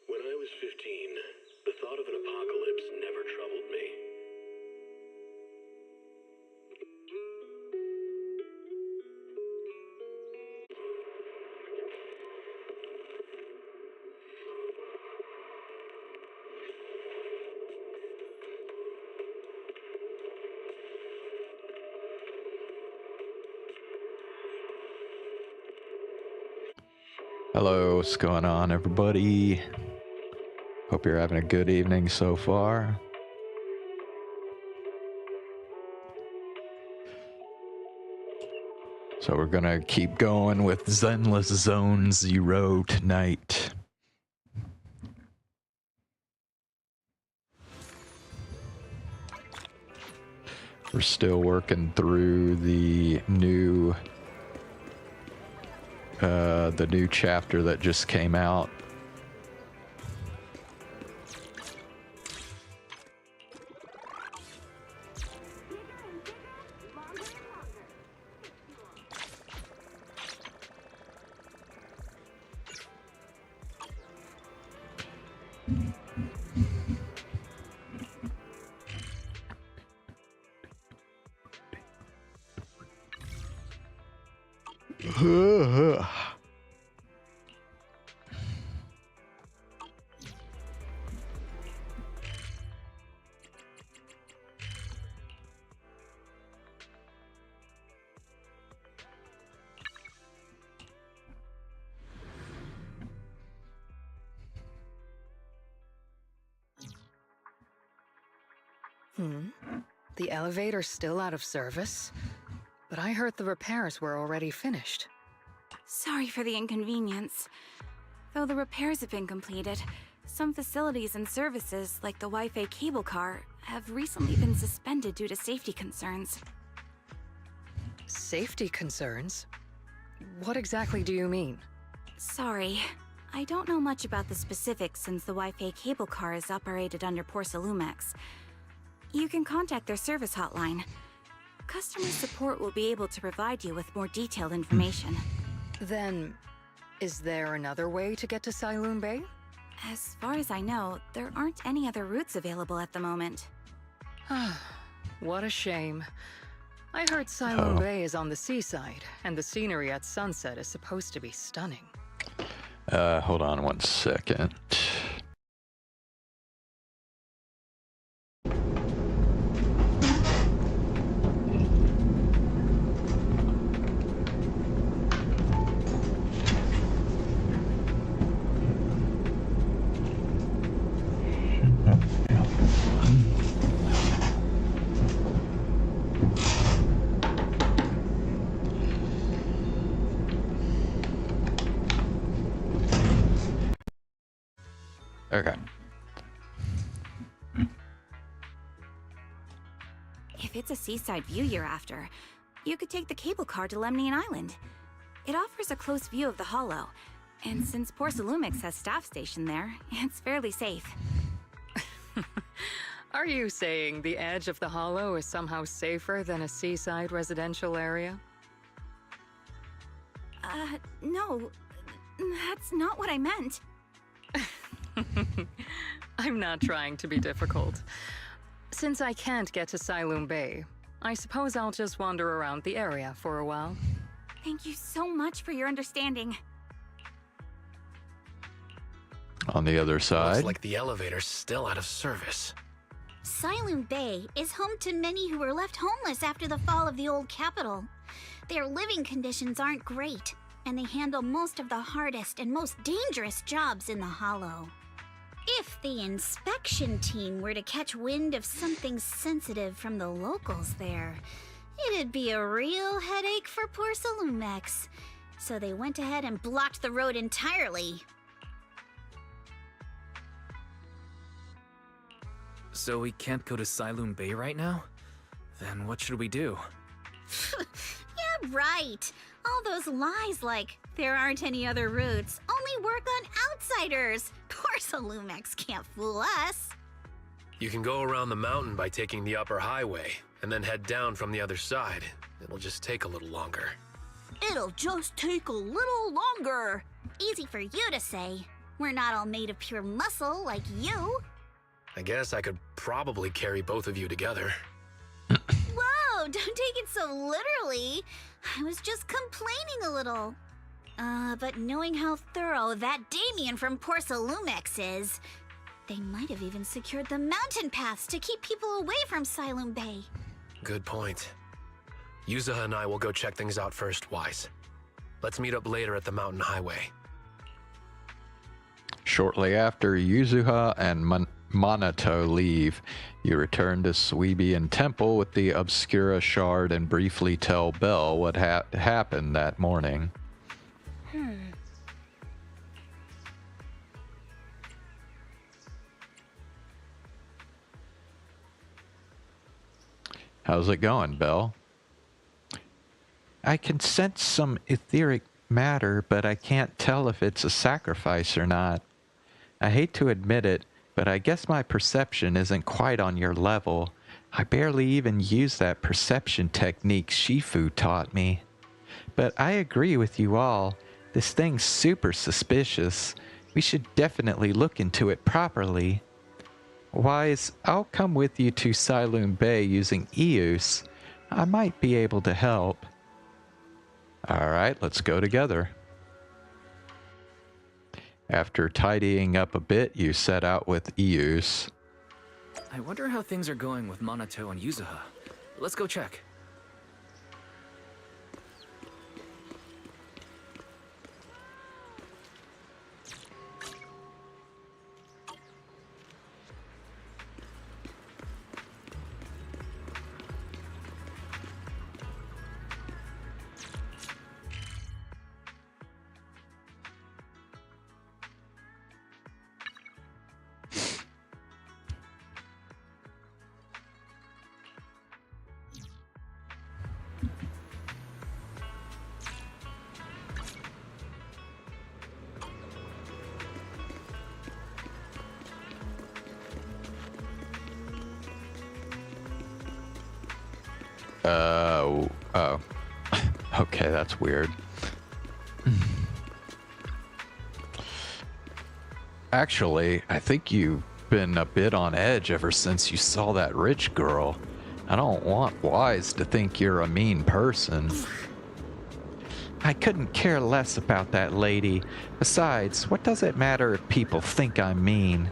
When I was 15, the thought of an apocalypse never troubled me. Hello, what's going on, everybody? Hope you're having a good evening so far. So we're gonna keep going with Zenless Zone Zero tonight. We're still working through the new chapter that just came out. The elevator's still out of service? But I heard the repairs were already finished. Sorry for the inconvenience. Though the repairs have been completed, some facilities and services, like the Wi-Fi cable car, have recently been suspended due to safety concerns. Safety concerns? What exactly do you mean? Sorry. I don't know much about the specifics since the Wi-Fi cable car is operated under Porcelumex. You can contact their service hotline. Customer support will be able to provide you with more detailed information. Then, is there another way to get to Sailoon Bay? As far as I know, there aren't any other routes available at the moment. What a shame. I heard Sailoon Bay is on the seaside, and the scenery at sunset is supposed to be stunning. Hold on one second. Okay. If it's a seaside view you're after, you could take the cable car to Lemnian Island. It offers a close view of the Hollow, and since Porcelumix has staff stationed there, it's fairly safe. Are you saying the edge of the Hollow is somehow safer than a seaside residential area? No. That's not what I meant. I'm not trying to be difficult. Since I can't get to Sailoon Bay, I suppose I'll just wander around the area for a while. Thank you so much for your understanding. On the other side. Looks like the elevator's still out of service. Sailoon Bay is home to many who were left homeless after the fall of the old capital. Their living conditions aren't great, and they handle most of the hardest and most dangerous jobs in the Hollow. If the inspection team were to catch wind of something sensitive from the locals there, it'd be a real headache for Porcelumex. So they went ahead and blocked the road entirely. So we can't go to Siloon Bay right now? Then what should we do? Yeah, right. All those lies like, there aren't any other routes, only work on outsiders. Poor Salumex can't fool us. You can go around the mountain by taking the upper highway, and then head down from the other side. It'll just take a little longer. It'll just take a little longer. Easy for you to say. We're not all made of pure muscle like you. I guess I could probably carry both of you together. Whoa, don't take it so literally. I was just complaining a little. But knowing how thorough that Damien from Porcelumex is, they might have even secured the mountain paths to keep people away from Siloon Bay. Good point. Yuzuha and I will go check things out first, Wise. Let's meet up later at the mountain highway. Shortly after Yuzuha and Monato leave, you return to Suibian Temple with the Obscura Shard and briefly tell Belle what happened that morning. How's it going, Belle? I can sense some etheric matter, but I can't tell if it's a sacrifice or not. I hate to admit it, but I guess my perception isn't quite on your level. I barely even use that perception technique Shifu taught me. But I agree with you all. This thing's super suspicious. We should definitely look into it properly. Wise, I'll come with you to Siloon Bay using Eus. I might be able to help. Alright, let's go together. After tidying up a bit, you set out with Eus. I wonder how things are going with Monato and Yuzuha. Let's go check. Oh. Okay, that's weird. Actually, I think you've been a bit on edge ever since you saw that rich girl. I don't want Wise to think you're a mean person. I couldn't care less about that lady. Besides, what does it matter if people think I'm mean?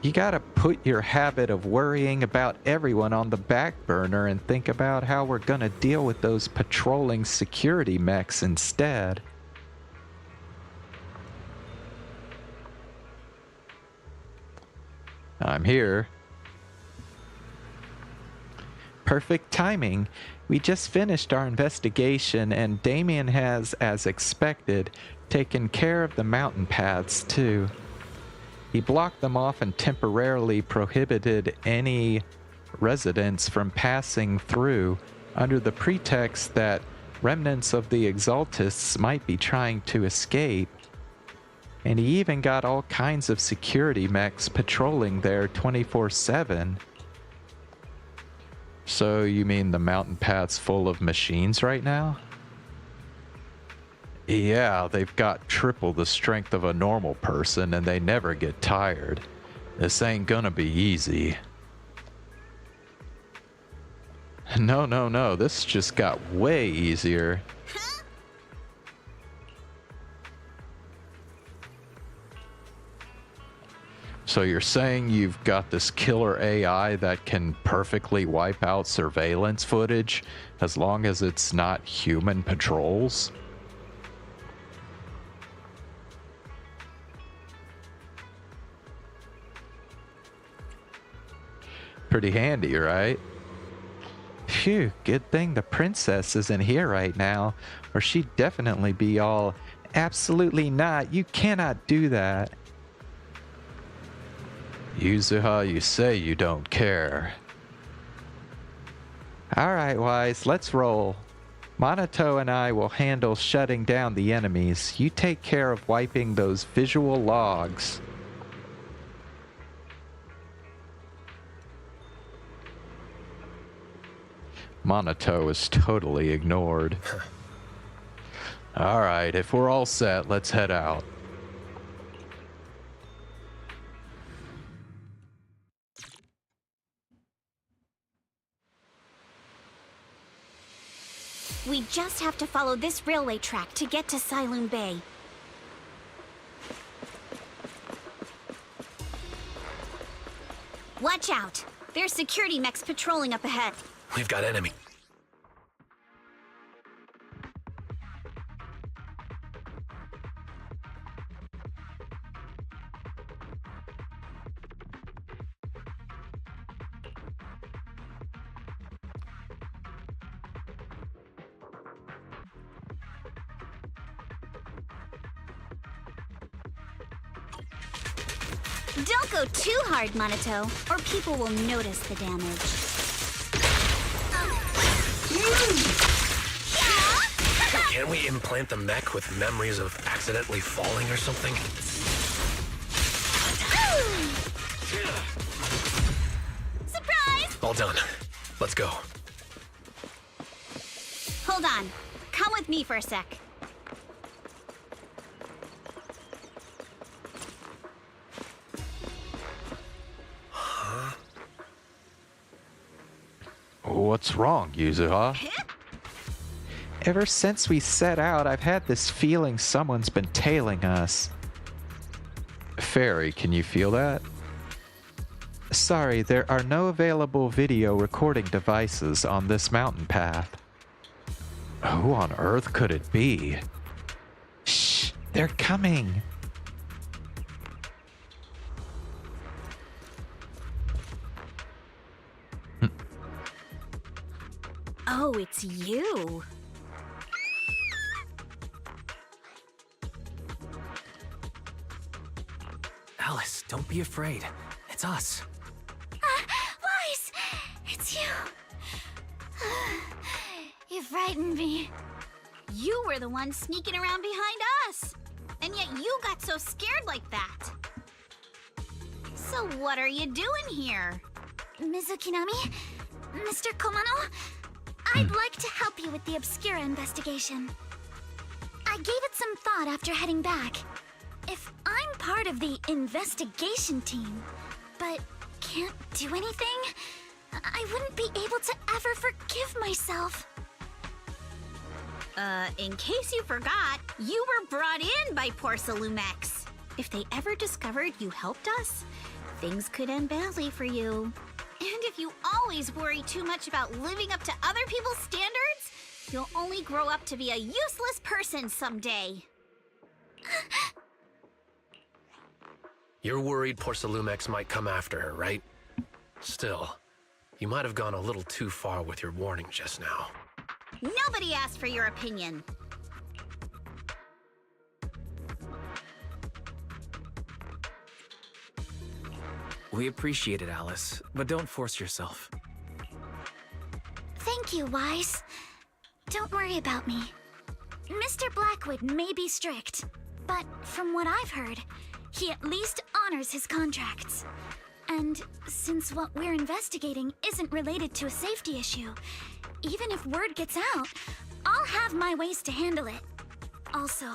You gotta put your habit of worrying about everyone on the back burner and think about how we're gonna deal with those patrolling security mechs instead. I'm here. Perfect timing. We just finished our investigation and Damien has, as expected, taken care of the mountain paths too. He blocked them off and temporarily prohibited any residents from passing through under the pretext that remnants of the Exaltists might be trying to escape. And he even got all kinds of security mechs patrolling there 24/7. So you mean the mountain path's full of machines right now? Yeah, they've got triple the strength of a normal person and they never get tired. This ain't gonna be easy. No, this just got way easier. So you're saying you've got this killer AI that can perfectly wipe out surveillance footage as long as it's not human patrols? Pretty handy, right? Phew, good thing the princess isn't here right now, or she'd definitely be all, absolutely not, you cannot do that. Yuzuha, you say you don't care. Alright, Wise, let's roll. Monato and I will handle shutting down the enemies. You take care of wiping those visual logs. Monato is totally ignored. Alright, if we're all set, let's head out. We just have to follow this railway track to get to Sailoon Bay. Watch out! There's security mechs patrolling up ahead. We've got enemy. Don't go too hard, Monato, or people will notice the damage. Can't we implant the mech with memories of accidentally falling or something? Surprise! All done. Let's go. Hold on. Come with me for a sec. What's wrong, Yuzuha? Ever since we set out, I've had this feeling someone's been tailing us. Fairy, can you feel that? Sorry, there are no available video recording devices on this mountain path. Who on earth could it be? Shh, they're coming. Oh, it's you. Alice, don't be afraid. It's us. Wise! It's you. You frightened me. You were the one sneaking around behind us. And yet you got so scared like that. So what are you doing here? Ms. Ukinami? Mr. Komano? I'd like to help you with the Obscura investigation. I gave it some thought after heading back. If I'm part of the investigation team, but can't do anything, I wouldn't be able to ever forgive myself. In case you forgot, you were brought in by Porcelumex. If they ever discovered you helped us, things could end badly for you. And if you always worry too much about living up to other people's standards, you'll only grow up to be a useless person someday. You're worried Porcelumex might come after her, right? Still, you might have gone a little too far with your warning just now. Nobody asked for your opinion. We appreciate it, Alice, but don't force yourself. Thank you, Wise. Don't worry about me. Mr. Blackwood may be strict, but from what I've heard, he at least honors his contracts. And since what we're investigating isn't related to a safety issue, even if word gets out, I'll have my ways to handle it. Also,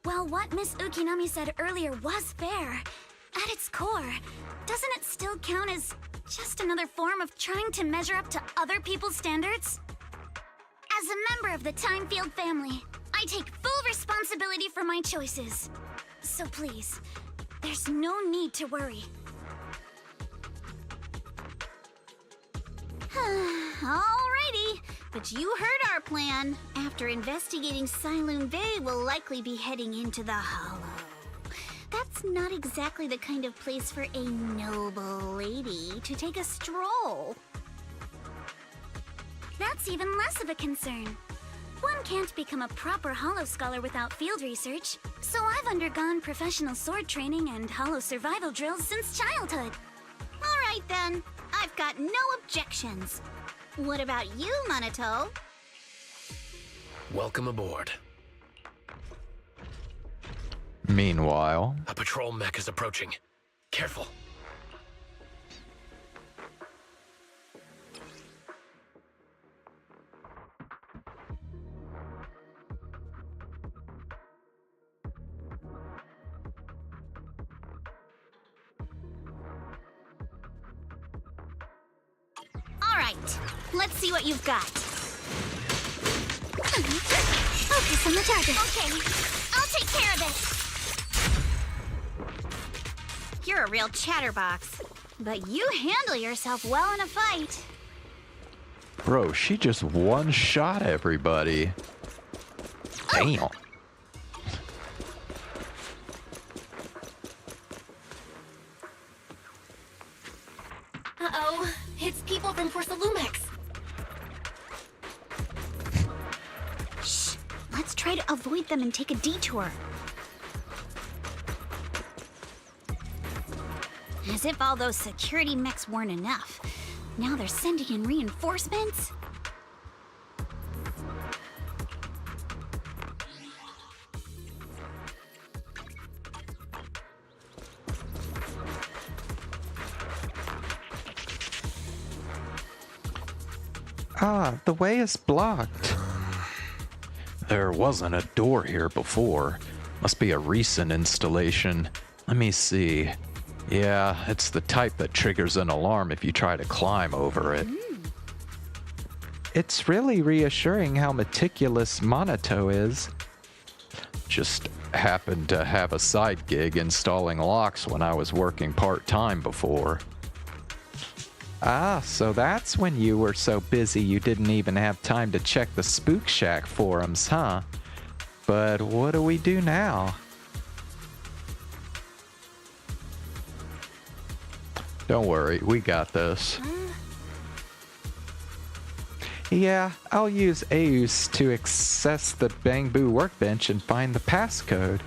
while what Miss Ukinami said earlier was fair, at its core, doesn't it still count as just another form of trying to measure up to other people's standards? As a member of the Timefield family, I take full responsibility for my choices. So please, there's no need to worry. Alrighty, but you heard our plan. After investigating Sailoon Bay, we'll likely be heading into the Hollow. That's not exactly the kind of place for a noble lady to take a stroll. Now that's even less of a concern. One can't become a proper Hollow Scholar without field research, so I've undergone professional sword training and Hollow survival drills since childhood. Alright then, I've got no objections. What about you, Minato? Welcome aboard. Meanwhile, A patrol mech is approaching. Careful. Alright, let's see what you've got. Focus on the target. Okay, I'll take care of it. You're a real chatterbox, but you handle yourself well in a fight. bro, she just one-shot everybody. Damn. Uh-oh, it's people from Porcelumex. Shh, let's try to avoid them and take a detour. As if all those security mechs weren't enough. Now they're sending in reinforcements? Ah, the way is blocked. There wasn't a door here before. Must be a recent installation. Let me see. Yeah, it's the type that triggers an alarm if you try to climb over it. It's really reassuring how meticulous Minato is. Just happened to have a side gig installing locks when I was working part-time before. Ah, so that's when you were so busy you didn't even have time to check the Spook Shack forums, huh? But what do we do now? Don't worry, we got this. Yeah, I'll use Aeus to access the Bangbu workbench and find the passcode.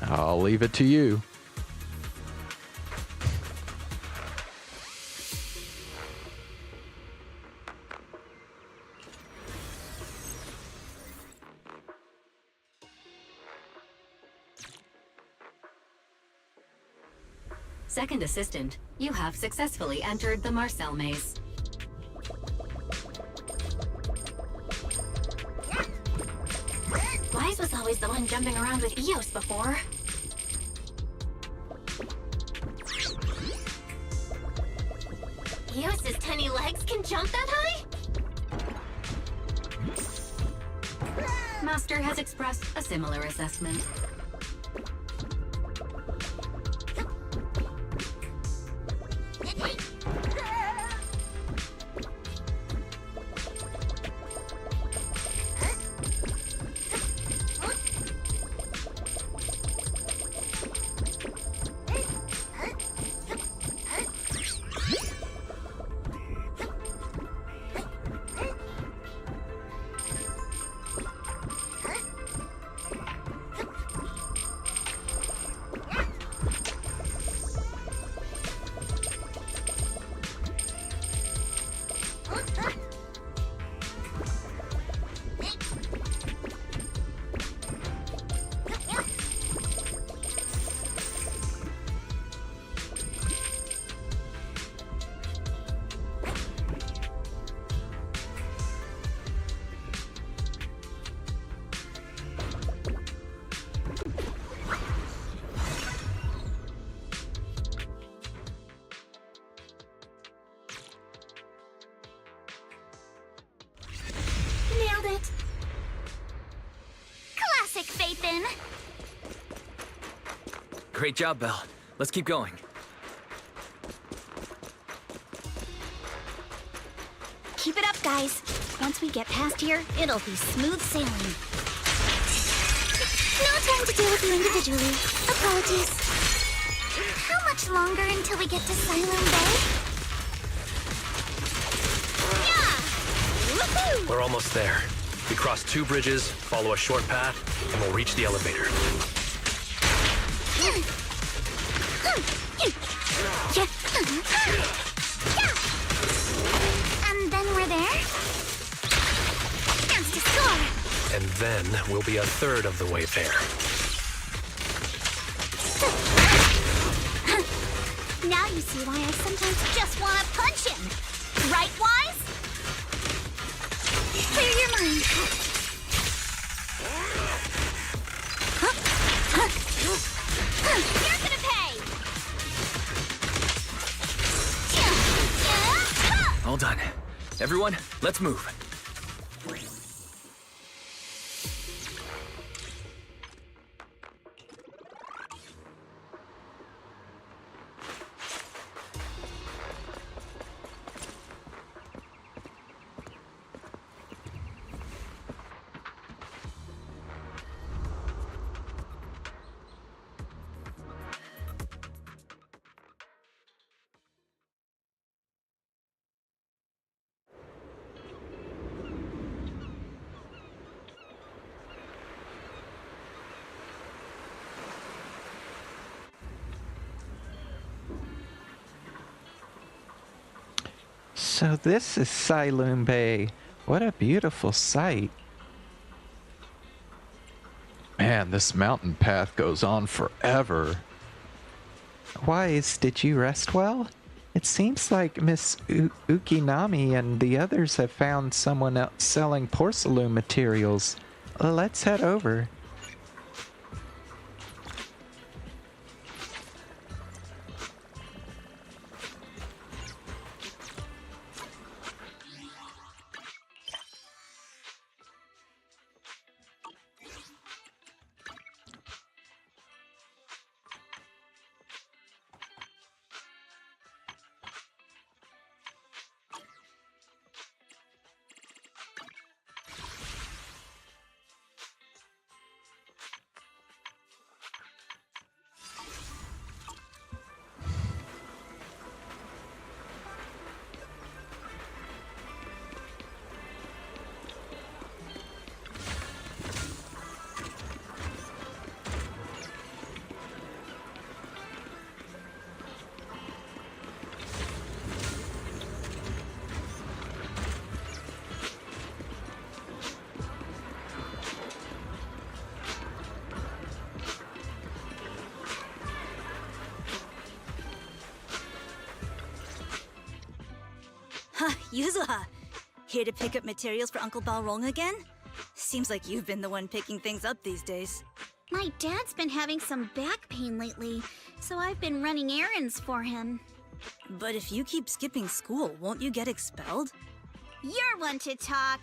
I'll leave it to you. Second assistant, you have successfully entered the Marcel maze. Wise was always the one jumping around with Eos before. Eos's tiny legs can jump that high? Master has expressed a similar assessment. Classic Phaethon. Great job, Belle. Let's keep going. Keep it up, guys. Once we get past here, it'll be smooth sailing. No time to deal with you individually. Apologies. How much longer until we get to Silent Bay? Yeah! We're almost there. We cross 2 bridges, follow a short path, and we'll reach the elevator. And then we're there? Chance to score! And then we'll be a third of the way there. Now you see why I sometimes just want to punch him. Right, Wise? Clear your mind. You're gonna pay! All done. Everyone, let's move. So this is Saloon Bay. What a beautiful sight. Man, this mountain path goes on forever. Wise, did you rest well? It seems like Miss Ukinami and the others have found someone else selling porcelain materials. Let's head over. Yuzuha, here to pick up materials for Uncle Balrong again? Seems like you've been the one picking things up these days. My dad's been having some back pain lately, so I've been running errands for him. But if you keep skipping school, won't you get expelled? You're one to talk.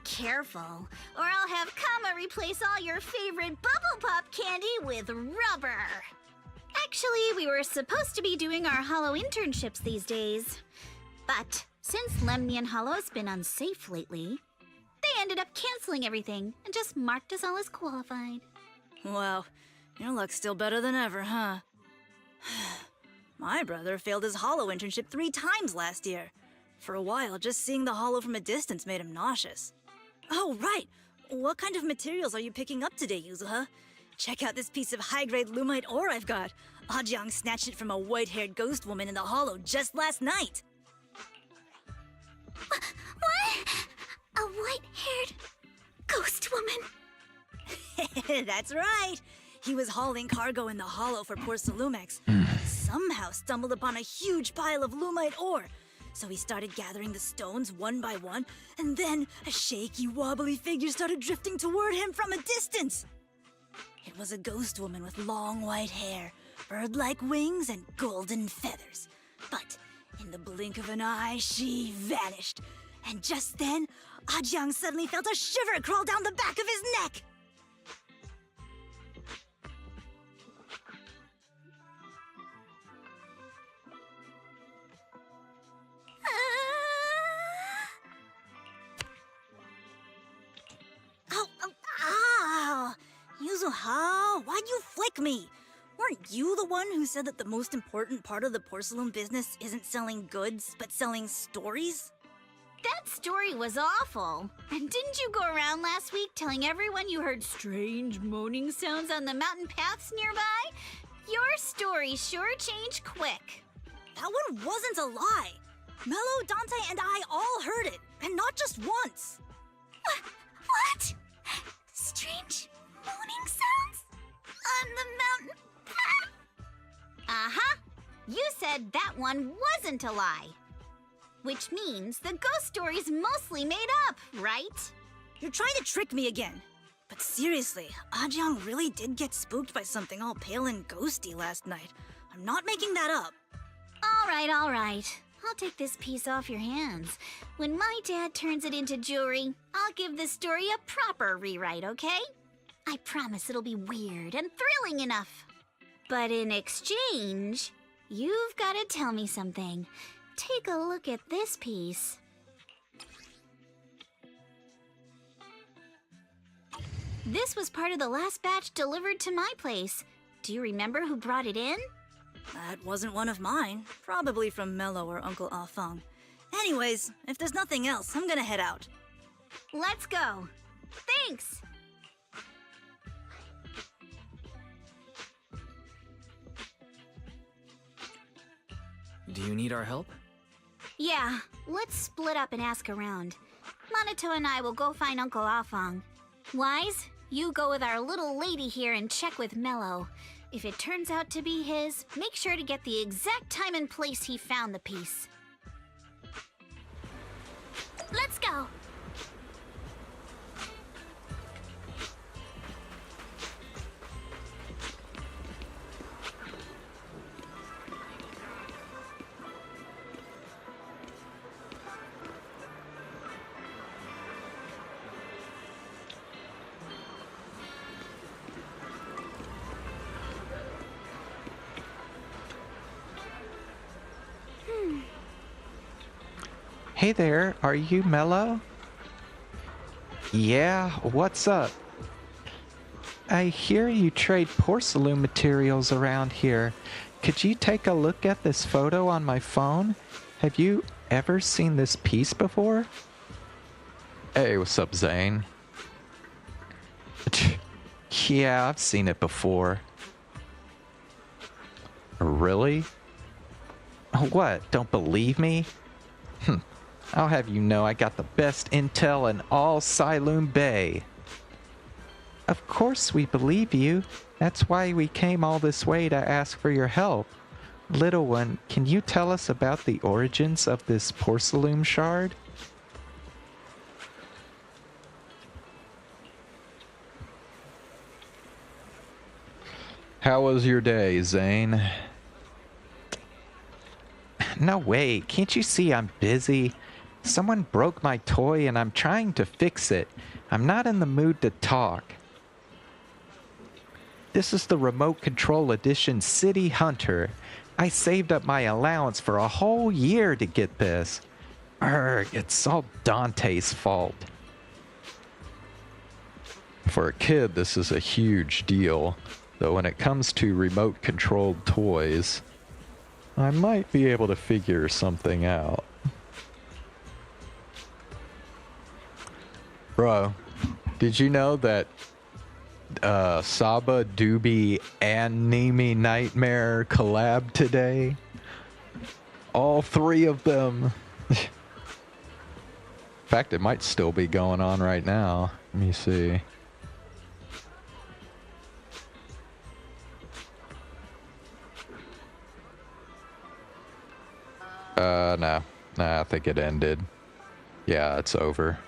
Careful, or I'll have Kama replace all your favorite Bubble Pop candy with rubber. Actually, we were supposed to be doing our Hollow internships these days. But since Lemnian Hollow's been unsafe lately, they ended up canceling everything and just marked us all as qualified. Wow, your luck's still better than ever, huh? My brother failed his Hollow internship 3 times last year. For a while, just seeing the Hollow from a distance made him nauseous. Oh, right! What kind of materials are you picking up today, Yuzuha? Check out this piece of high-grade lumite ore I've got. Ajang snatched it from a white-haired ghost woman in the Hollow just last night. What? A white-haired ghost woman? That's right! He was hauling cargo in the Hollow for poor Salumex. Somehow stumbled upon a huge pile of lumite ore. So he started gathering the stones one by one, and then a shaky, wobbly figure started drifting toward him from a distance. It was a ghost woman with long white hair, bird-like wings, and golden feathers. But in the blink of an eye, she vanished. And just then, Ajang suddenly felt a shiver crawl down the back of his neck. Yuzuha, why'd you flick me? Weren't you the one who said that the most important part of the porcelain business isn't selling goods, but selling stories? That story was awful. And didn't you go around last week telling everyone you heard strange moaning sounds on the mountain paths nearby? Your story sure changed quick. That one wasn't a lie. Mello, Dante, and I all heard it, and not just once. What? Strange moaning sounds? On the mountain path? Uh-huh. You said that one wasn't a lie. Which means the ghost story's mostly made up, right? You're trying to trick me again. But seriously, Ajang really did get spooked by something all pale and ghosty last night. I'm not making that up. All right. I'll take this piece off your hands. When my dad turns it into jewelry, I'll give this story a proper rewrite, okay? I promise it'll be weird and thrilling enough. But in exchange, you've got to tell me something. Take a look at this piece. This was part of the last batch delivered to my place. Do you remember who brought it in? That wasn't one of mine. Probably from Mello or Uncle Afang. Anyways, if there's nothing else, I'm gonna head out. Let's go. Thanks. Do you need our help? Yeah, let's split up and ask around. Monato and I will go find Uncle Afang. Wise, you go with our little lady here and check with Mello. If it turns out to be his, make sure to get the exact time and place he found the piece. Let's go! Hey there, are you Mello? Yeah, what's up? I hear you trade porcelain materials around here. Could you take a look at this photo on my phone? Have you ever seen this piece before? Hey, what's up, Zane? Yeah, I've seen it before. Really? What, don't believe me? I'll have you know I got the best intel in all Sailoon Bay. Of course we believe you. That's why we came all this way to ask for your help. Little one, can you tell us about the origins of this porcelain shard? How was your day, Zane? No way, can't you see I'm busy? Someone broke my toy and I'm trying to fix it. I'm not in the mood to talk. This is the Remote Control Edition City Hunter. I saved up my allowance for a whole year to get this. It's all Dante's fault. For a kid, this is a huge deal. Though when it comes to remote-controlled toys, I might be able to figure something out. Bro, did you know that Saba, Doobie, and Nimi Nightmare collab today? All three of them. In fact, it might still be going on right now. Let me see. No. Nah, I think it ended. Yeah, it's over.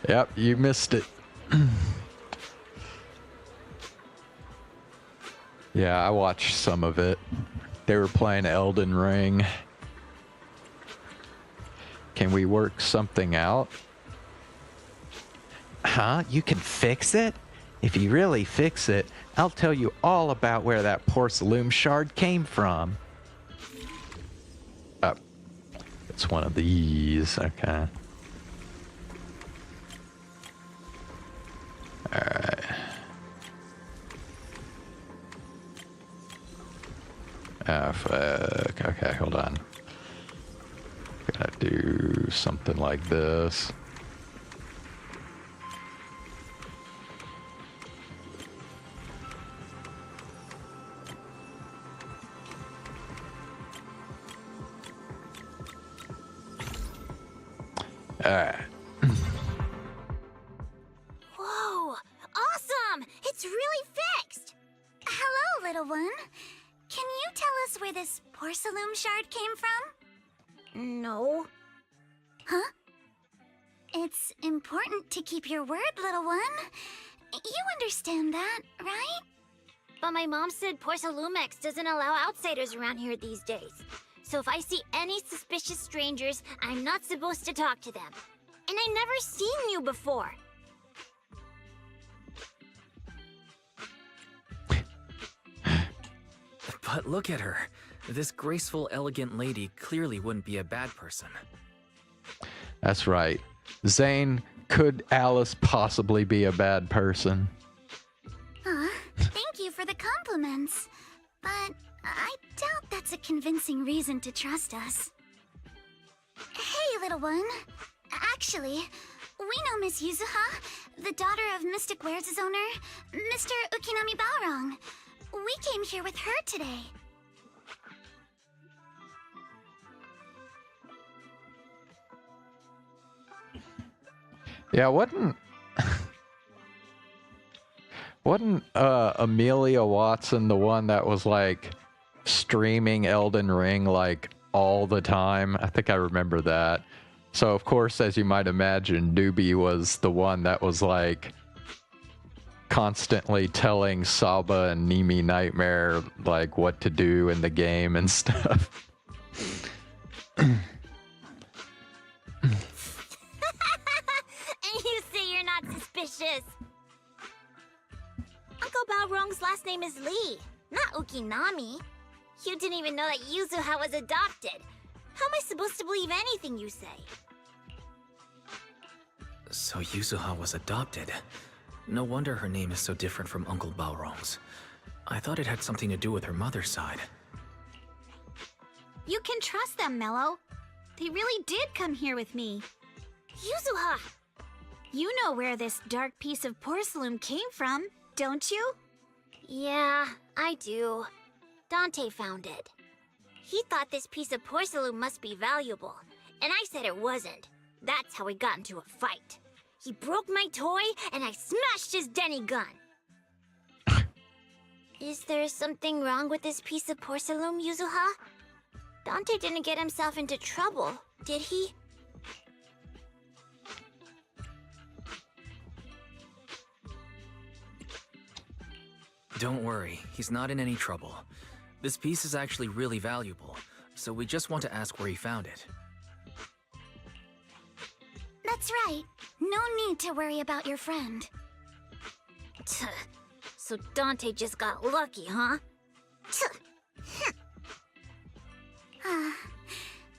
Yep, you missed it. Yeah, I watched some of it. They were playing Elden Ring. Can we work something out? Huh? You can fix it? If you really fix it, I'll tell you all about where that porcelain shard came from. Oh. It's one of these. Okay. Alright. Oh, fuck. Okay, hold on. Gotta do something like this. Alright. Whoa! Awesome! It's really fixed! Hello, little one. Can you tell us where this porcelain shard came from? No. Huh? It's important to keep your word, little one. You understand that, right? But my mom said Porcelumex doesn't allow outsiders around here these days. So if I see any suspicious strangers, I'm not supposed to talk to them. And I never seen you before. But look at her. This graceful, elegant lady clearly wouldn't be a bad person. That's right. Zane, could Alice possibly be a bad person? Thank you for the compliments. But I doubt that's a convincing reason to trust us. Hey, little one. Actually, we know Miss Yuzuha, the daughter of Mystic Wares' owner, Mr. Ukinami Balrong. We came here with her today. Yeah, wasn't Amelia Watson the one that was like streaming Elden Ring like all the time? I think I remember that. So of course, as you might imagine, Doobie was the one that was like constantly telling Saba and Nimi Nightmare like what to do in the game and stuff. And you say you're not suspicious. Uncle Balrong's last name is Lee, not Ukinami. You didn't even know that Yuzuha was adopted. How am I supposed to believe anything you say? So Yuzuha was adopted. No wonder her name is so different from Uncle Balrong's. I thought it had something to do with her mother's side. You can trust them, Mello. They really did come here with me. Yuzuha! You know where this dark piece of porcelain came from, don't you? Yeah, I do. Dante found it. He thought this piece of porcelain must be valuable, and I said it wasn't. That's how we got into a fight. He broke my toy, and I smashed his Denny gun. Is there something wrong with this piece of porcelain, Yuzuha? Dante didn't get himself into trouble, did he? Don't worry, he's not in any trouble. This piece is actually really valuable, so we just want to ask where he found it. That's right. No need to worry about your friend. So Dante just got lucky, huh?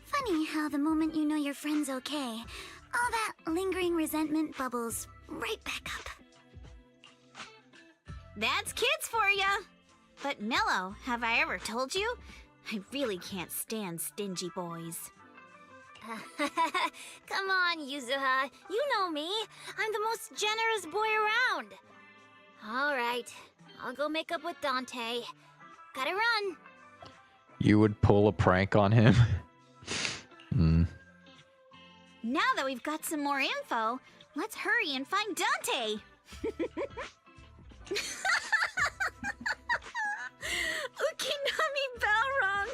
Funny how the moment you know your friend's okay, all that lingering resentment bubbles right back up. That's kids for ya! But Mello, have I ever told you? I really can't stand stingy boys. Come on, Yuzuha. You know me. I'm the most generous boy around. All right. I'll go make up with Dante. Gotta run. You would pull a prank on him? Now that we've got some more info, let's hurry and find Dante! Ukinami Balrong!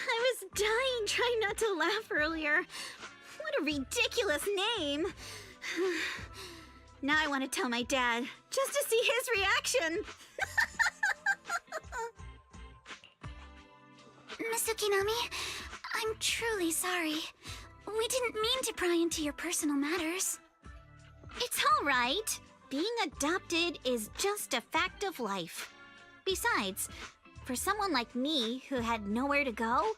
I was dying trying not to laugh earlier. What a ridiculous name! Now I want to tell my dad, just to see his reaction! Miss Ukinami, I'm truly sorry. We didn't mean to pry into your personal matters. It's all right. Being adopted is just a fact of life. Besides, for someone like me who had nowhere to go,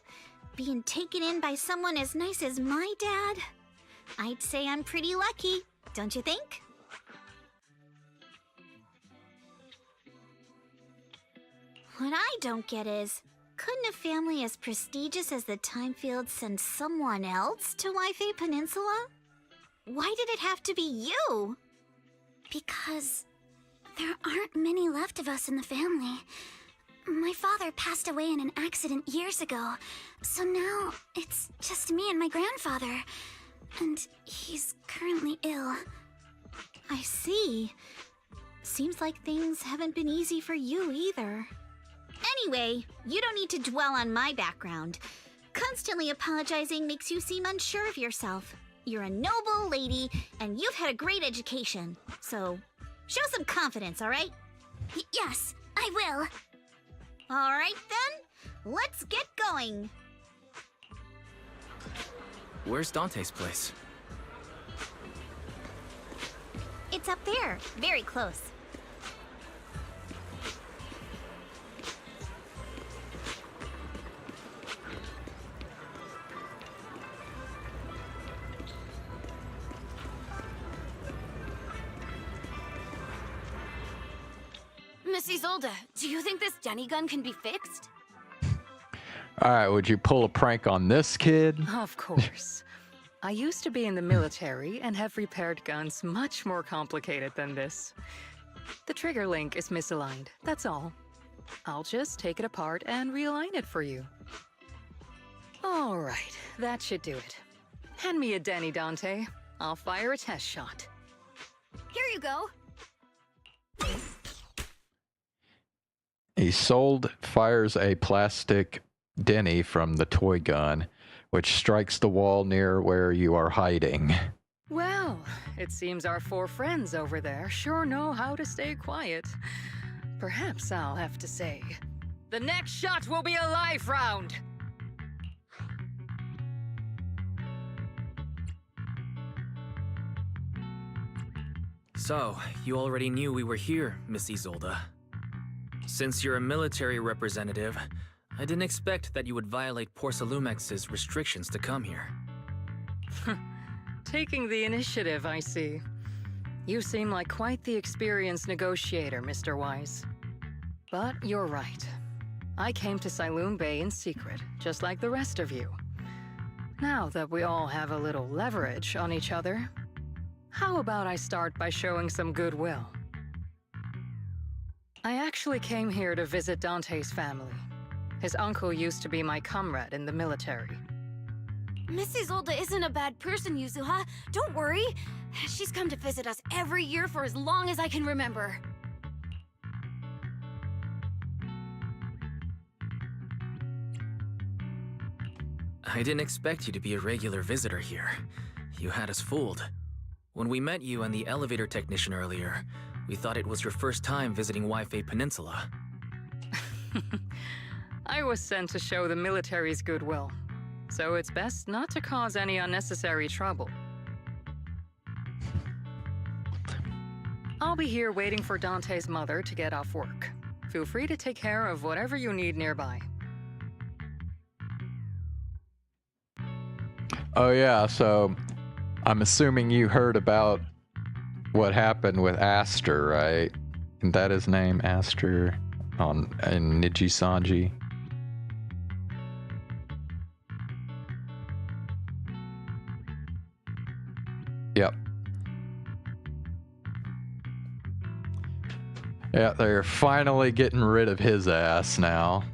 being taken in by someone as nice as my dad, I'd say I'm pretty lucky, don't you think? What I don't get is, couldn't a family as prestigious as the Timefields send someone else to Wi-Fi Peninsula? Why did it have to be you? Because there aren't many left of us in the family. My father passed away in an accident years ago, so now it's just me and my grandfather. And he's currently ill. I see. Seems like things haven't been easy for you either. Anyway, you don't need to dwell on my background. Constantly apologizing makes you seem unsure of yourself. You're a noble lady, and you've had a great education. So, show some confidence, alright? Yes, I will. Alright then, let's get going. Where's Dante's place? It's up there, very close. Miss Isolde, do you think this Denny gun can be fixed? All right, would you pull a prank on this kid? Of course. I used to be in the military and have repaired guns much more complicated than this. The trigger link is misaligned, that's all. I'll just take it apart and realign it for you. All right, that should do it. Hand me a Denny, Dante. I'll fire a test shot. Here you go. Isolde fires a plastic Denny from the toy gun, which strikes the wall near where you are hiding. Well, it seems our four friends over there sure know how to stay quiet. Perhaps I'll have to say, the next shot will be a life round! So, you already knew we were here, Miss Isolde. Since you're a military representative, I didn't expect that you would violate Porcelumex's restrictions to come here. Taking the initiative, I see. You seem like quite the experienced negotiator, Mr. Wise. But you're right. I came to Siloon Bay in secret, just like the rest of you. Now that we all have a little leverage on each other, how about I start by showing some goodwill? I actually came here to visit Dante's family. His uncle used to be my comrade in the military. Miss Isolde isn't a bad person, Yuzuha. Don't worry. She's come to visit us every year for as long as I can remember. I didn't expect you to be a regular visitor here. You had us fooled. When we met you and the elevator technician earlier, we thought it was your first time visiting Wi-Fi Peninsula. I was sent to show the military's goodwill, so it's best not to cause any unnecessary trouble. I'll be here waiting for Dante's mother to get off work. Feel free to take care of whatever you need nearby. Oh yeah, so I'm assuming you heard about what happened with Aster, right? Isn't that his name, Aster, in Nijisanji? Yep. Yeah, they're finally getting rid of his ass now.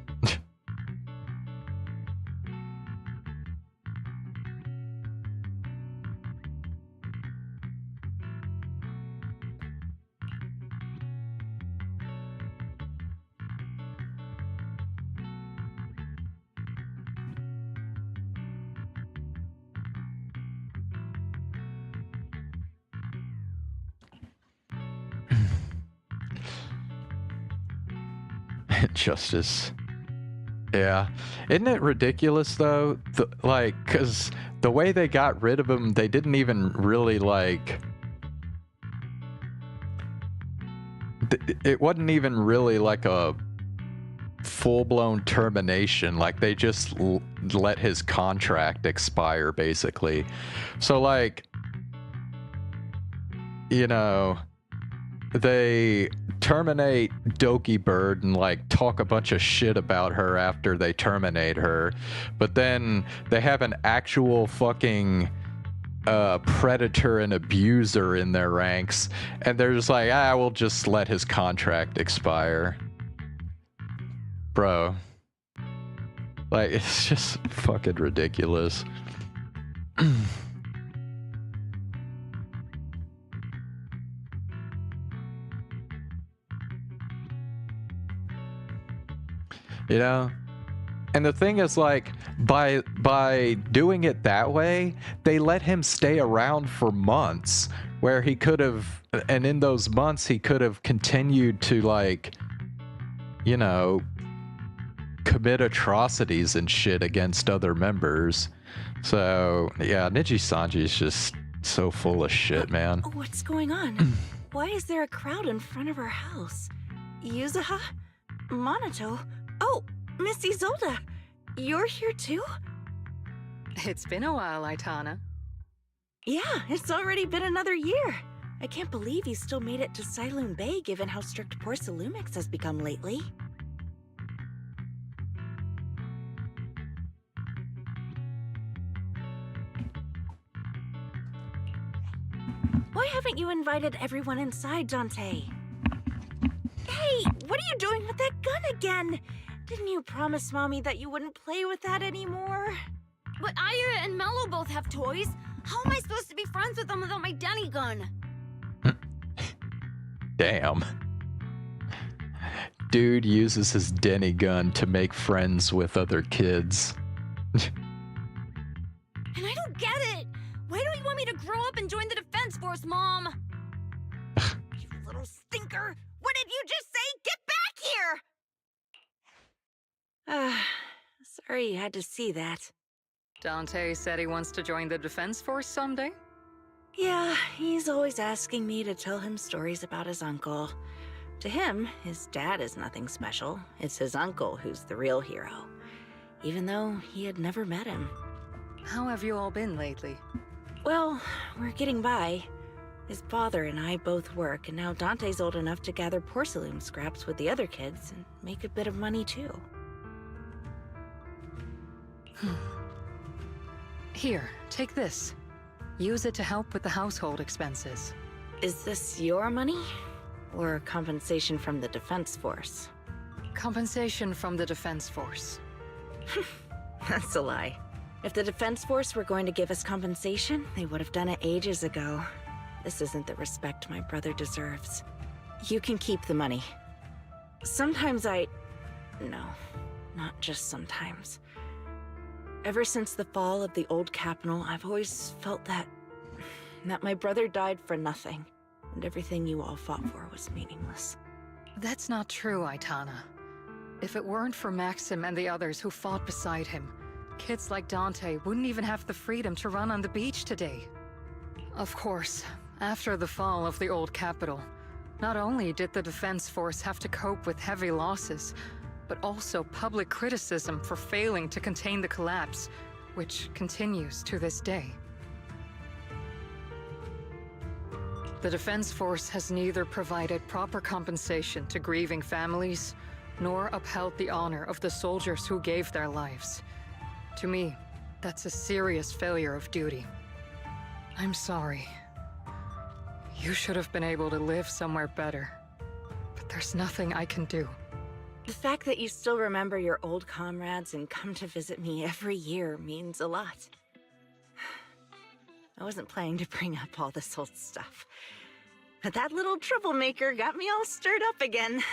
Justice. Yeah. Isn't it ridiculous though? Cause the way they got rid of him, they didn't even really it wasn't even really like a full-blown termination. Like, they just let his contract expire, basically. So, like, you know, they terminate Doki Bird and like talk a bunch of shit about her after they terminate her, but then they have an actual fucking predator and abuser in their ranks, and they're just like, we'll just let his contract expire. Bro, like, it's just fucking ridiculous. You know? And the thing is, like, by doing it that way, they let him stay around for months, where he could have, and in those months he could have continued to, like, you know, commit atrocities and shit against other members. So yeah, Niji Sanji's just so full of shit, man. What's going on? Why is there a crowd in front of her house? Yuzuha? Monato? Oh, Miss Isolde! You're here too? It's been a while, Aitana. Yeah, it's already been another year. I can't believe you still made it to Sailoon Bay given how strict Porcelumix has become lately. Why haven't you invited everyone inside, Dante? Hey, what are you doing with that gun again? Didn't you promise Mommy that you wouldn't play with that anymore? But Aya and Mello both have toys. How am I supposed to be friends with them without my Denny gun? Damn. Dude uses his Denny gun to make friends with other kids. And I don't get it! Why don't you want me to grow up and join the Defense Force, Mom? You little stinker! What did you just say? Get back here! Sorry you had to see that. Dante said he wants to join the Defense Force someday? Yeah, he's always asking me to tell him stories about his uncle. To him, his dad is nothing special. It's his uncle who's the real hero, even though he had never met him. How have you all been lately? Well, we're getting by. His father and I both work, and now Dante's old enough to gather porcelain scraps with the other kids and make a bit of money too. Here, take this. Use it to help with the household expenses. Is this your money? Or compensation from the Defense Force? Compensation from the Defense Force. That's a lie. If the Defense Force were going to give us compensation, they would have done it ages ago. This isn't the respect my brother deserves. You can keep the money. Sometimes No, not just sometimes. Ever since the fall of the old capital, I've always felt that my brother died for nothing, and everything you all fought for was meaningless. That's not true, Aitana. If it weren't for Maxim and the others who fought beside him, kids like Dante wouldn't even have the freedom to run on the beach today. Of course, after the fall of the old capital, not only did the Defense Force have to cope with heavy losses, but also public criticism for failing to contain the collapse, which continues to this day. The Defense Force has neither provided proper compensation to grieving families, nor upheld the honor of the soldiers who gave their lives. To me, that's a serious failure of duty. I'm sorry. You should have been able to live somewhere better, but there's nothing I can do. The fact that you still remember your old comrades and come to visit me every year means a lot. I wasn't planning to bring up all this old stuff, but that little troublemaker got me all stirred up again.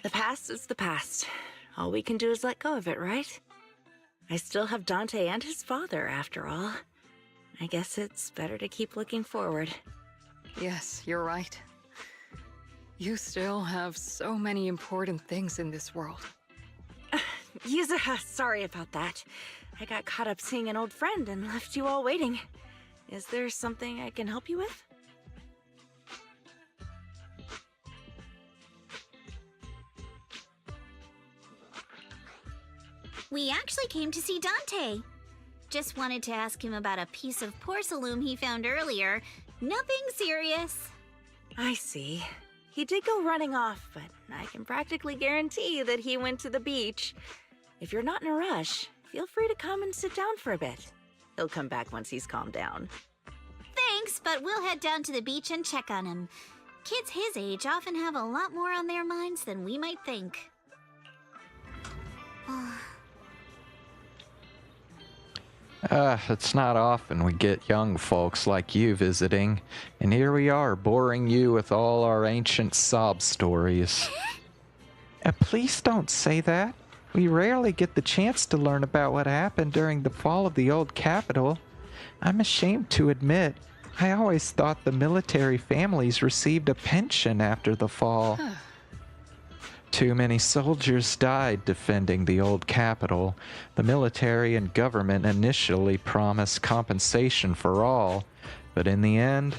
The past is the past. All we can do is let go of it, right? I still have Dante and his father, after all. I guess it's better to keep looking forward. Yes, you're right. You still have so many important things in this world. Yuzuha, sorry about that. I got caught up seeing an old friend and left you all waiting. Is there something I can help you with? We actually came to see Dante. Just wanted to ask him about a piece of porcelain he found earlier. Nothing serious. I see. He did go running off, but I can practically guarantee that he went to the beach. If you're not in a rush, feel free to come and sit down for a bit. He'll come back once he's calmed down. Thanks, but we'll head down to the beach and check on him. Kids his age often have a lot more on their minds than we might think. It's not often we get young folks like you visiting, and here we are boring you with all our ancient sob stories. Please don't say that. We rarely get the chance to learn about what happened during the fall of the old capital. I'm ashamed to admit, I always thought the military families received a pension after the fall. Too many soldiers died defending the old capital. The military and government initially promised compensation for all, but in the end,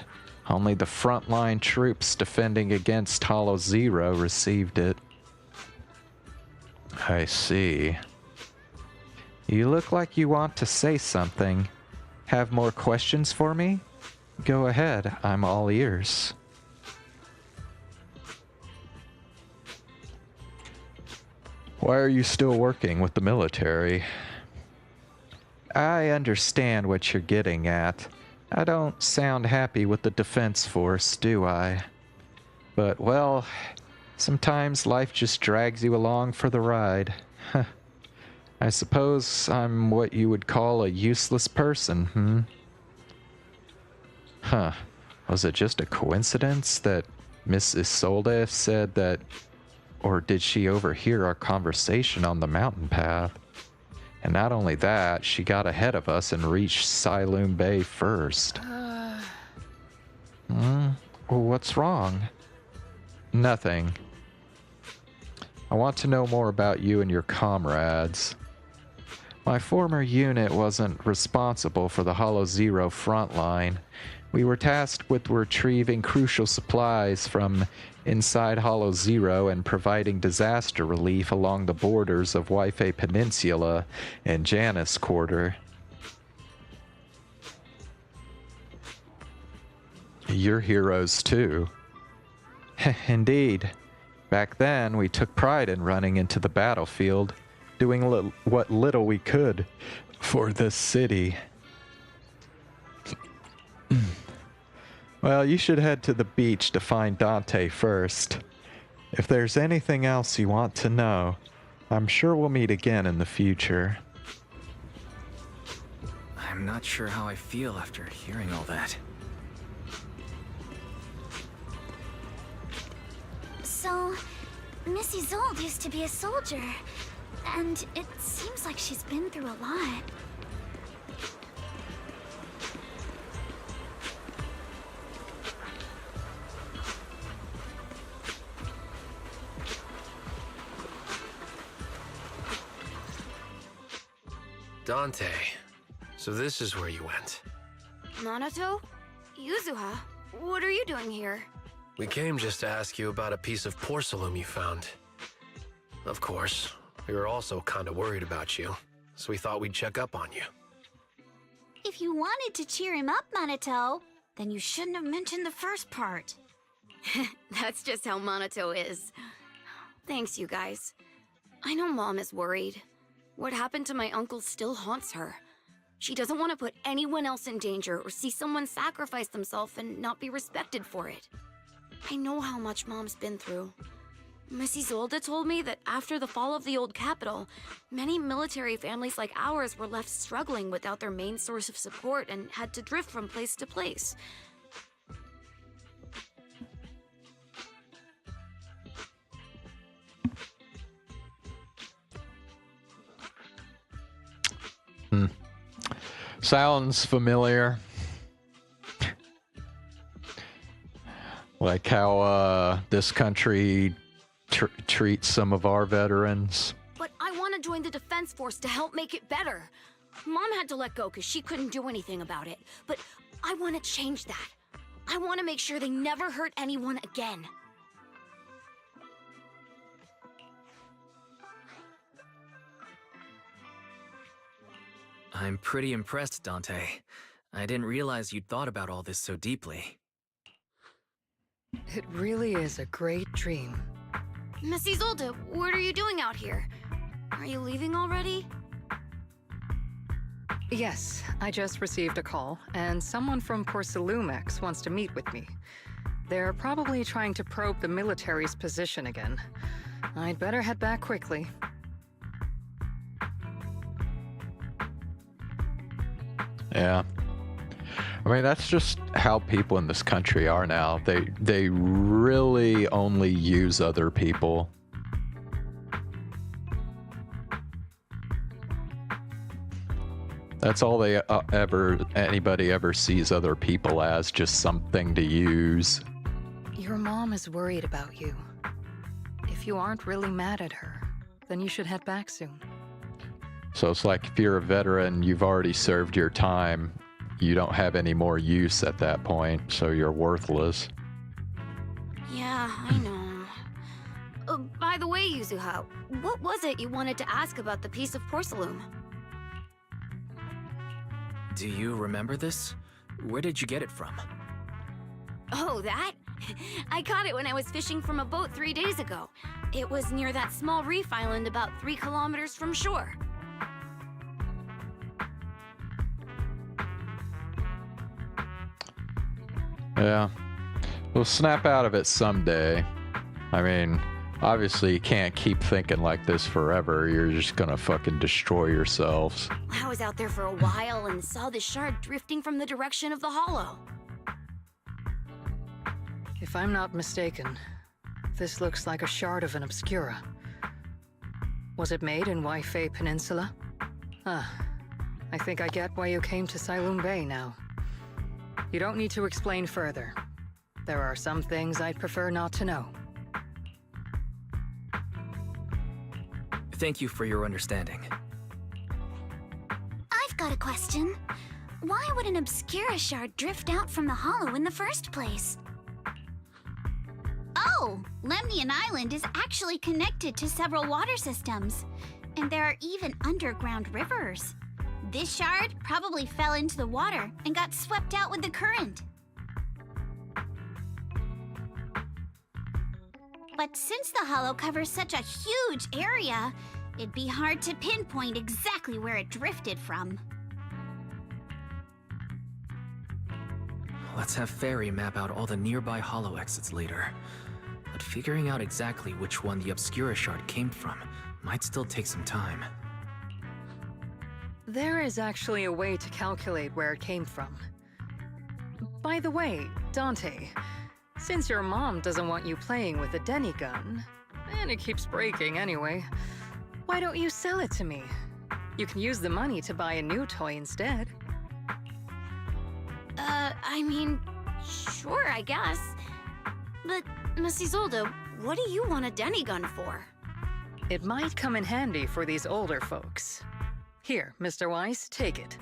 only the frontline troops defending against Hollow Zero received it. I see. You look like you want to say something. Have more questions for me? Go ahead, I'm all ears. Why are you still working with the military? I understand what you're getting at. I don't sound happy with the Defense Force, do I? But, well, sometimes life just drags you along for the ride. I suppose I'm what you would call a useless person, Huh. Was it just a coincidence that Miss Isolde said that... Or did she overhear our conversation on the mountain path? And not only that, she got ahead of us and reached Siloam Bay first. What's wrong? Nothing. I want to know more about you and your comrades. My former unit wasn't responsible for the Hollow Zero front line. We were tasked with retrieving crucial supplies from inside Hollow Zero and providing disaster relief along the borders of Waifei Peninsula and Janus Quarter. You're heroes too. Indeed. Back then, we took pride in running into the battlefield, doing what little we could for this city. Well, you should head to the beach to find Dante first. If there's anything else you want to know, I'm sure we'll meet again in the future. I'm not sure how I feel after hearing all that. So, Miss Isolde used to be a soldier, and it seems like she's been through a lot. Dante, so this is where you went. Minato? Yuzuha? What are you doing here? We came just to ask you about a piece of porcelain you found. Of course, we were also kind of worried about you, so we thought we'd check up on you. If you wanted to cheer him up, Minato, then you shouldn't have mentioned the first part. That's just how Minato is. Thanks, you guys. I know Mom is worried. What happened to my uncle still haunts her. She doesn't want to put anyone else in danger or see someone sacrifice themselves and not be respected for it. I know how much Mom's been through. Miss Isolde told me that after the fall of the old capital, many military families like ours were left struggling without their main source of support and had to drift from place to place. Sounds familiar. Like how this country treats some of our veterans. But I want to join the Defense Force to help make it better. Mom had to let go because she couldn't do anything about it. But I want to change that. I want to make sure they never hurt anyone again. I'm pretty impressed, Dante. I didn't realize you'd thought about all this so deeply. It really is a great dream. Miss Isolde, what are you doing out here? Are you leaving already? Yes, I just received a call, and someone from Porcelumex wants to meet with me. They're probably trying to probe the military's position again. I'd better head back quickly. Yeah. I mean, that's just how people in this country are now. They really only use other people. That's all they anybody ever sees other people as, just something to use. Your mom is worried about you. If you aren't really mad at her, then you should head back soon. So it's like if you're a veteran, you've already served your time. You don't have any more use at that point, so you're worthless. Yeah, I know. By the way, Yuzuha, what was it you wanted to ask about the piece of porcelain? Do you remember this? Where did you get it from? Oh, that? I caught it when I was fishing from a boat 3 days ago. It was near that small reef island about 3 kilometers from shore. Yeah. We'll snap out of it someday. I mean, obviously you can't keep thinking like this forever. You're just gonna fucking destroy yourselves. I was out there for a while and saw the shard drifting from the direction of the hollow. If I'm not mistaken, this looks like a shard of an Obscura. Was it made in Waifei Peninsula? Ah, I think I get why you came to Sailoon Bay now. You don't need to explain further. There are some things I'd prefer not to know. Thank you for your understanding. I've got a question. Why would an Obscura shard drift out from the hollow in the first place? Oh, Lemnian Island is actually connected to several water systems. And there are even underground rivers. This shard probably fell into the water and got swept out with the current. But since the hollow covers such a huge area, it'd be hard to pinpoint exactly where it drifted from. Let's have Fairy map out all the nearby hollow exits later. But figuring out exactly which one the Obscura shard came from might still take some time. There is actually a way to calculate where it came from. By the way, Dante, since your mom doesn't want you playing with a Denny gun, and it keeps breaking anyway, why don't you sell it to me? You can use the money to buy a new toy instead. I mean, sure, I guess. But, Miss Isolde, what do you want a Denny gun for? It might come in handy for these older folks. Here, Mr. Weiss, take it.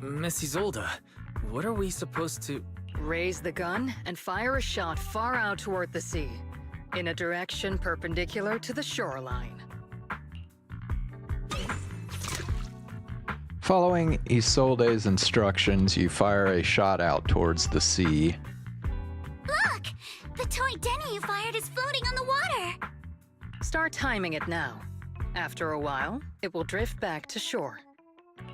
Miss Isolde, what are we supposed to... Raise the gun and fire a shot far out toward the sea, in a direction perpendicular to the shoreline. Following Isolde's instructions, you fire a shot out towards the sea. Look! The toy Denny you fired is floating on the water! Start timing it now. After a while, it will drift back to shore.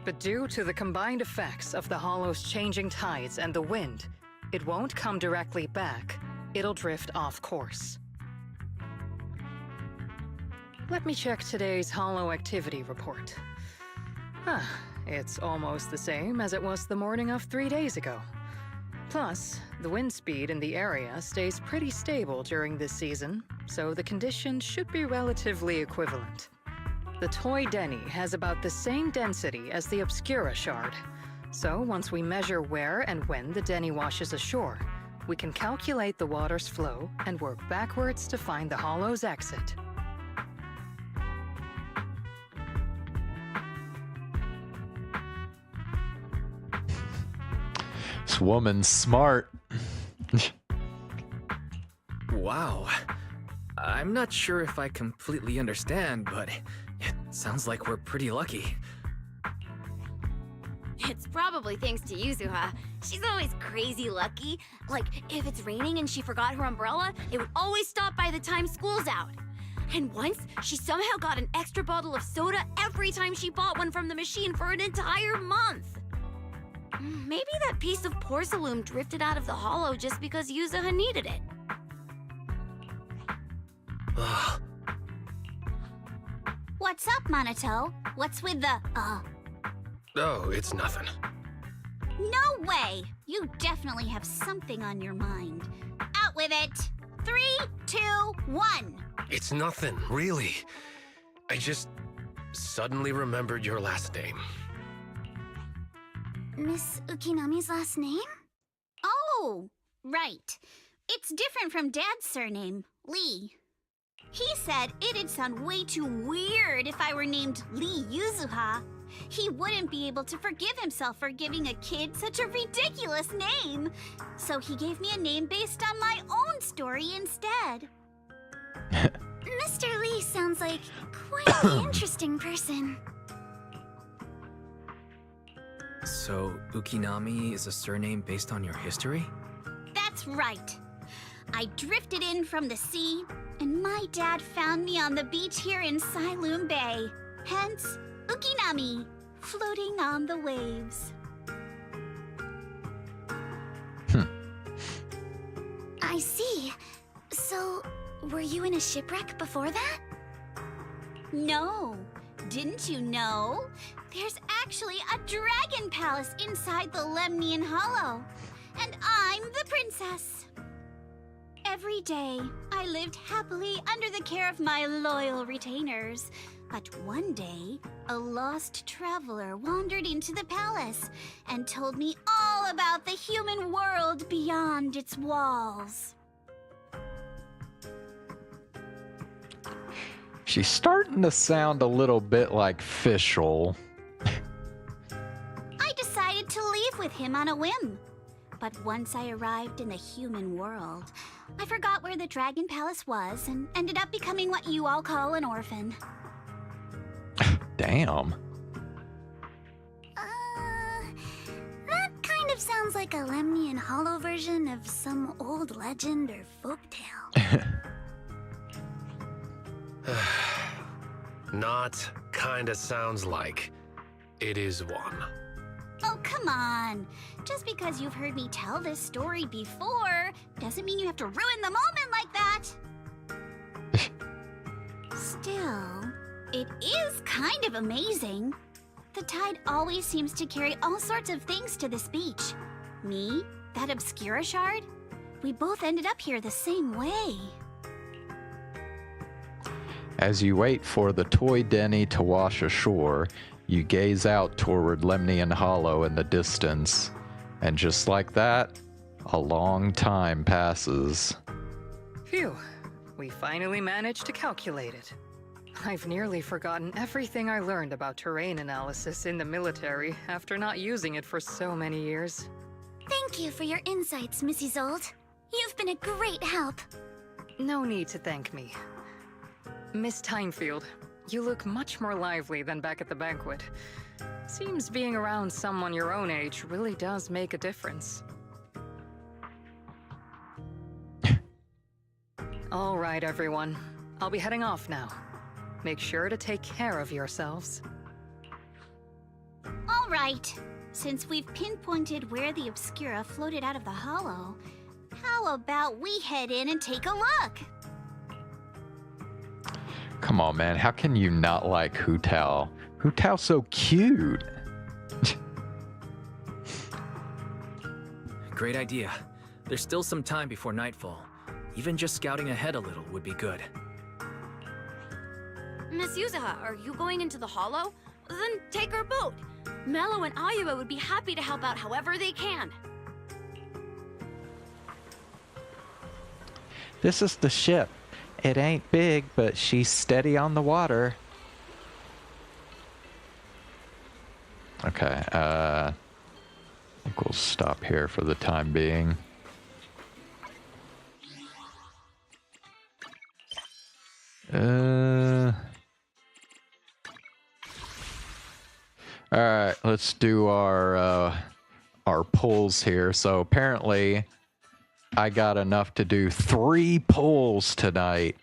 But due to the combined effects of the hollow's changing tides and the wind, it won't come directly back. It'll drift off course. Let me check today's hollow activity report. It's almost the same as it was the morning of 3 days ago. Plus, the wind speed in the area stays pretty stable during this season, so the conditions should be relatively equivalent. The toy Denny has about the same density as the Obscura shard, so once we measure where and when the Denny washes ashore, we can calculate the water's flow and work backwards to find the hollow's exit. This woman's smart. Wow. I'm not sure if I completely understand, but it sounds like we're pretty lucky. It's probably thanks to Yuzuha. She's always crazy lucky. Like, if it's raining and she forgot her umbrella, it would always stop by the time school's out. And once, she somehow got an extra bottle of soda every time she bought one from the machine for an entire month. Maybe that piece of porcelain drifted out of the hollow just because Yuzuha needed it. What's up, Monato? What's with the, Oh, it's nothing. No way! You definitely have something on your mind. Out with it! 3, 2, 1! It's nothing, really. I just suddenly remembered your last name. Miss Ukinami's last name? Oh, right. It's different from Dad's surname, Lee. He said it'd sound way too weird if I were named Lee Yuzuha. He wouldn't be able to forgive himself for giving a kid such a ridiculous name. So he gave me a name based on my own story instead. Mr. Lee sounds like quite an interesting person. So, Ukinami is a surname based on your history? That's right. I drifted in from the sea, and my dad found me on the beach here in Sailoon Bay. Hence, Ukinami, floating on the waves. I see. So, were you in a shipwreck before that? No. Didn't you know? There's actually a dragon palace inside the Lemnian Hollow. And I'm the princess. Every day, I lived happily under the care of my loyal retainers. But one day, a lost traveler wandered into the palace and told me all about the human world beyond its walls. She's starting to sound a little bit like Fischl. I decided to leave with him on a whim. But once I arrived in the human world, I forgot where the Dragon Palace was and ended up becoming what you all call an orphan. Damn. That kind of sounds like a Lemnian Hollow version of some old legend or folktale. Not kinda sounds like. It is one. Oh, come on. Just because you've heard me tell this story before doesn't mean you have to ruin the moment like that. Still, it is kind of amazing. The tide always seems to carry all sorts of things to this beach. Me, that Obscura shard, we both ended up here the same way. As you wait for the toy Denny to wash ashore, you gaze out toward Lemnian Hollow in the distance, and just like that, a long time passes. Phew, we finally managed to calculate it. I've nearly forgotten everything I learned about terrain analysis in the military after not using it for so many years. Thank you for your insights, Miss Isolde. You've been a great help. No need to thank me. Miss Timefield, you look much more lively than back at the banquet. Seems being around someone your own age really does make a difference. All right, everyone. I'll be heading off now. Make sure to take care of yourselves. All right. Since we've pinpointed where the Obscura floated out of the hollow, how about we head in and take a look? Come on, man. How can you not like Hu Tao? Hu Tao's so cute. Great idea. There's still some time before nightfall. Even just scouting ahead a little would be good. Miss Yuzuha, are you going into the hollow? Then take our boat. Mello and Ayuba would be happy to help out however they can. This is the ship. It ain't big, but she's steady on the water. Okay, I think we'll stop here for the time being. Alright, let's do our pulls here. So apparently I got enough to do 3 pulls tonight.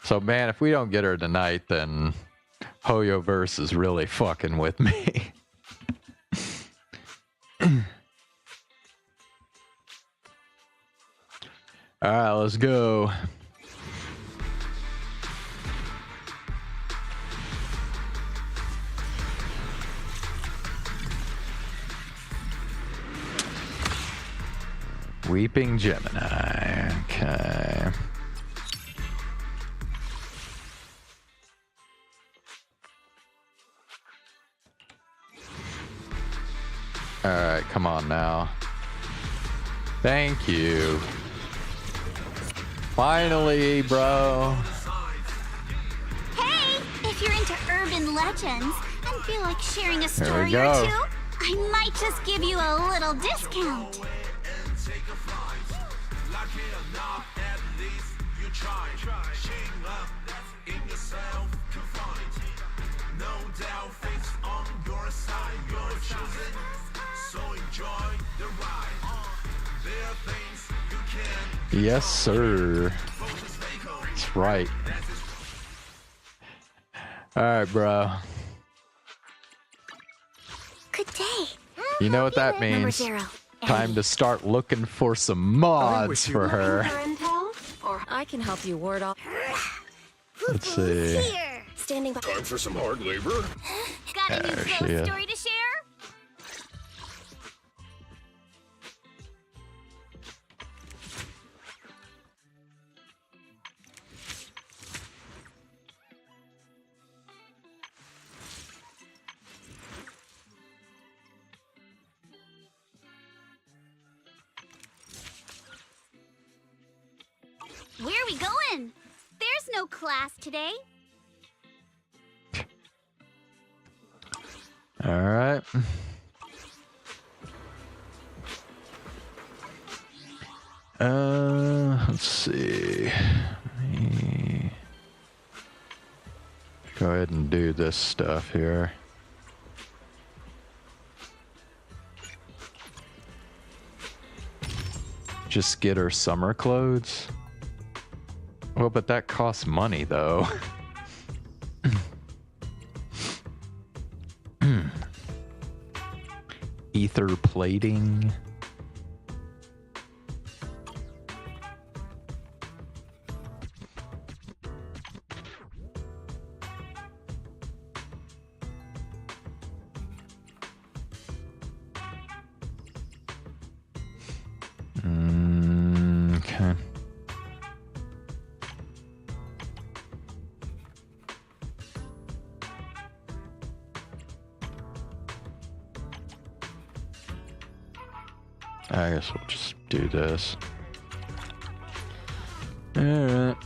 So man, if we don't get her tonight, then Hoyoverse is really fucking with me. Alright, let's go. Weeping Gemini. Okay. Alright, come on now. Thank you. Finally, bro. Hey, if you're into urban legends and feel like sharing a There we story or go. two, I might just give you a little discount. Yes, sir. That's right. Alright, bro. Good day. You know what that Number means. 0. Time to start looking for some mods for her. Or I can help you ward off. Let's see. Here. Standing by. Time for some hard labor? Got a new There she ghost is. story to share? Where are we going? There's no class today. All right. Let's see. Let me go ahead and do this stuff here. Just get her summer clothes. Well, but that costs money, though. Ether plating. Okay. I guess we'll just do this. Alright.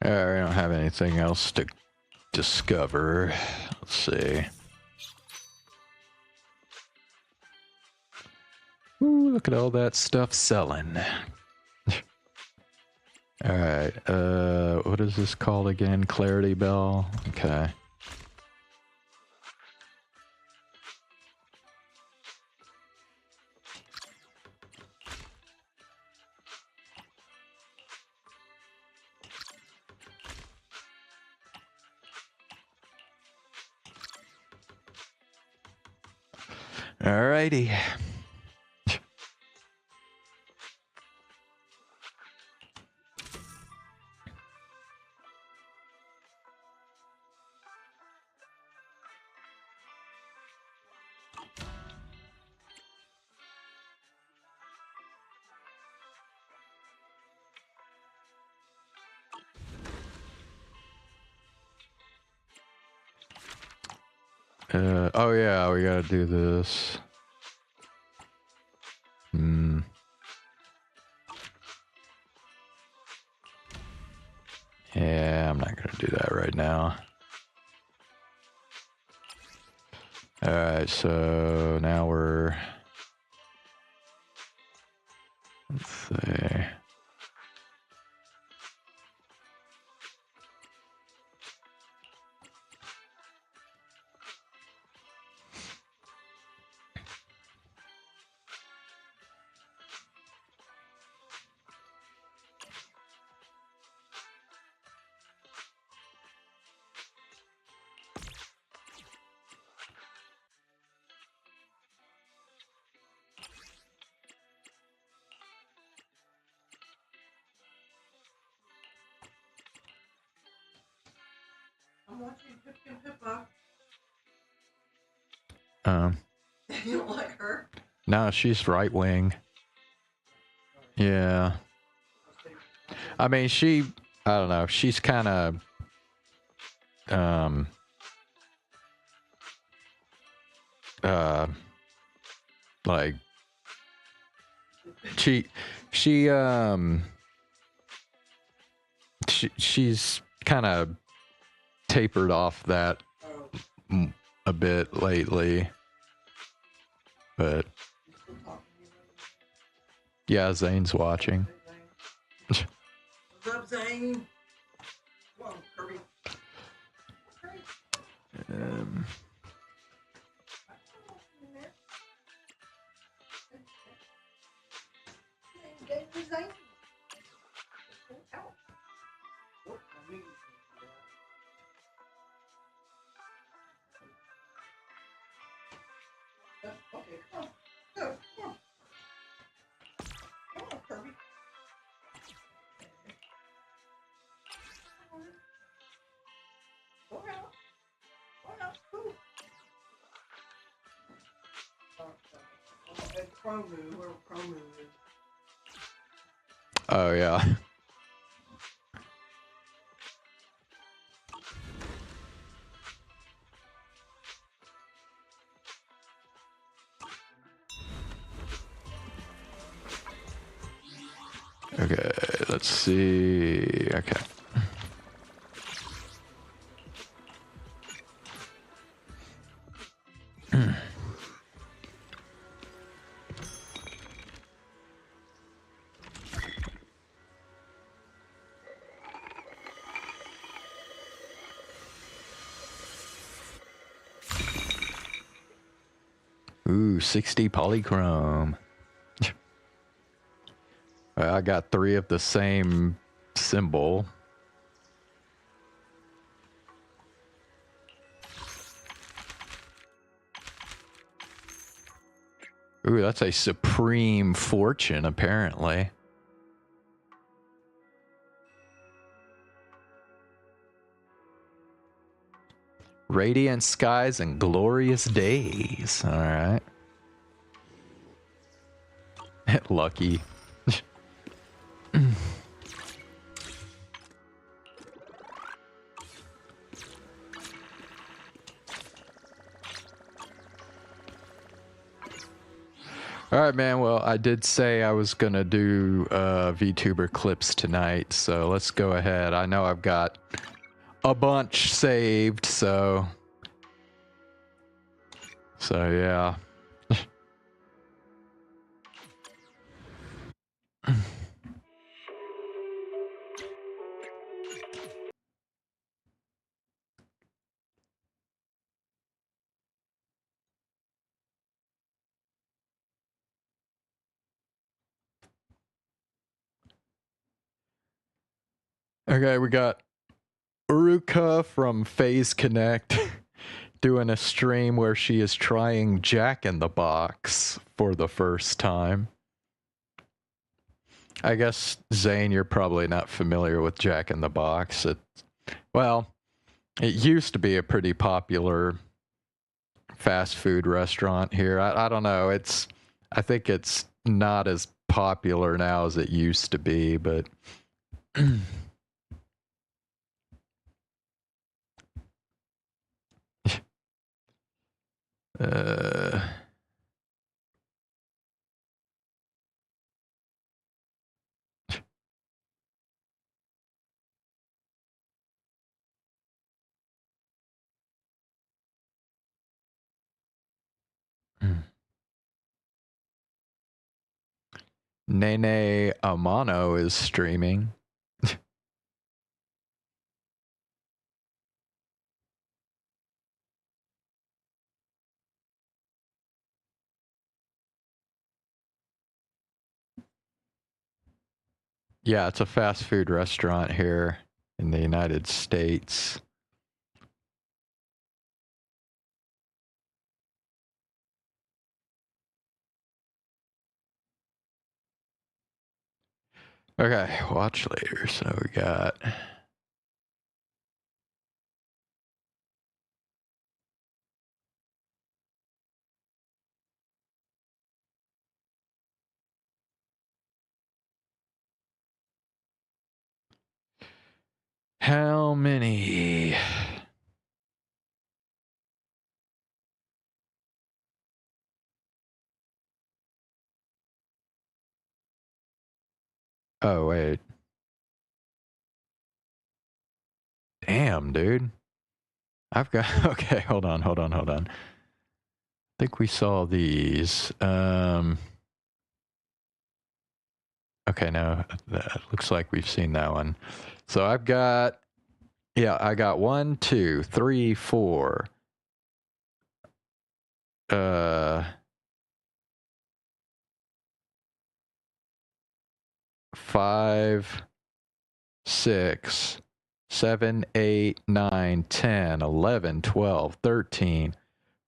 We don't have anything else to discover. Let's see. Ooh, look at all that stuff selling. All right. What is this called again? Clarity Bell. Okay. Alrighty. Oh yeah, we gotta do this. Yeah, I'm not gonna do that right now. Alright, so now we're... Let's see... I'm watching Pip and Pippa. You don't like her? No, she's right wing. Yeah. I mean, I don't know, she's kind of, like, she's kind of tapered off that a bit lately, but yeah, Zane's watching. What's up, Zane? Come on, Kirby. Okay, come on. Go, come on. Come on, Kirby. Go out. Go out. Go. And Chromu, where Chromu is. Oh yeah. Okay, let's see. Okay. Ooh, 60 polychrome. I got 3 of the same symbol. Ooh, that's a supreme fortune, apparently. Radiant skies and glorious days. All right. Lucky. All right, man. Well, I did say I was going to do VTuber clips tonight, so let's go ahead. I know I've got a bunch saved, so yeah. Okay, we got Uruka from Phase Connect doing a stream where she is trying Jack in the Box for the first time. I guess, Zane, you're probably not familiar with Jack in the Box. Well, it used to be a pretty popular fast food restaurant here. I don't know. I think it's not as popular now as it used to be, but Nene Amano is streaming. Yeah, it's a fast food restaurant here in the United States. Okay, watch later. So we got... How many? Oh, wait. Damn, dude. I've got... Okay, hold on. I think we saw these. Okay, no, that looks like we've seen that one. So I've got... Yeah, I got 1, 2, 3, 4. 5, 6, 7, 8, 9, 10, 11, 12, 13,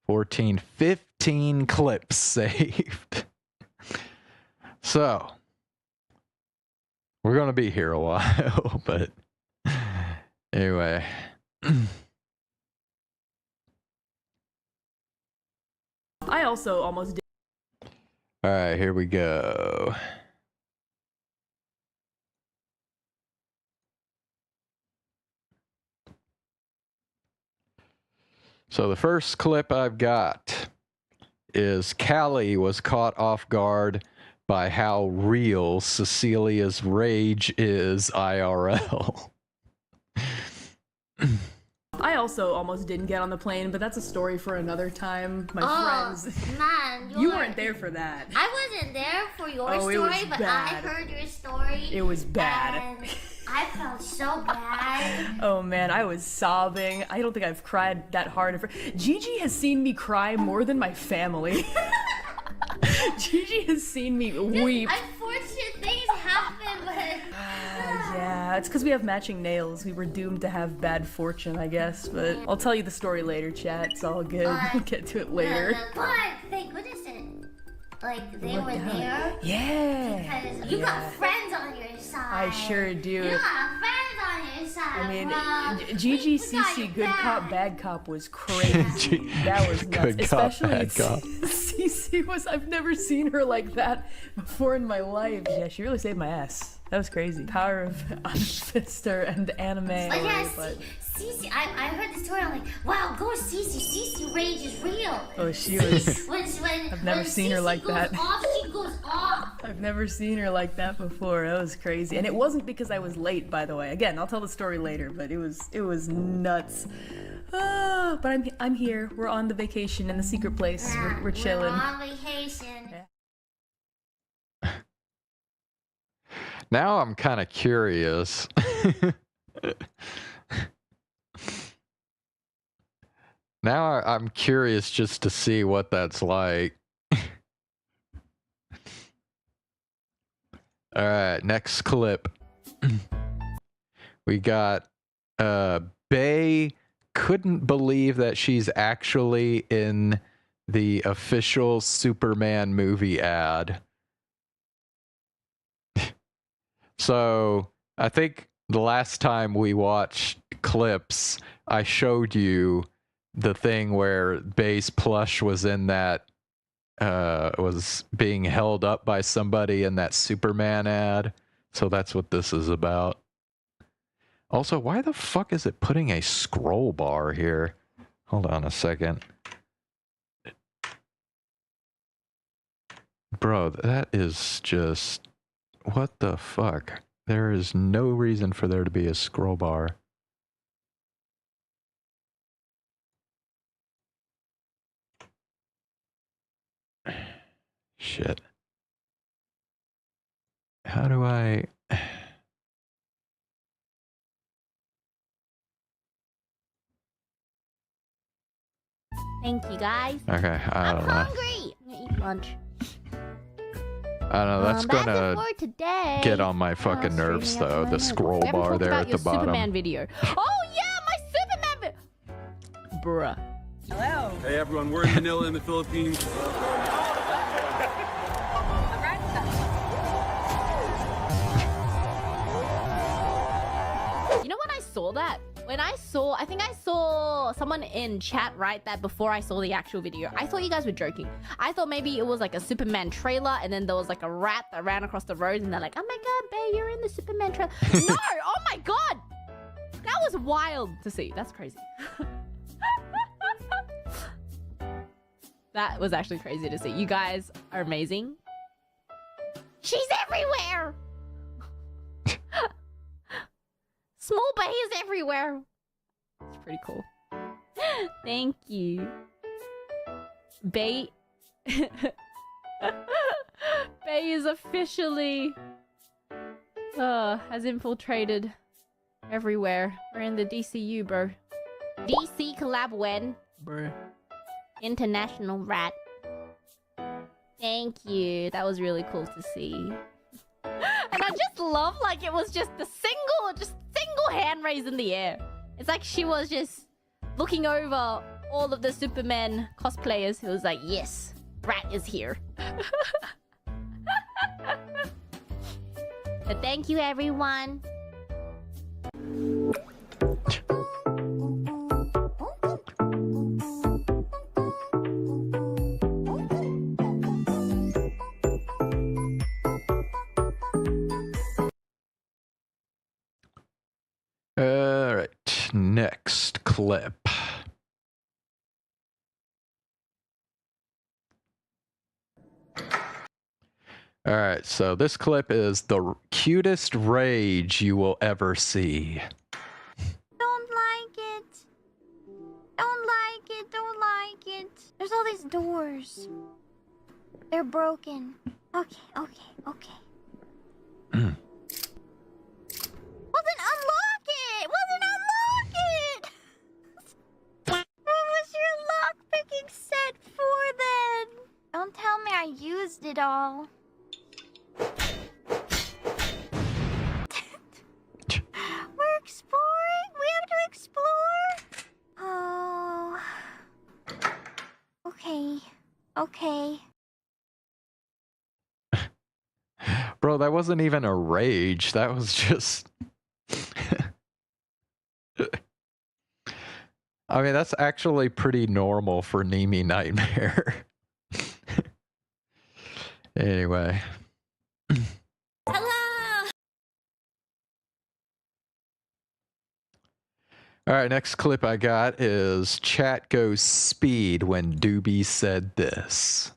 14, 15 clips saved. So, we're going to be here a while, but anyway. I also almost did. All right, here we go. So the first clip I've got is Callie was caught off guard by how real Cecilia's rage is IRL. I also almost didn't get on the plane, but that's a story for another time. My friends. Man, You weren't there for that. I wasn't there for your story, but bad. I heard your story. It was bad. And I felt so bad. Oh man, I was sobbing. I don't think I've cried that hard. Gigi has seen me cry more than my family. Gigi has seen me weep. Unfortunate things happen, but... Yeah, it's because we have matching nails. We were doomed to have bad fortune, I guess. But I'll tell you the story later, chat. It's all good. We'll get to it later. But thank goodness like they were there. Yeah. Because you got friends on your side. I sure do. You got friends on your side. I mean, well, Gigi Cece Good Cop Bad Cop was crazy. That was nuts. Good cop, Especially bad cop. Cece was. I've never seen her like that before in my life. Yeah, she really saved my ass. That was crazy. Power of Fister and the anime. But yeah, but... Cece, I heard the story. I'm like, wow, go Cece. Cece rage is real. Oh, she was. When I've never seen her like goes that. Off, she goes off. I've never seen her like that before. That was crazy, and it wasn't because I was late, by the way. Again, I'll tell the story later, but it was nuts. But I'm here. We're on the vacation in the secret place. We're chilling. We're on vacation. Now I'm kind of curious. Now I'm curious just to see what that's like. All right, next clip. We got Bae couldn't believe that she's actually in the official Superman movie ad. So I think the last time we watched clips, I showed you the thing where Bae's plush was in that, was being held up by somebody in that Superman ad. So that's what this is about. Also, why the fuck is it putting a scroll bar here? Hold on a second. Bro, that is just... What the fuck? There is no reason for there to be a scroll bar. Shit. How do I... Thank you, guys. Okay, I don't know. Hungry. I'm gonna eat lunch. I don't know, that's That's gonna it for today. get on my fucking nerves though, the scroll We haven't bar talked there about at your the bottom. Superman video. Oh yeah, my Superman video. Bruh. Hello. Hey everyone, we're in Manila in the Philippines. You know when I saw that? I think I saw someone in chat write that before I saw the actual video. I thought you guys were joking. I thought maybe it was like a Superman trailer and then there was like a rat that ran across the road and they're like, oh my god, Bae, you're in the Superman trailer. No, oh my god. That was wild to see. That's crazy. That was actually crazy to see. You guys are amazing. She's everywhere. Small Bae is everywhere. It's pretty cool. Thank you. Bae... Bae is officially... has infiltrated everywhere. We're in the DCU, bro. DC collab when? Bruh. International rat. Thank you. That was really cool to see. And I just love, like, it was just the single hand raised in the air. It's like she was just looking over all of the Superman cosplayers who was like, yes, Rat is here. But thank you, everyone. All right, next clip. All right, so this clip is the cutest rage you will ever see. Don't like it. Don't like it. Don't like it. There's all these doors. They're broken. Okay. Well then unlock it! What was your lockpicking set for then? Don't tell me I used it all. We're exploring? We have to explore? Oh. Okay. Bro, that wasn't even a rage. That was just... I mean, that's actually pretty normal for Nimi Nightmare. Anyway. Hello! All right, next clip I got is chat goes speed when Doobie said this.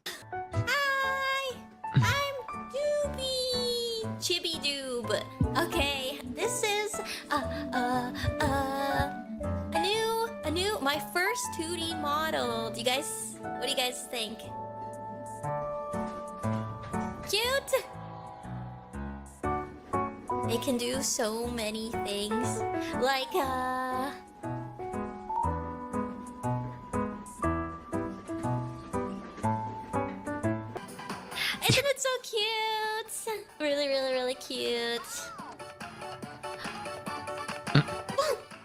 Hi, I'm Doobie. Chibi Doob. Okay, this is a new my first 2D model. What do you guys think? Cute. They can do so many things, like isn't it so cute? Really, really, really cute.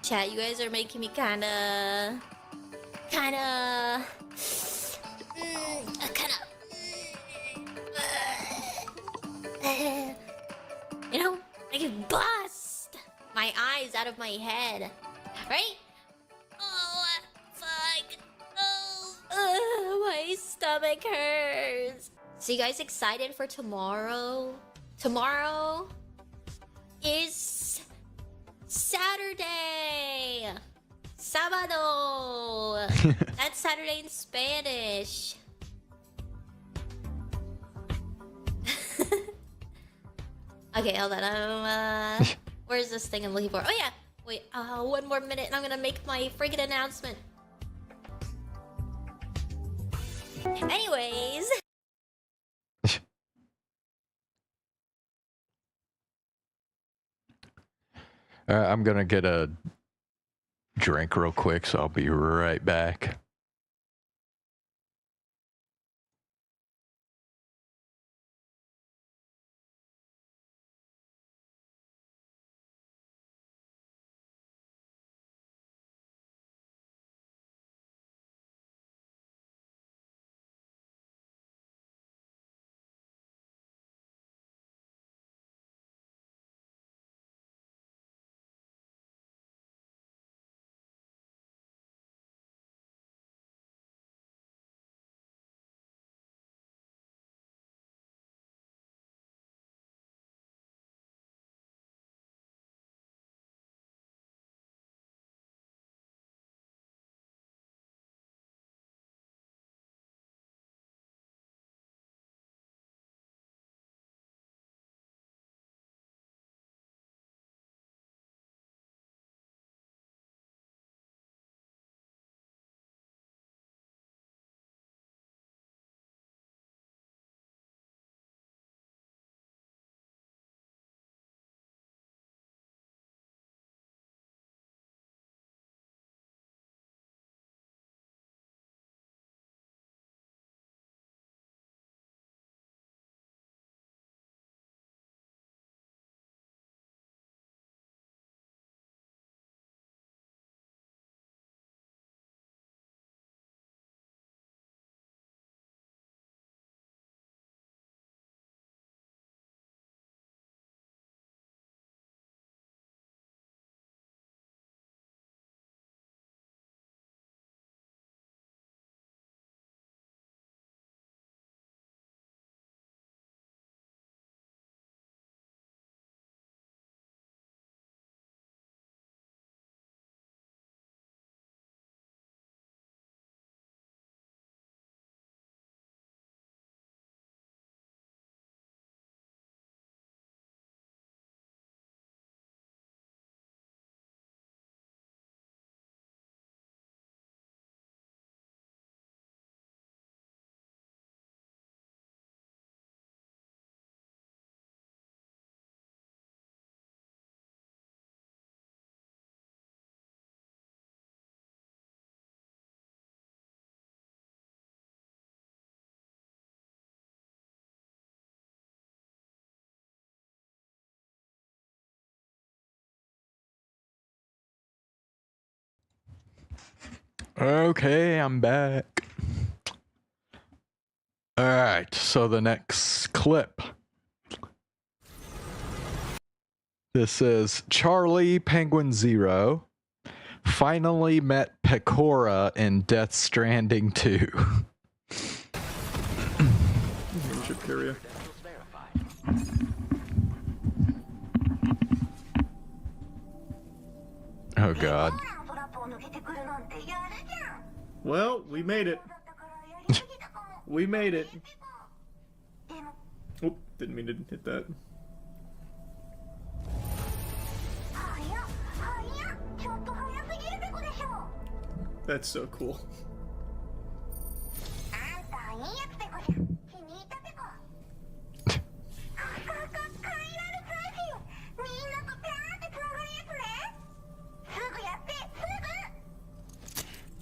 Chat, you guys are making me kinda. You know, I can bust my eyes out of my head, right? Oh, fuck. Oh, my stomach hurts. So you guys excited for tomorrow? Tomorrow is Saturday. Sábado. That's Saturday in Spanish. Okay, hold on. Where's this thing I'm looking for? Oh yeah. Wait. One more minute, and I'm gonna make my friggin' announcement. Anyways. I'm gonna get a drink real quick, so I'll be right back. Okay, I'm back. Alright, so the next clip. This is Charlie Penguin Zero finally met Pecora in Death Stranding 2. Membership area. Oh god. Well, we made it. We made it. Oop, didn't mean to hit that. That's so cool.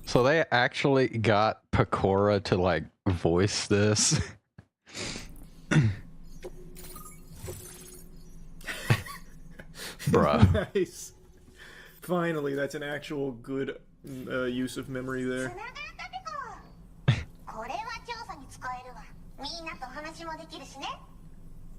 So they actually got Pecora to like voice this. Bruh. Nice. Finally, that's an actual good use of memory there. これは調査に使えるわ。みんなと話もできるしね。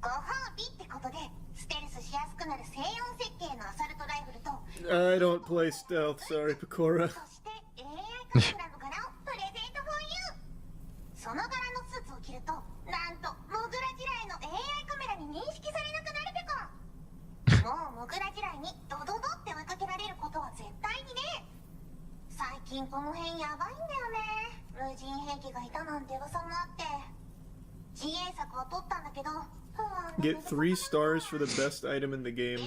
ご褒美ってことで、ステルスしやすくなる静音設計のアサルトライフルと、I don't play stealth, sorry, Pecora. そして AI カメラの柄をプレゼント for you。その柄のスーツを着ると、なんとモグラ地雷の AI カメラに認識されなくなるペコ。もうモグラ地雷にドドドって追いかけられることは絶対にね。最近この辺やばいんだよね。無人兵器がいたなんて噂もあって。自衛策を取ったんだけど。Get 3 stars for the best item in the game.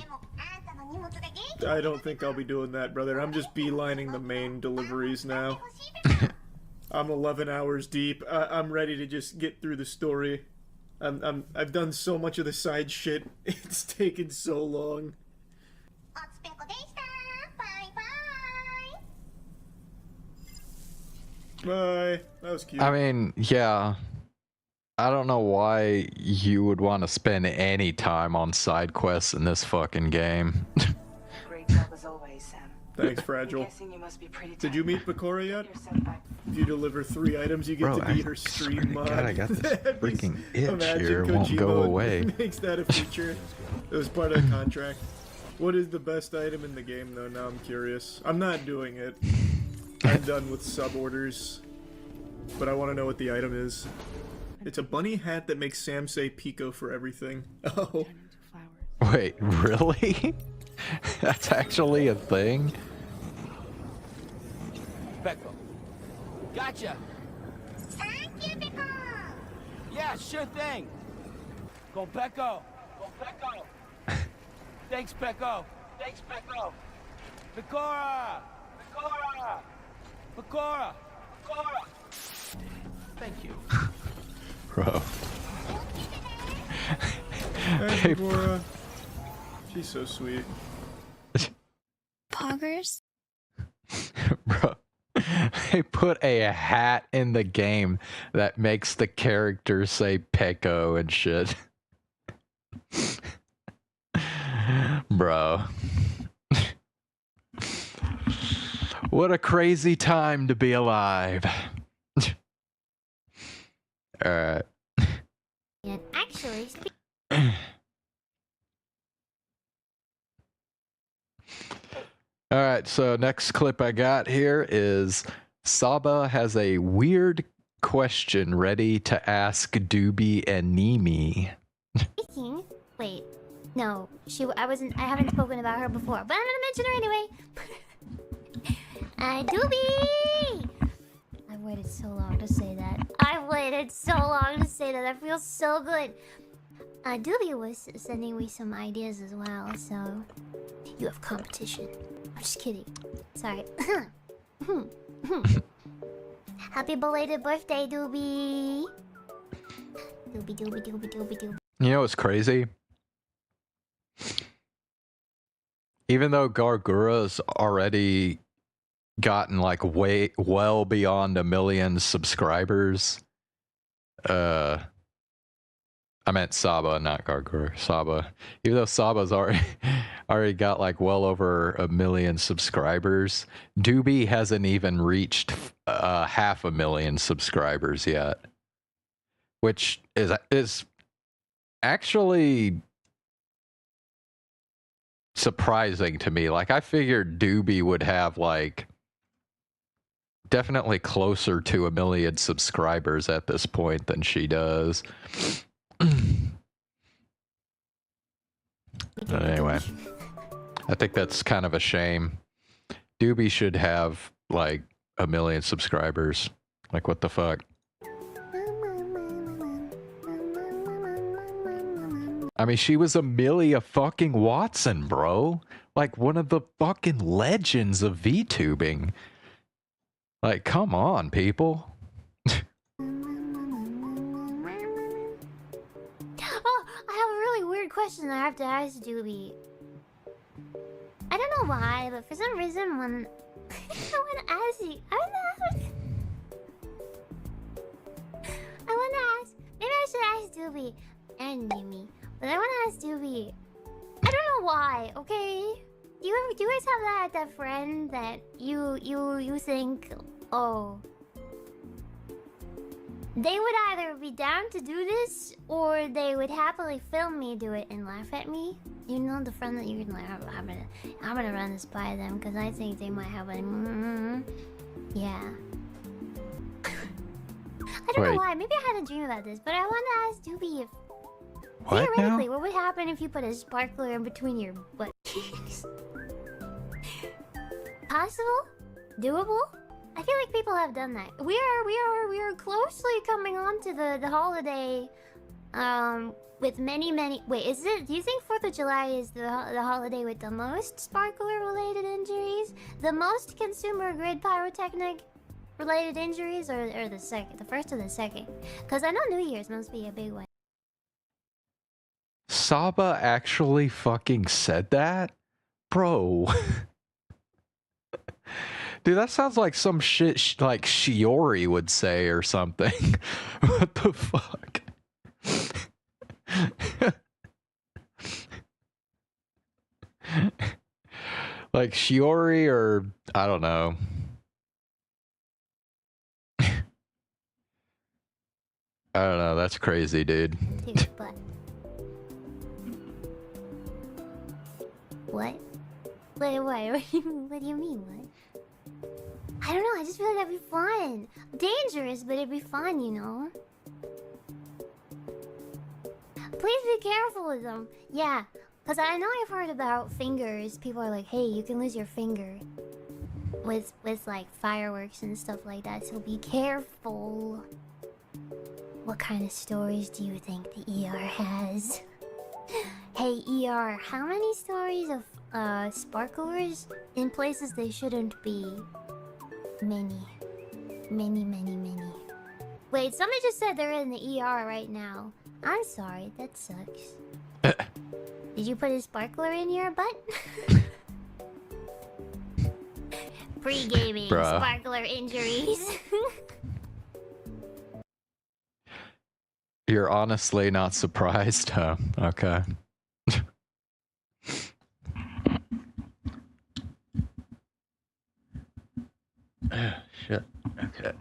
I don't think I'll be doing that, brother. I'm just beelining the main deliveries now. I'm 11 hours deep. I'm ready to just get through the story. I've done so much of the side shit. It's taken so long. Bye. That was cute. I mean, yeah. I don't know why you would want to spend any time on side quests in this fucking game. Great job as always, Sam. Thanks, Fragile. Guessing you must be pretty Did you meet Pecora yet? If you deliver 3 items, you get Bro, to beat her stream mod. God, I got this freaking itch Imagine here. It won't go Kojima away. makes that a feature. It was part of the contract. What is the best item in the game, though? Now I'm curious. I'm not doing it. I'm done with sub-orders. But I want to know what the item is. It's a bunny hat that makes Sam say Pico for everything. Oh. Wait, really? That's actually a thing? Peko. Gotcha. Thank you, Peko. Yeah, sure thing. Go Peko. Go Peko. Thanks, Peko. Thanks, Peko. Pecora. Pecora. Pecora. Pecora. Thank you. Bro. Hey, Pecora. She's so sweet. Poggers? Bro. They put a hat in the game that makes the character say Peko and shit. Bro. What a crazy time to be alive. Alright. And actually, Alright, so next clip I got here is Saba has a weird question ready to ask Doobie and Nimi. speaking. Wait, no, I haven't spoken about her before, but I'm gonna mention her anyway. Doobie! I've waited so long to say that. I've waited so long to say that. I feel so good. Doobie was sending me some ideas as well, so you have competition. I'm just kidding. Sorry. Happy belated birthday, Doobie. Doobie, Doobie, Doobie, Doobie, Doobie. You know what's crazy? Even though Gargura's already gotten like well beyond 1 million subscribers, I meant Saba, not Gargura. Saba. Even though Saba's already got like well over 1 million subscribers, Doobie hasn't even reached 500,000 subscribers yet, which is actually surprising to me. Like, I figured Doobie would have like definitely closer to 1 million subscribers at this point than she does. But anyway, I think that's kind of a shame. Doobie should have like 1 million subscribers. Like, what the fuck? I mean, she was Amelia fucking Watson, bro. Like, one of the fucking legends of VTubing. Like, come on, people. Oh, I have a really weird question I have to ask Doobie. I don't know why, but for some reason when I want to ask you, I want to ask. Maybe I should ask Doobie and Mimi, but I want to ask Doobie. I don't know why. Okay, do you guys have that friend that you think, oh, they would either be down to do this or they would happily film me do it and laugh at me? You know, the friend that you're like, I'm gonna run this by them because I think they might have a yeah. I don't know why. Maybe I had a dream about this, but I want to ask Doobie if theoretically, what would happen if you put a sparkler in between your butt cheeks? Possible? Doable? I feel like people have done that. We are closely coming on to the holiday, with many. Wait, is it? Do you think 4th of July is the holiday with the most sparkler-related injuries, the most consumer grid pyrotechnic-related injuries, or the second, the first or the second? Because I know New Year's must be a big one. Saba actually fucking said that? Bro. Dude, that sounds like some shit like Shiori would say or something. What the fuck? Like Shiori or I don't know. I don't know, that's crazy, dude. But what? Wait, what do you mean, what? I don't know, I just feel like that'd be fun. Dangerous, but it'd be fun, you know? Please be careful with them. Yeah, because I know I've heard about fingers. People are like, hey, you can lose your finger with like fireworks and stuff like that, so be careful. What kind of stories do you think the ER has? Hey, ER, how many stories of sparklers in places they shouldn't be? Many. Wait, somebody just said they're in the ER right now. I'm sorry, that sucks. Did you put a sparkler in your butt? Pre-gaming sparkler injuries. You're honestly not surprised, huh? Okay. Shit. Okay.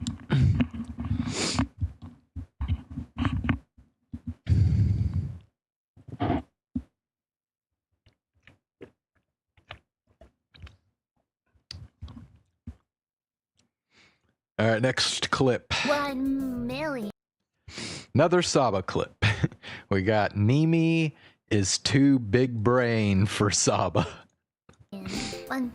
All right, next clip. 1 million. Another Saba clip. We got Nimi is too big brain for Saba. 1 million.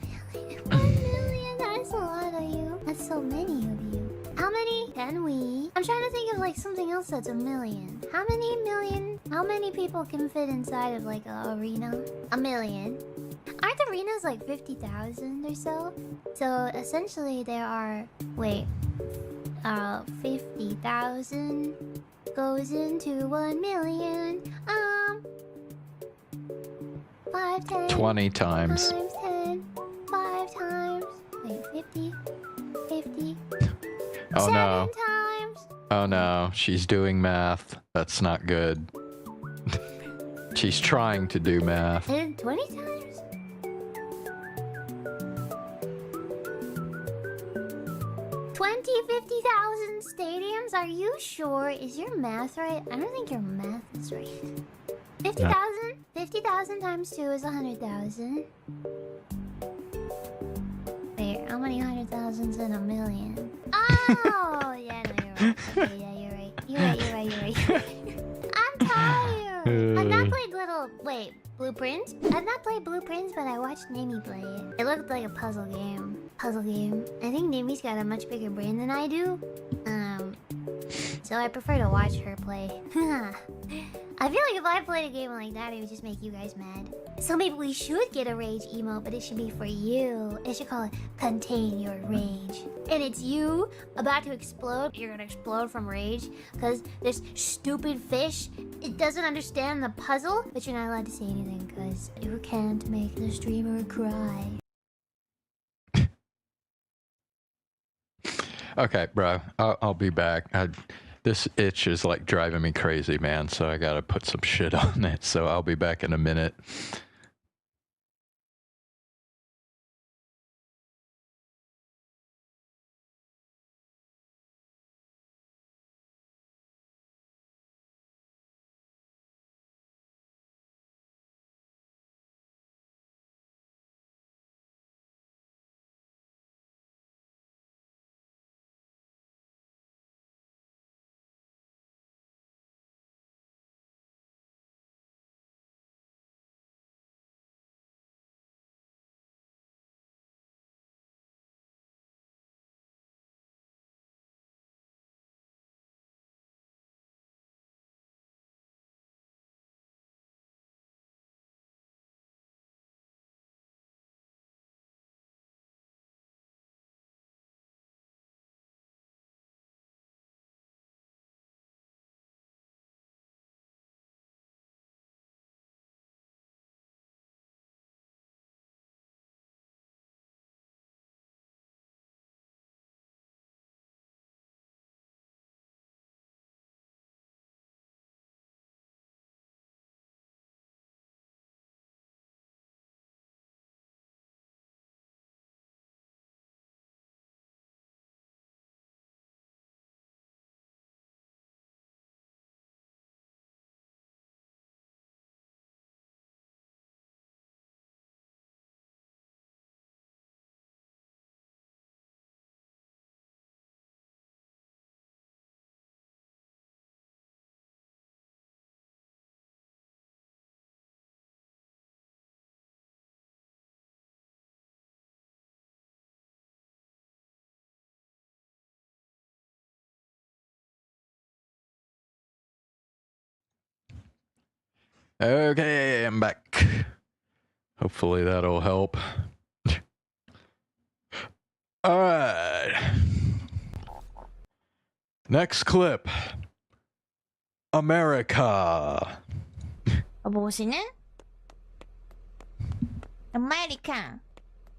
1 million. That's a lot of you. That's so many of you. How many can we? I'm trying to think of like something else that's a million. How many people can fit inside of like an arena? 1 million. Aren't arenas like 50,000 or so? So essentially there are 50,000 goes into 1 million. 5, 10 20 times. 10, 5 times. Wait, 50. Oh 7 no. times. Oh no, she's doing math. That's not good. She's trying to do math. 20 times? 50,000 stadiums? Are you sure? Is your math right? I don't think your math is right. 50,000? 50,000 times 2 is 100,000. Wait, how many 100,000s in a million? Oh! Yeah, no, you're right. Okay, yeah, you're right. You're right. I'm tired. I've not played Little Oh, wait, Blueprints? I've not played Blueprints, but I watched Nami play it. It looked like a puzzle game. I think Nami's got a much bigger brain than I do. So I prefer to watch her play. I feel like if I played a game like that, it would just make you guys mad. So maybe we should get a rage emote, but it should be for you. It should call it Contain Your Rage. And it's you about to explode. You're gonna explode from rage because this stupid fish, it doesn't understand the puzzle, but you're not allowed to say anything because you can't make the streamer cry. Okay, bro. I'll be back. This itch is like driving me crazy, man. So I gotta put some shit on it. So I'll be back in a minute. Okay, I'm back. Hopefully that'll help. Alright. Next clip. America. 帽子ね。アメリカ。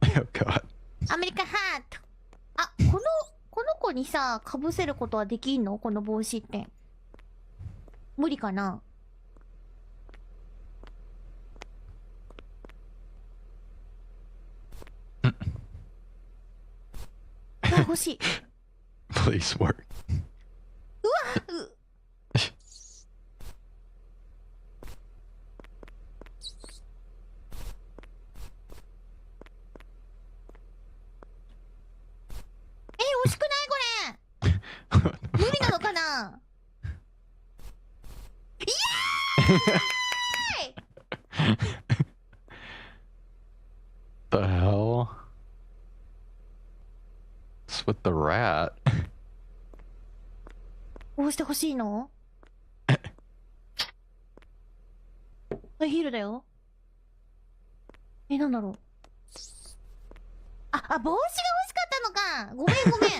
Oh god. アメリカハート。あ、この子にさ、かぶせることはできんの？この帽子って。無理かな？欲しい。Please work. うわっ。惜しくないこれ。無理なのかな。イエーイ。The hell? What's with the rat? こうしてほしいの？ヒールだよ。なんだろう。あ、帽子が欲しかったのか。ごめんごめん。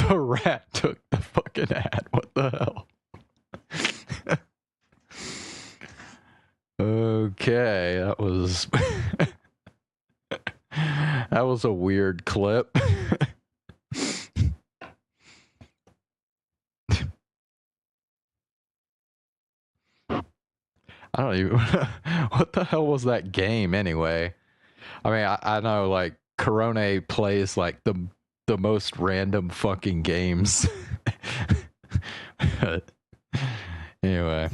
The rat took the fucking hat. What the hell? Okay, that was that was a weird clip. I don't even what the hell was that game anyway? I mean, I know like Corone plays like the most random fucking games. But anyway.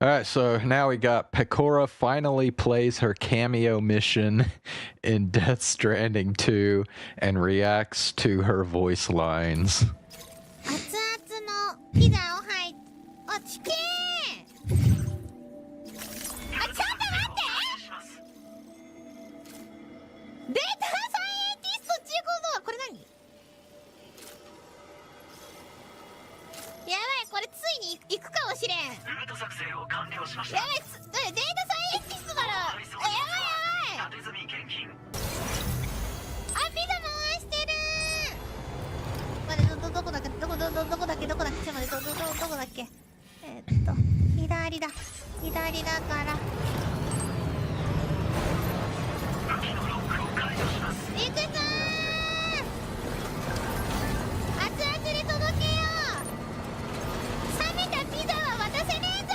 Alright, so now we got Pecora finally plays her cameo mission in Death Stranding 2 and reacts to her voice lines. ピザをはい。あ、ちけー。あ、ちょっと待って。データサイエンティストっていうことはこれ何？やばい、これついに行くかもしれん。ルート作成を完了しました。やばい、データサイエンティストなら、やばいやばい。縦積み現金。あ、ピザ回してるー。待って、どこだっけ、どこだっけ、ちょっと待って、どこだっけ。左だから。行くぞー。熱々で届けよう。冷めたピザは渡せねえぞ。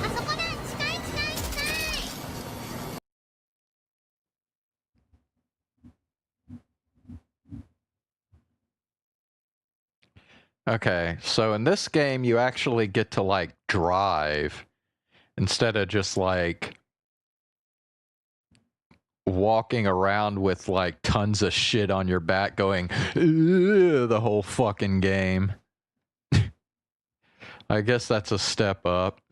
あそこだ。近い。Okay, so in this game, you actually get to, like, drive instead of just, like, walking around with, like, tons of shit on your back going, the whole fucking game. I guess that's a step up.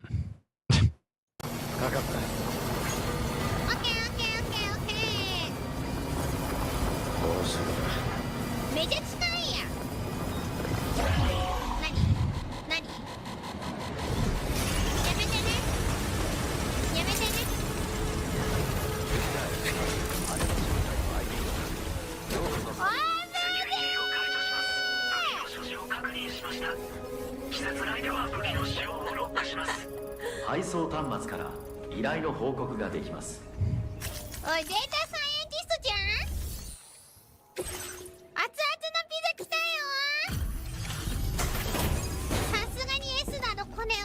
おい、データサイエンティストじゃん。熱々のピザ来たよ。さすがに S だろこれは。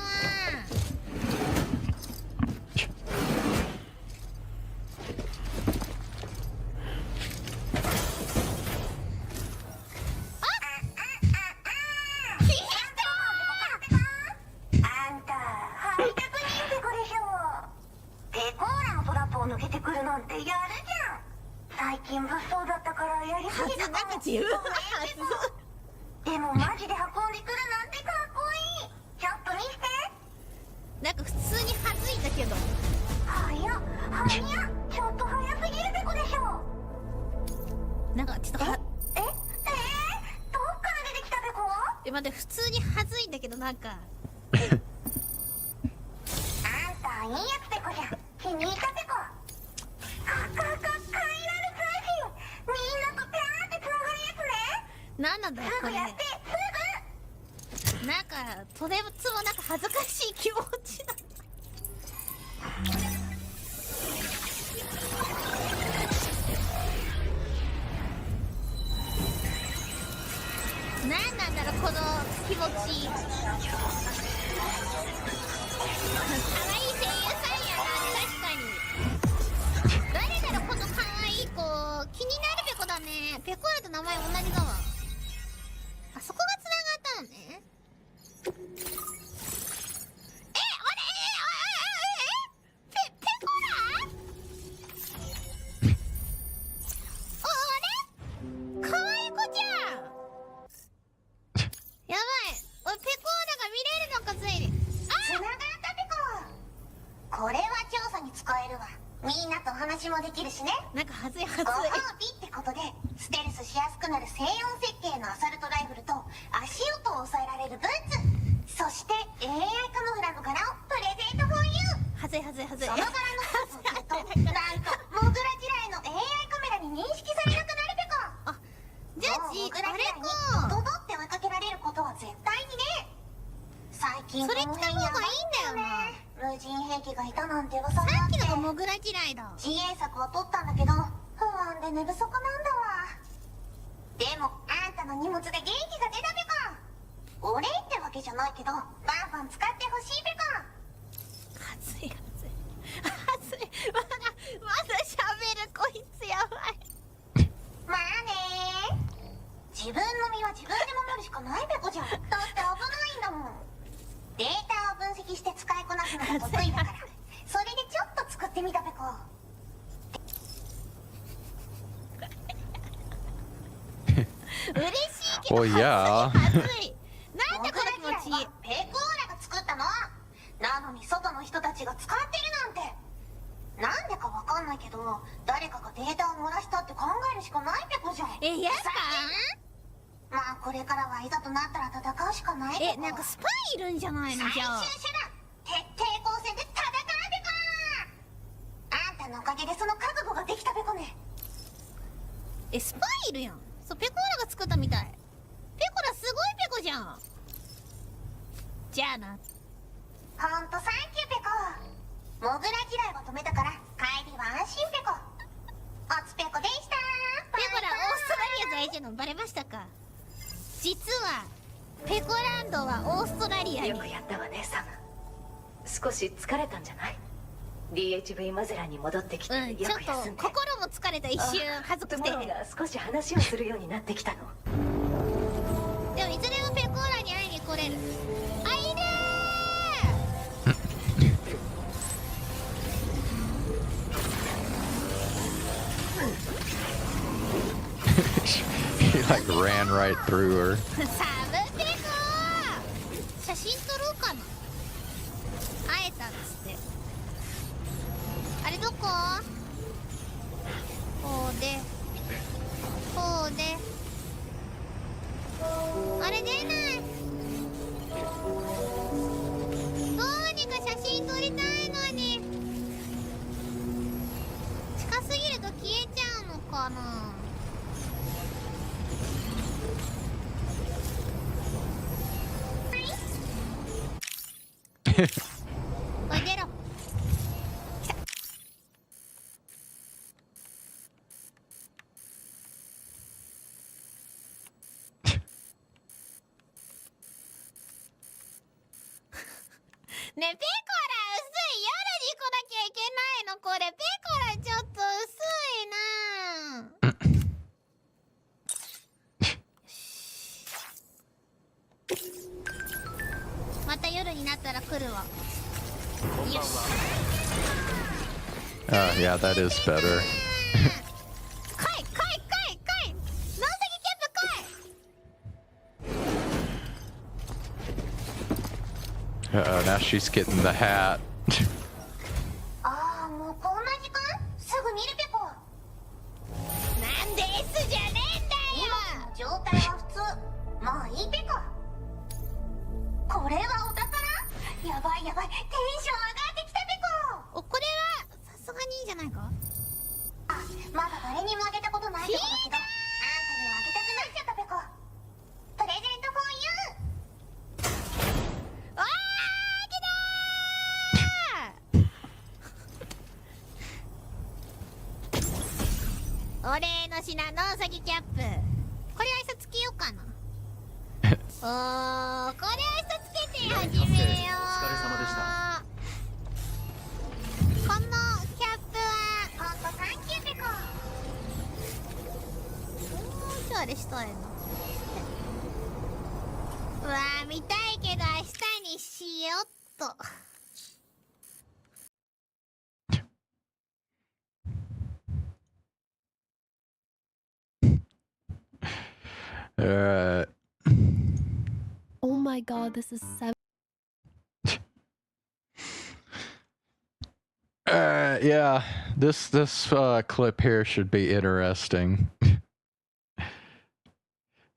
でもマジで運んでくるなんてかっこいい。ちょっと見て。なんか普通にはずいんだけど。早っ。ちょっと早すぎるべこでしょ。なんかちょっとどっから出てきたべこ？待って、普通にはずいんだけどなんか。あんたいいやつべこじゃん。気に入ったべこ。なんなんだよこれ。なんかとてもなんか恥ずかしい気持ちだ。なんなんだろうこの気持ち。可愛い声優さんやな。確かに。誰だろうこの可愛い子。気になるペコだね。ペコラと名前同じだわ。あそこが繋がったのね。ペコラ？あれ？可愛い子じゃん。やばい。おい、ペコーラが見れるのかついに。繋がったペコ。これは調査に使えるわ。みんなと話もできるしね。なんかはずい。ご褒美ってことでステルスしやすくなる静音設計のアサルトライフルと足音を抑えられるブーツ、そして AI カモフラの柄をプレゼントフォーユー。はずい。その柄のスーツを着るとなんとモグラ地雷の AI カメラに認識されなくなるペコ。あ、じゃあモグラ地雷にドドって追いかけられることは絶対にね。最近それ着た方がいいんだよな。無人兵器がいたなんて噂があって、さっきのがモグラ地雷だ。自衛策を取ったんだけど不安で寝不足なんだわ。でもあんたの荷物で元気が出たべか。お礼ってわけじゃないけどバンバン使ってほしいべか。はずい。まだ喋るこいつやばい。まあねー。自分の身は自分で守るしかないべこじゃん。だって危ないんだもん。データを分析して使いこなすのが得意だからそれでちょっと作ってみたべこ。嬉しい Well, yeah. なんでこの気持ちペコーラが作ったの。なのに外の人たちが使ってるなんて。なんでかわかんないけど、誰かがデータを漏らしたって考えるしかないペコじゃん。やだ。まあこれからはいざとなったら戦うしかないペコ。なんかスパイいるんじゃないのじゃあ。最終手段、徹底抗戦で戦うペコ。あんたのおかげでその覚悟ができたペコね。スパイいるやん。そう、ペコーラが作ったみたい。ペコラすごいペコじゃん。じゃあな。ほんとサンキューペコ。モグラ嫌いを止めたから帰りは安心ペコ。おつペコでした。ペコラオーストラリア在住のバレましたか。実はペコランドはオーストラリアに。よくやったわねサム。少し疲れたんじゃない？ DHV マゼラに戻ってきてよくちょっと休んで。心も疲れた一瞬家族って。トモロが少し話をするようになってきたの。でもいつでもペコーラに会いに来れる。あ、いいねHe like ran right through her. サブペコ。写真撮ろうかな。会えたっつって。あれどこ？こうでこうで。あれ出ない。どうにか写真撮りたいのに。近すぎると消えちゃうのかな。おい出ろ。ねえペコラ薄い。夜に来なきゃいけないのこれ。ペコラちょっと薄いな。また夜になったら来るわ。よし。Yeah, that is better. 来い来い来い来い。ノンサギキャップ来い。Now she's getting the hat. ああ、もうこんな時間？すぐ見るペコ。なんで S じゃねえんだよ。今の状態は普通。もういいペコ。これはお宝？やばいやばい、テンション上がってきたペコ。お、これはさすがにいいんじゃないか。あ、まだ誰にもあげたことないペコだけど、あんたにはあげたくなっちゃったペコ。プレゼントフォーユー。あー、お礼の品、ノンサギキャップ。これ挨拶つけようかな。おー、これ挨拶つけて始めよう。お疲れ様でした。このキャップはほんとサンキューペコ。今日あれしたいの。うわー、見たいけど明日にしよっと。Oh my god, this is 7. Yeah, this clip here should be interesting.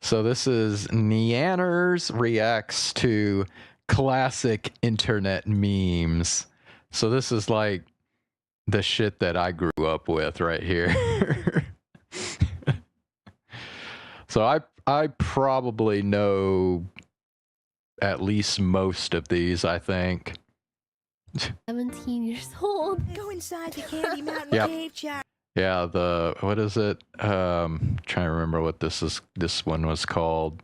So this is Neanners reacts to classic internet memes. So this is like the shit that I grew up with right here. So I probably know at least most of these, I think. 17 years old. Go inside the Candy Mountain Yep. Cave, Jack. Yeah, what is it? Trying to remember what this one was called.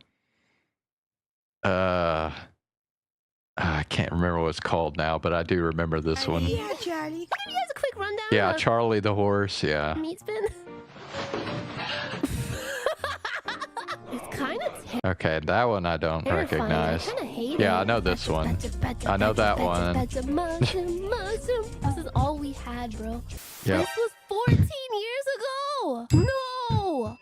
I can't remember what it's called now, but I do remember this one. Yeah, Charlie. I'll give you guys a quick rundown. Yeah, of Charlie the horse, yeah. Meat spin. It's kind of Okay, that one I don't terrifying. recognize. I kinda hate Yeah, I it. know this one. I know that one. This is all we had, bro. Yep. This was 14 years ago. No.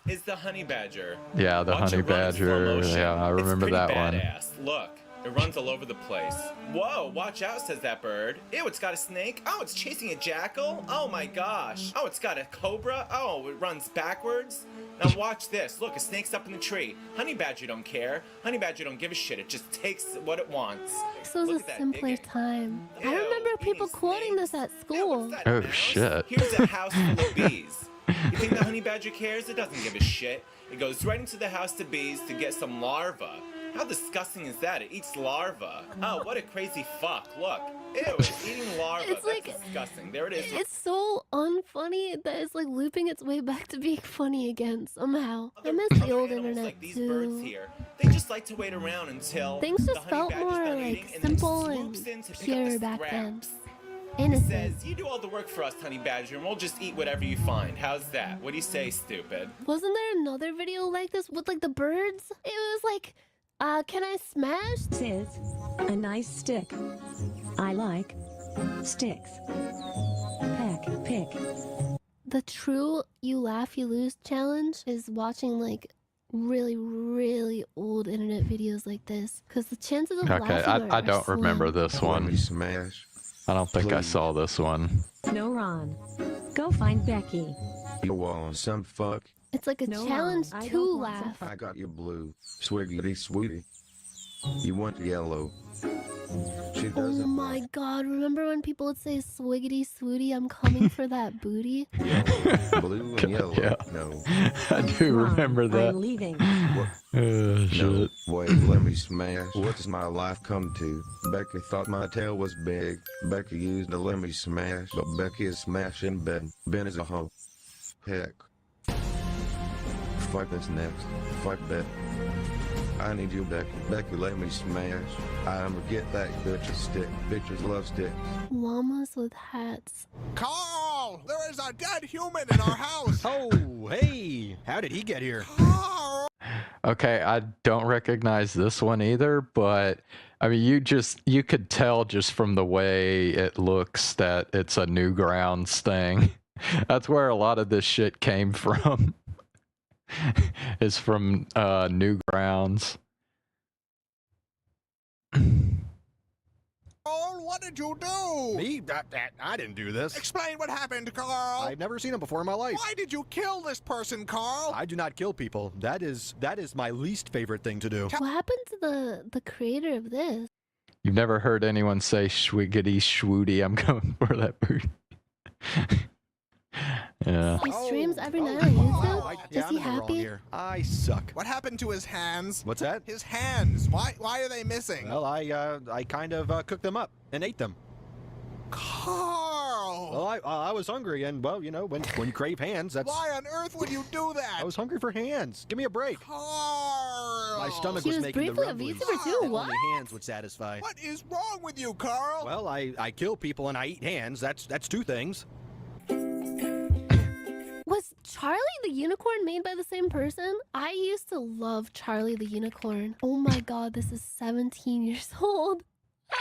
is the honey badger. Yeah, the Watch honey it run in slow badger. motion. Yeah, I It's remember pretty that one. badass. Look, it runs all over the place. Whoa, watch out, says that bird. Ew, it's got a snake. Oh, it's chasing a jackal. Oh my gosh. Oh, it's got a cobra. Oh, it runs backwards. Now watch this. Look, a snake's up in the tree. Honey badger don't care. Honey badger don't give a shit. It just takes what it wants. This was a simpler time. I remember people quoting this at school. Oh shit. Here's a house full of bees. You think the honey badger cares? It doesn't give a shit. It goes right into the house of bees to get some larvae. How disgusting is that? It eats larvae. Oh, what a crazy fuck. Look. Ew, it's eating larvae. It's That's like- disgusting. There it is. It's so unfunny that it's like looping its way back to being funny again somehow. I miss the old internet Like these birds too. here, they just like to wait around until Things the just honey felt badger's more done like eating and then simple swoops and in to pick up pure the back then. scraps. Innocent. He says, you do all the work for us, honey badger, and we'll just eat whatever you find. How's that? What do you say, stupid? Wasn't there another video like this with like the birds? It was like, can I smash? Sis, a nice stick. I like sticks. Pick. The true you laugh you lose challenge is watching like really, really old internet videos like this. Because the chances of Okay, laughing I are don't slim. remember this one. Smash. I don't think I saw this one. No, Ron. Go find Becky. You want some fuck? It's like a No, challenge I to don't want some laugh. I got you blue. Swiggity sweetie. You want yellow. She Oh doesn't my god, remember when people would say swiggity swooty, I'm coming for that booty? blue and yellow. Yeah. No. I do remember that. I'm leaving. Oh, No, shit. wait, let me smash. What's my life come to? Becky thought my tail was big. Becky used a let me smash, but Becky is smashing Ben. Ben is a hoe. Heck. Fuck this next. Fuck that. I need you, Becky. Becky, let me smash. I'ma get that bitch a stick. Bitches love sticks. Llamas with hats. Carl! There is a dead human in our house! Oh, hey! How did he get here? Okay, I don't recognize this one either, but I mean, you could tell just from the way it looks that it's a Newgrounds thing. That's where a lot of this shit came from. Is from Newgrounds. Carl, what did you do? Me? I didn't do this. Explain what happened, Carl. I've never seen him before in my life. Why did you kill this person, Carl? I do not kill people. That is my least favorite thing to do. What happened to the creator of this? You've never heard anyone say "schwiggity schwooty"? I'm going for that booty. Yeah. He streams every night on YouTube? Is he happy? I suck. What happened to his hands? What's that? His hands. Why are they missing? Well, I kind of cooked them up and ate them. Carl! Well, I was hungry, and well, you know, when you crave hands, that's. Why on earth would you do that? I was hungry for hands. Give me a break. Carl! My stomach He was was making the briefly a rumblies VTuber too, that what? only hands would satisfy. What is wrong with you, Carl? Well, I kill people and I eat hands. That's two things. Was Charlie the Unicorn made by the same person? I used to love Charlie the Unicorn. Oh my god, this is 17 years old.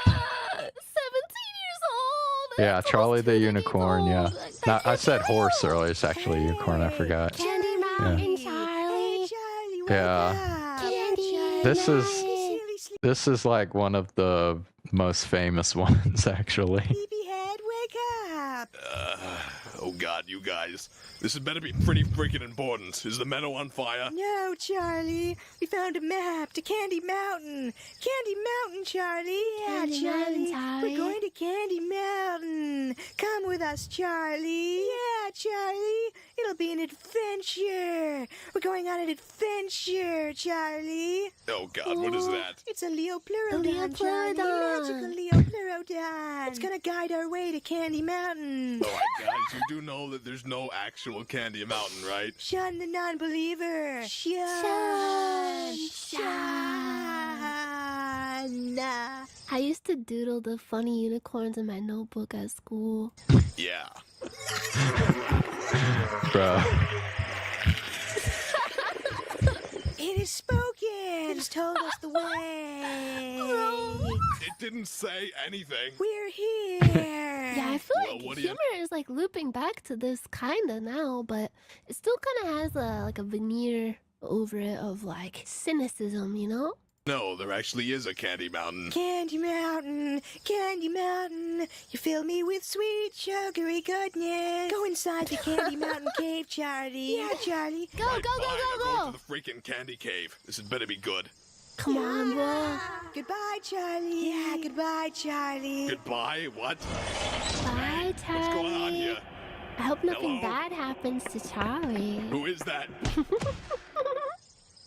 17 years old! Yeah, Charlie the Unicorn, yeah. No, I said horse earlier, it's actually a unicorn, I forgot. Candy Mountain Charlie. Yeah. Candy. This is like one of the most famous ones, actually. Sleepyhead, wake up! Oh god, you guys. This had better be pretty freaking important. Is the meadow on fire? No, Charlie. We found a map to Candy Mountain. Candy Mountain, Charlie. Yeah, Candy Charlie. Mountain, Charlie. We're going to Candy Mountain. Come with us, Charlie. Yeah, Charlie. It'll be an adventure. We're going on an adventure, Charlie. Oh god, what is that? It's a Leopleurodon, Charlie. Leopleurodon. Magical Leopleurodon. It's gonna guide our way to Candy Mountain. Alright guys, you do know that there's no actual Candy Mountain, right? Shun the non-believer. Shun. I used to doodle the funny unicorns in my notebook at school. Yeah. Bruh. It is spoken. It's told us the way. It didn't say anything. We're here. Yeah, I feel Well, like what do you- humor is like looping back to this kinda now, but it still kind of has a like a veneer over it of like cynicism, you know? No, there actually is a Candy Mountain. Candy Mountain, Candy Mountain, you fill me with sweet, sugary goodness. Go inside the Candy Mountain cave, Charlie. Yeah, Charlie. Go, go, go, Fine, I'm go, going go! to the freaking candy cave. This had better be good. Come on, bro. Goodbye, Charlie. Yeah, goodbye, Charlie. Goodbye? What? Bye, Charlie. What's going on here? I hope nothing Hello? bad happens to Charlie. Who is that?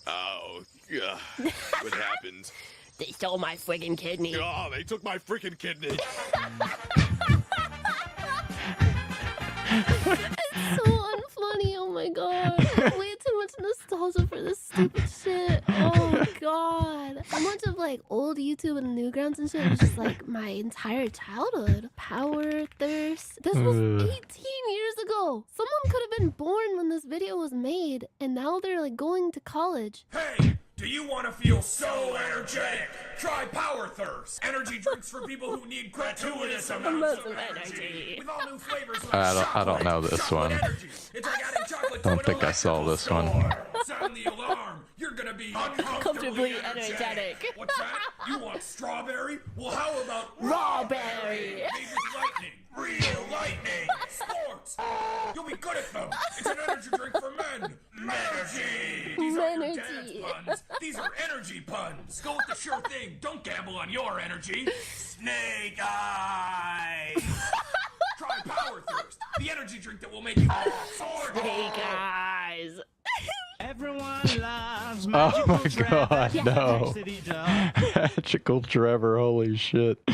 Oh, yeah. What happened? They stole my friggin' kidney. Oh, they took my freaking kidney. It's so unfunny, oh my god. Way too much nostalgia for this stupid shit. Oh god. So much of like old YouTube and Newgrounds and shit was just like my entire childhood. Power, thirst. This was 18 years ago. Someone could have been born when this video was made, and now they're like going to college. Hey, do you want to feel so energetic? Try Power Thirst. Energy drinks for people who need gratuitous amounts of energy. With all new flavors like I don't know this one. It's like adding chocolate I to an don't think I saw this one. Sound the alarm. You're gonna be uncomfortably energetic. What's that? You want strawberry? Well, how about rawberry? Made with lightning. Real lightning. Sports. You'll be good at them. It's an energy drink for men. Menergy. These aren't your dad's puns. These are energy puns. Go with the sure thing. Don't gamble on your energy. Snake eyes. Try Power Thirst, the energy drink that will make you soar. Snake eyes. Everyone loves Oh my god, no. Magical Trevor, holy shit.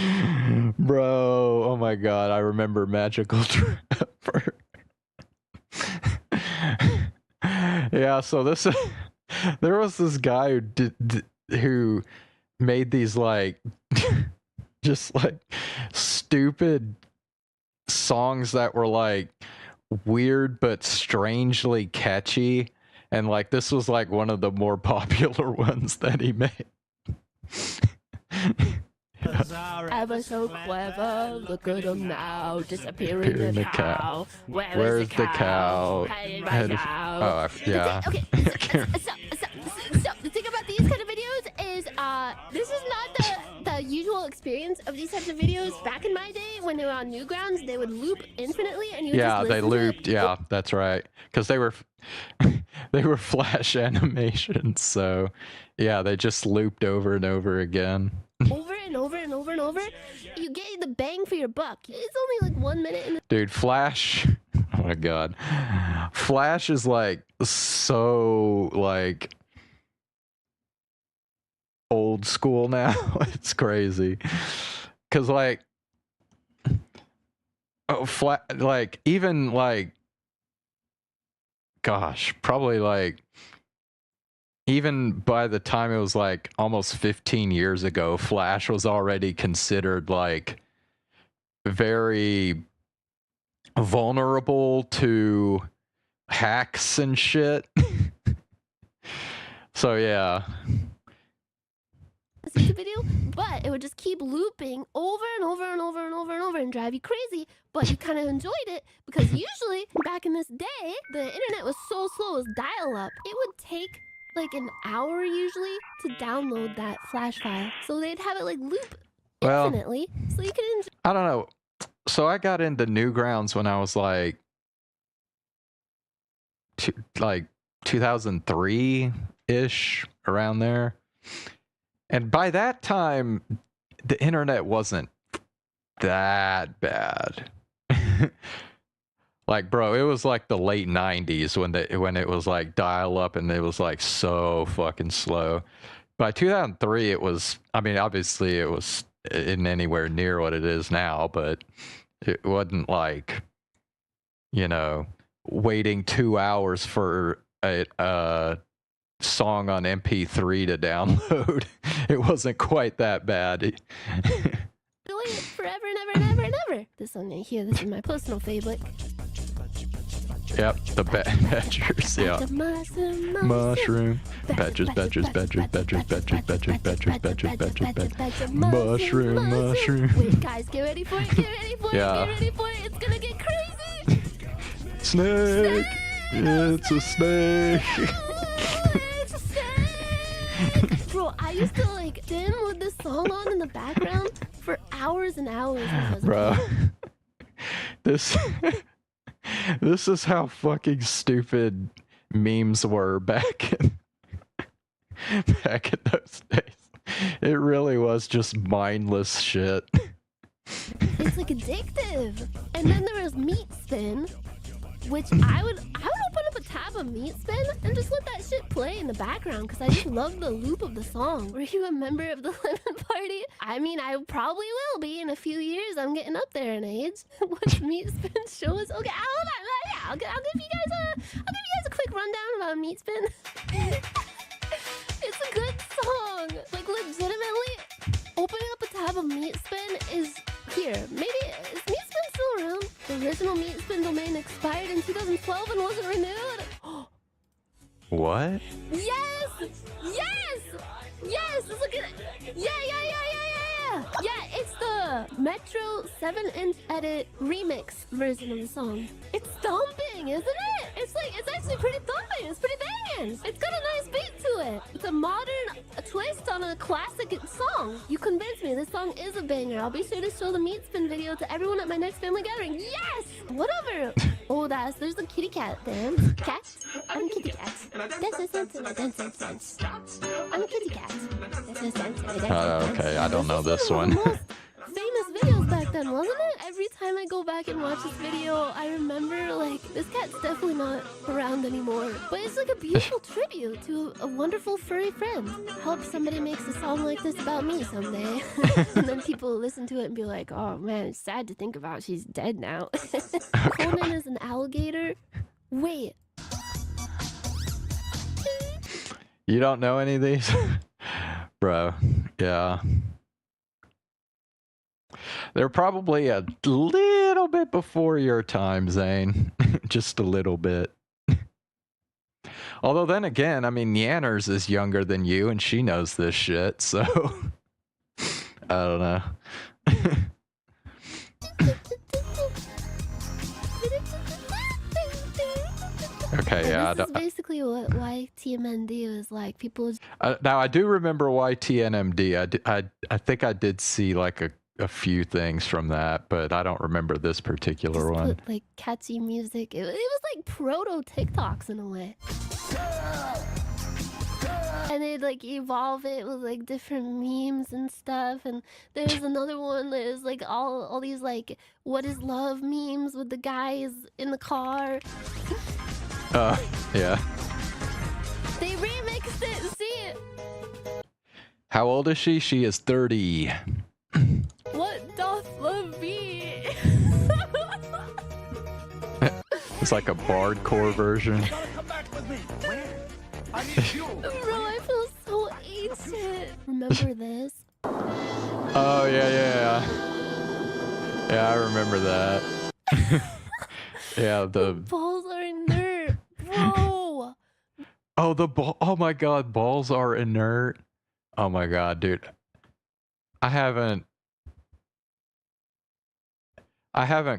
Bro, oh my god, I remember Magical Trevor. Yeah, so this there was this guy who made these like just like stupid songs that were like weird but strangely catchy, and like this was like one of the more popular ones that he made. Ever so clever, look at him now, disappearing in the cow. Where's the cow? Hey, my cow. Oh, yeah. Okay, so the thing about these kind of videos is, this is not the usual experience of these types of videos. Back in my day, when they were on Newgrounds, they would loop infinitely, and you would Yeah, just they listen to looped. it. Yeah, that's right. Because they were flash animations, so yeah, they just looped over and over again. Over and over and over and over. You get the bang for your buck. It's only like 1 minute in the Dude, Flash. Oh my god. Flash is like so like old school now. It's crazy. Cause like like even like gosh, probably like even by the time it was like almost 15 years ago, Flash was already considered like very vulnerable to hacks and shit. So yeah. YouTube video, but it would just keep looping over and over and over and over and over and drive you crazy, but you kind of enjoyed it because usually back in this day, the internet was so slow as dial-up. It would take like an hour usually to download that Flash file. So they'd have it like loop infinitely, so you could enjoy. I don't know. So I got into Newgrounds when I was like 2003-ish, around there. And by that time, the internet wasn't that bad. Like, bro, it was like the late 90s when it was like dial up and it was like so fucking slow. By 2003, it was, I mean, obviously it was in anywhere near what it is now, but it wasn't like, you know, waiting 2 hours for a song on MP3 to download. It wasn't quite that bad. Enjoy it forever and ever and ever and ever. This one right here, this is my personal favorite. Yep, the badgers, yeah. The mushroom. Badgers, badgers, badgers, badgers, badgers, badgers, badgers, badgers, badgers, badgers. Mushroom. Wait, guys, get ready for it. Get ready for it. Yeah. Get ready for it. It's gonna get crazy. Snake. It's a snake. It's a snake. Bro, I used to like dim with this song on in the background for hours and hours. When I was a Bro, kid. this is how fucking stupid memes were back in those days. It really was just mindless shit. It's like addictive. And then there was Meat Spin, which I would open up a tab of Meat Spin and just let that shit play in the background because I just love the loop of the song. Were you a member of the Lemon Party? I mean, I probably will be in a few years. I'm getting up there in age. Watch Meat Spin shows. Okay, hold on. Yeah, I'll give you guys a quick rundown about Meat Spin. It's a good song. Like legitimately, opening up a tab of Meat Spin is here. Maybe is Meat Spin still around? The original Meat Spin domain expired in 2012 and wasn't renewed. What? Yes! Yes! Yes! Look at it! Yeah! Yeah, it's the Metro 7-inch edit remix version of the song. It's thumping, isn't it? It's actually pretty thumping. It's pretty banging. It's got a nice beat to it. It's a modern twist on a classic song. You convinced me. This song is a banger. I'll be sure to show the Meat Spin video to everyone at my next family gathering. Yes! Whatever. Oh, there's a kitty cat dance. Cat? I'm a kitty cat. Dance. I'm a kitty cat. Okay, I don't know this one. Famous videos back then, wasn't it? Every time I go back and watch this video, I remember, like, this cat's definitely not around anymore. But it's like a beautiful tribute to a wonderful furry friend. Hope somebody makes a song like this about me someday. And then people listen to it and be like, oh man, it's sad to think about. She's dead now. Conan is an alligator. Wait. You don't know any of these? Bro, yeah. They're probably a little bit before your time, Zane. Just a little bit. Although then again, I mean, Yanners is younger than you and she knows this shit, so... I don't know. Okay, yeah. This is basically what YTMND is like. People. Now I do remember YTNMD. I think I did see like a few things from that, but I don't remember this particular one. Put, like catchy music. It was like proto TikToks in a way. And they'd like evolve it with like different memes and stuff. And there's another one that is like all these like what is love memes with the guys in the car. Yeah. They remixed it, see it. How old is she? She is 30. What doth love be? It's like a bardcore version. Bro, I feel so ancient. Remember this? Oh, yeah. Yeah, I remember that. Yeah, the balls are inert, bro. Oh, the ball. Oh my god, balls are inert. Oh my god, dude. I haven't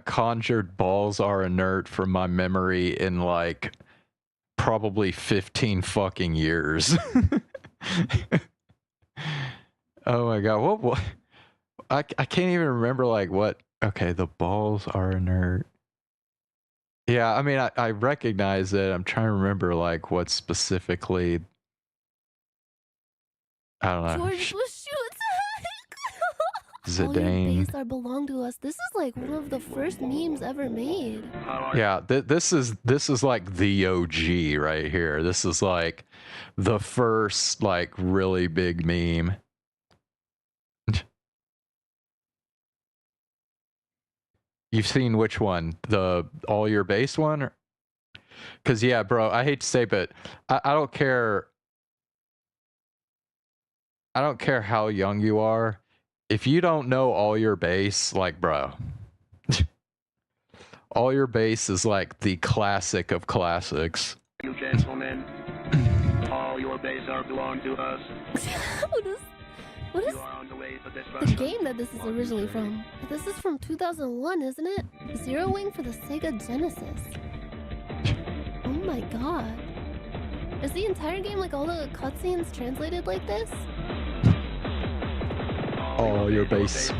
conjured balls are inert from my memory in like probably 15 fucking years. Oh my god, what I can't even remember like what. Okay, the balls are inert. Yeah, I mean, I recognize it. I'm trying to remember, like, what specifically... I don't know. George Bush Zidane. All your base are belong to us. This is like one of the first memes ever made. Yeah, this is like the OG right here. This is like the first, like, really big meme. You've seen which one? The all your base one? Because, yeah, bro, I hate to say, but I don't care. I don't care how young you are. If you don't know all your base, like, bro. All your base is like the classic of classics. You gentlemen, all your base belong to us. What is the game that this is originally from? This is from 2001, isn't it? Zero Wing for the Sega Genesis. Oh my god. Is the entire game, like all the cutscenes, translated like this? All your base.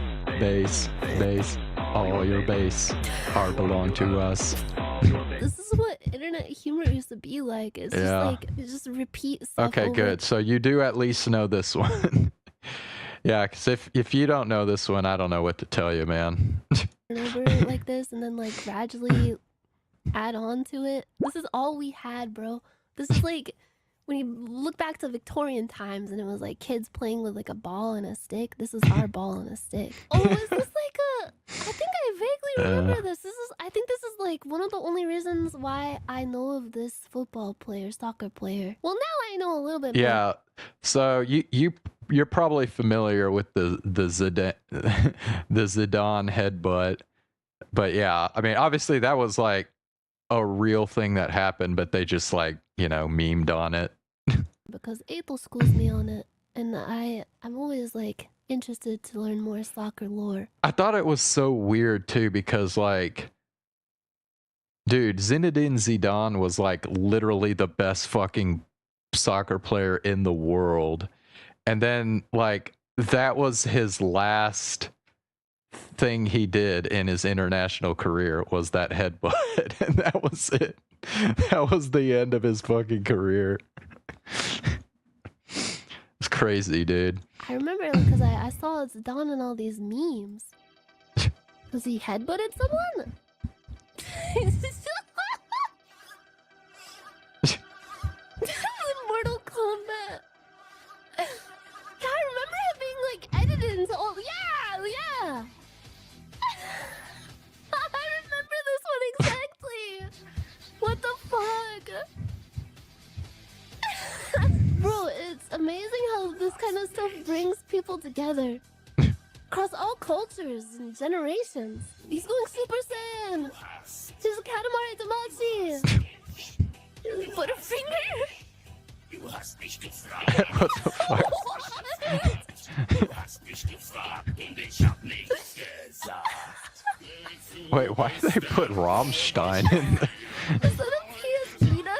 All your base are belong to us. This is what internet humor used to be like. It's just like, it's just repeat stuff Okay, over. good. So you do at least know this one. Yeah, because if you don't know this one, I don't know what to tell you, man. Over like this and then like gradually add on to it. This is all we had, bro. This is like when you look back to Victorian times and it was like kids playing with like a ball and a stick. This is our ball and a stick. Oh, is this like a... I think I vaguely remember this. I think this is like one of the only reasons why I know of this football player, soccer player. Well, now I know a little bit more. Yeah. So you're probably familiar with the Zidane headbutt, but yeah, I mean, obviously that was like a real thing that happened, but they just like, you know, memed on it. Because April schools me on it, and I'm always like interested to learn more soccer lore. I thought it was so weird too, because like, dude, Zinedine Zidane was like literally the best fucking soccer player in the world. And then like that was his last thing he did in his international career was that headbutt. And that was it. That was the end of his fucking career. It's crazy, dude. I remember because I saw Zidane in all these memes. Because he headbutted someone? Mortal Kombat. Yeah, I remember it being like edited into all. Yeah. I remember this one exactly. What the fuck? Bro, it's amazing how this kind of stuff brings people together. Across all cultures and generations. He's going Super Saiyan. She's a Katamari Damacy. Butterfinger. What the fuck? Wait, why did they put Rammstein in the... Is that a PS Vita?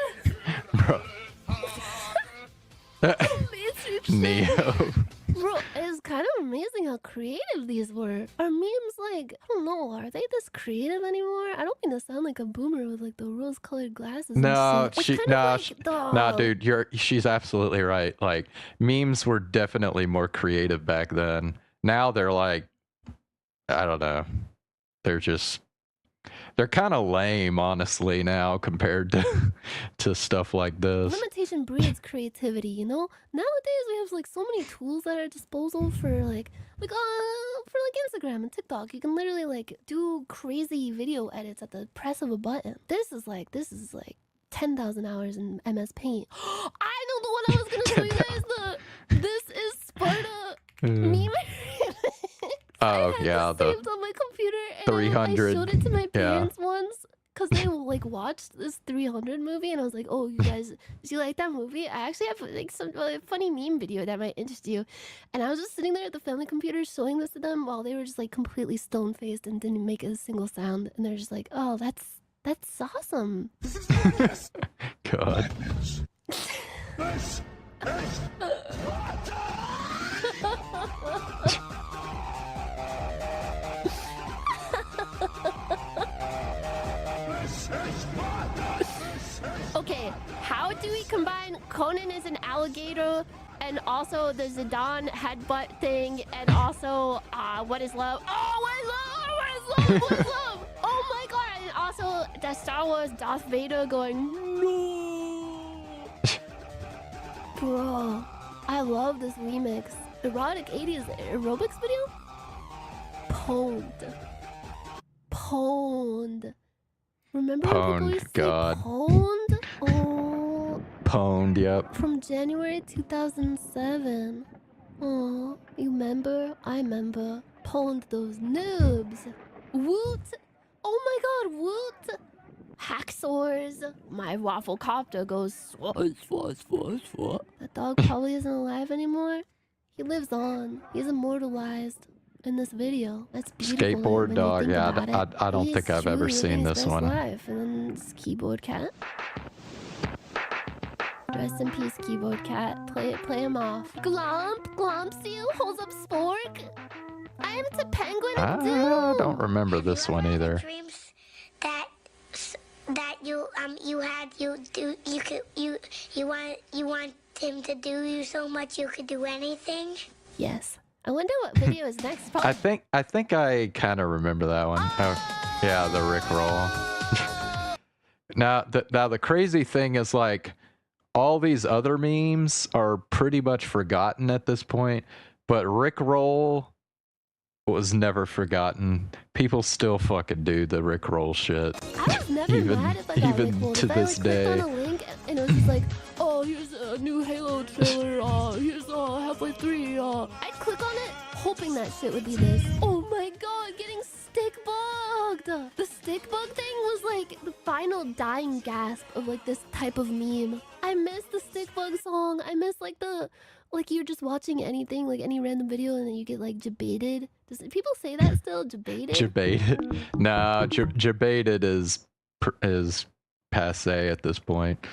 Bro. Neo. Bro, it's kind of amazing how creative these were. Are memes like, I don't know, are they this creative anymore? I don't mean to sound like a boomer with like the rose-colored glasses. No, and shit. no, dude, she's absolutely right. Like memes were definitely more creative back then. Now they're like, I don't know, they're kind of lame, honestly, now compared to stuff like this. Limitation breeds creativity, you know? Nowadays we have like so many tools at our disposal for like Instagram and TikTok. You can literally like do crazy video edits at the press of a button. This is like 10,000 hours in MS Paint. I know the one I was gonna show you guys. This is Sparta meme. Oh yeah, the saved on my computer, and 300. I showed it to my parents once because they like watched this 300 movie, and I was like, "Oh, you guys, do you like that movie? I actually have like some funny meme video that might interest you." And I was just sitting there at the family computer showing this to them while they were just like completely stone faced and didn't make a single sound, and they're just like, "Oh, that's awesome." God. Okay, how do we combine Conan as an alligator and also the Zidane headbutt thing and also what is love? Oh, what is love? What is love? Oh my god! And also the Star Wars Darth Vader going no. Bro, I love this remix. Erotic 80s aerobics video. Pwned. Remember when people used to say pwned? Oh. Pwned, yep. From January 2007. Oh, you remember? I remember. Pwned those noobs. Woot! Oh my god, Woot! hacksaws. My waffle copter goes swat, swat, swat, swat. That dog probably isn't alive anymore. He lives on. He's immortalized in this video. That's beautiful. Skateboard when you dog. think Yeah, about it. I don't He's think I've ever truly seen living his this best one. life. And then this keyboard cat. Rest in peace, keyboard cat. Play him off. Glomp, Glompsy holds up Spork. I am the penguin and I don't remember this one either. Dreams that you want him to do you so much you could do anything. Yes. I wonder what video is next. I think I kind of remember that one. Oh, yeah, the Rickroll. now the crazy thing is, like, all these other memes are pretty much forgotten at this point, but Rickroll was never forgotten. People still fucking do the Rickroll shit. I was never mad if I got Rickrolled. to If this I day. clicked on a link and it was just like, oh, here's a new Halo trailer. Here's Half-Life 3. I'd click on it, hoping that shit would be this. Oh my god, getting stick bugged. The stick bug thing was like the final dying gasp of like this type of meme. I miss the stick bug song. I miss like you're just watching anything, like any random video, and then you get like jebaited. Does people say that still? Jebaited? Jebaited? Nah, jebaited is passe at this point.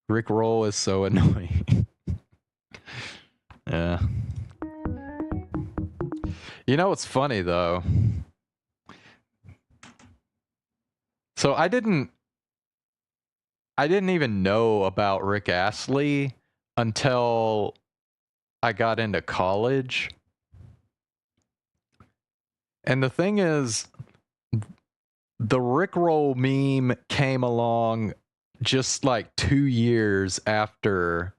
Rickroll is so annoying. Yeah. You know what's funny though? So I didn't even know about Rick Astley until I got into college. And the thing is, the Rickroll meme came along just like 2 years after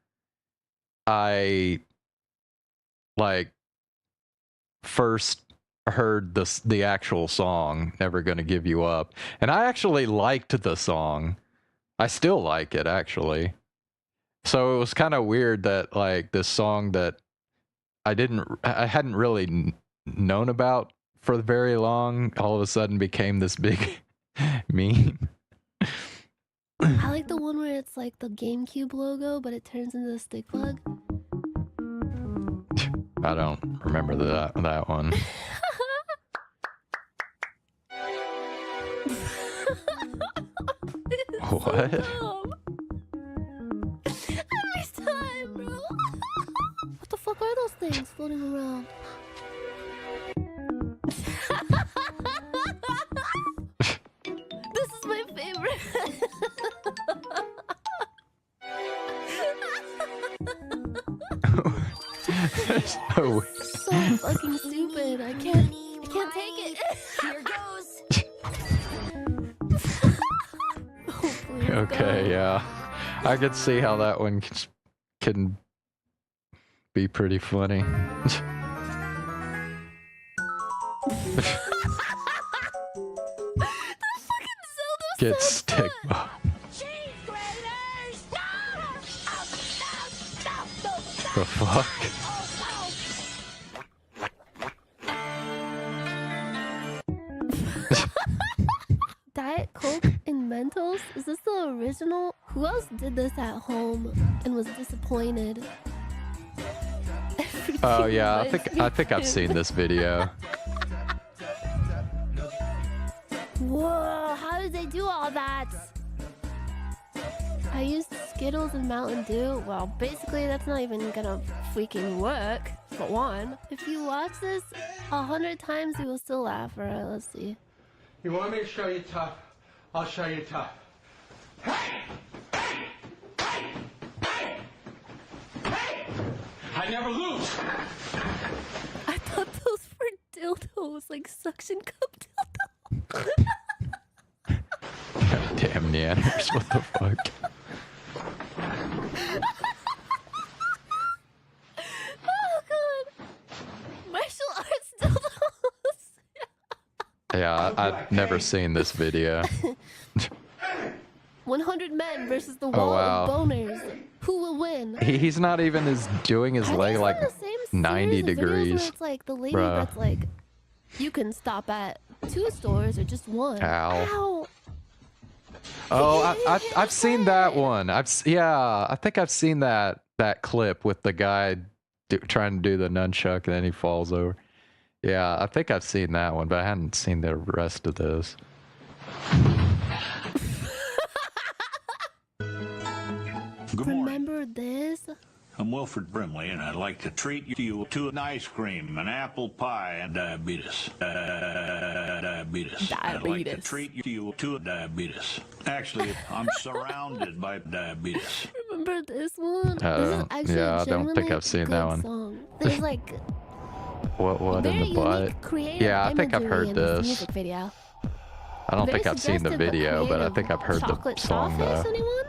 I first heard the actual song, Never Gonna Give You Up. And I actually liked the song. I still like it, actually. So it was kind of weird that like this song that I hadn't really known about for very long, all of a sudden became this big meme. I like the one where it's like the GameCube logo, but it turns into a stick bug. I don't remember that one. What? Every time, bro. What the fuck are those things floating around? This is my favorite. So fucking stupid. I can't take it. Here goes. Okay, yeah. I could see how that one can be pretty funny. Get stick bomb. The fuck? Diet Coke and Mentos? Is this the original? Who else did this at home and was disappointed? Oh yeah, I think I've seen this video. Whoa, how did they do all that? I used Skittles and Mountain Dew. Well, basically that's not even gonna freaking work, for one. If you watch this 100 times, you will still laugh. Alright, let's see. You want me to show you tough? I'll show you tough. I never lose. I thought those were dildos, like suction cup dildos. Damn Neanders, what the fuck? Oh god. Martial arts dildos. Yeah, I've never seen this video. 100 men versus the Oh, wall wow. of boners. Who will win? He's not even doing his leg like 90 degrees. Where it's like the lady Bruh. that's like, you can stop at 2 stores or just 1. Ow. Ow. Oh, I've seen that one. Yeah, I think I've seen that clip with the guy trying to do the nunchuck and then he falls over. Yeah, I think I've seen that one, but I hadn't seen the rest of this. Good morning. Remember this? I'm Wilfred Brimley, and I'd like to treat you to an ice cream, an apple pie, and diabetes. Diabetes. I'd like to treat you to diabetes. Actually, I'm surrounded by diabetes. Remember this one? This is actually I don't think I've seen that one. Song. There's like what in the butt? Yeah, I think I've heard this. Music video. I don't think I've seen the video, but I think I've heard the song though. Anyone?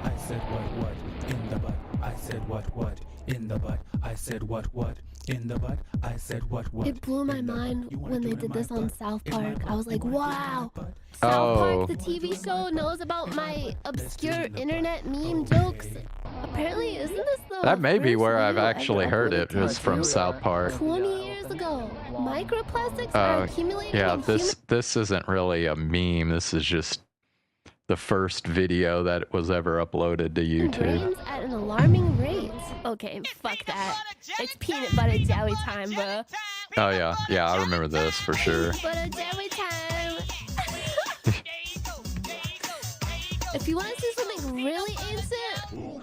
I said what in the butt. I said what in the butt. I said what in the butt. I said what. It blew my mind when they did this on South Park. I was like, wow. South Park, the TV show, knows about my obscure internet meme jokes. Apparently, isn't this the That may be first where I've video actually ever heard it. uploaded It was from South Park. 20 years ago. Microplastics are accumulating Yeah, in this isn't really a meme. This is just the first video that was ever uploaded to YouTube. brains at an alarming rate. Okay, fuck that. It's peanut butter jelly time, bro. Oh yeah, I remember this for sure. Butter jelly time. If you want to see something really ancient,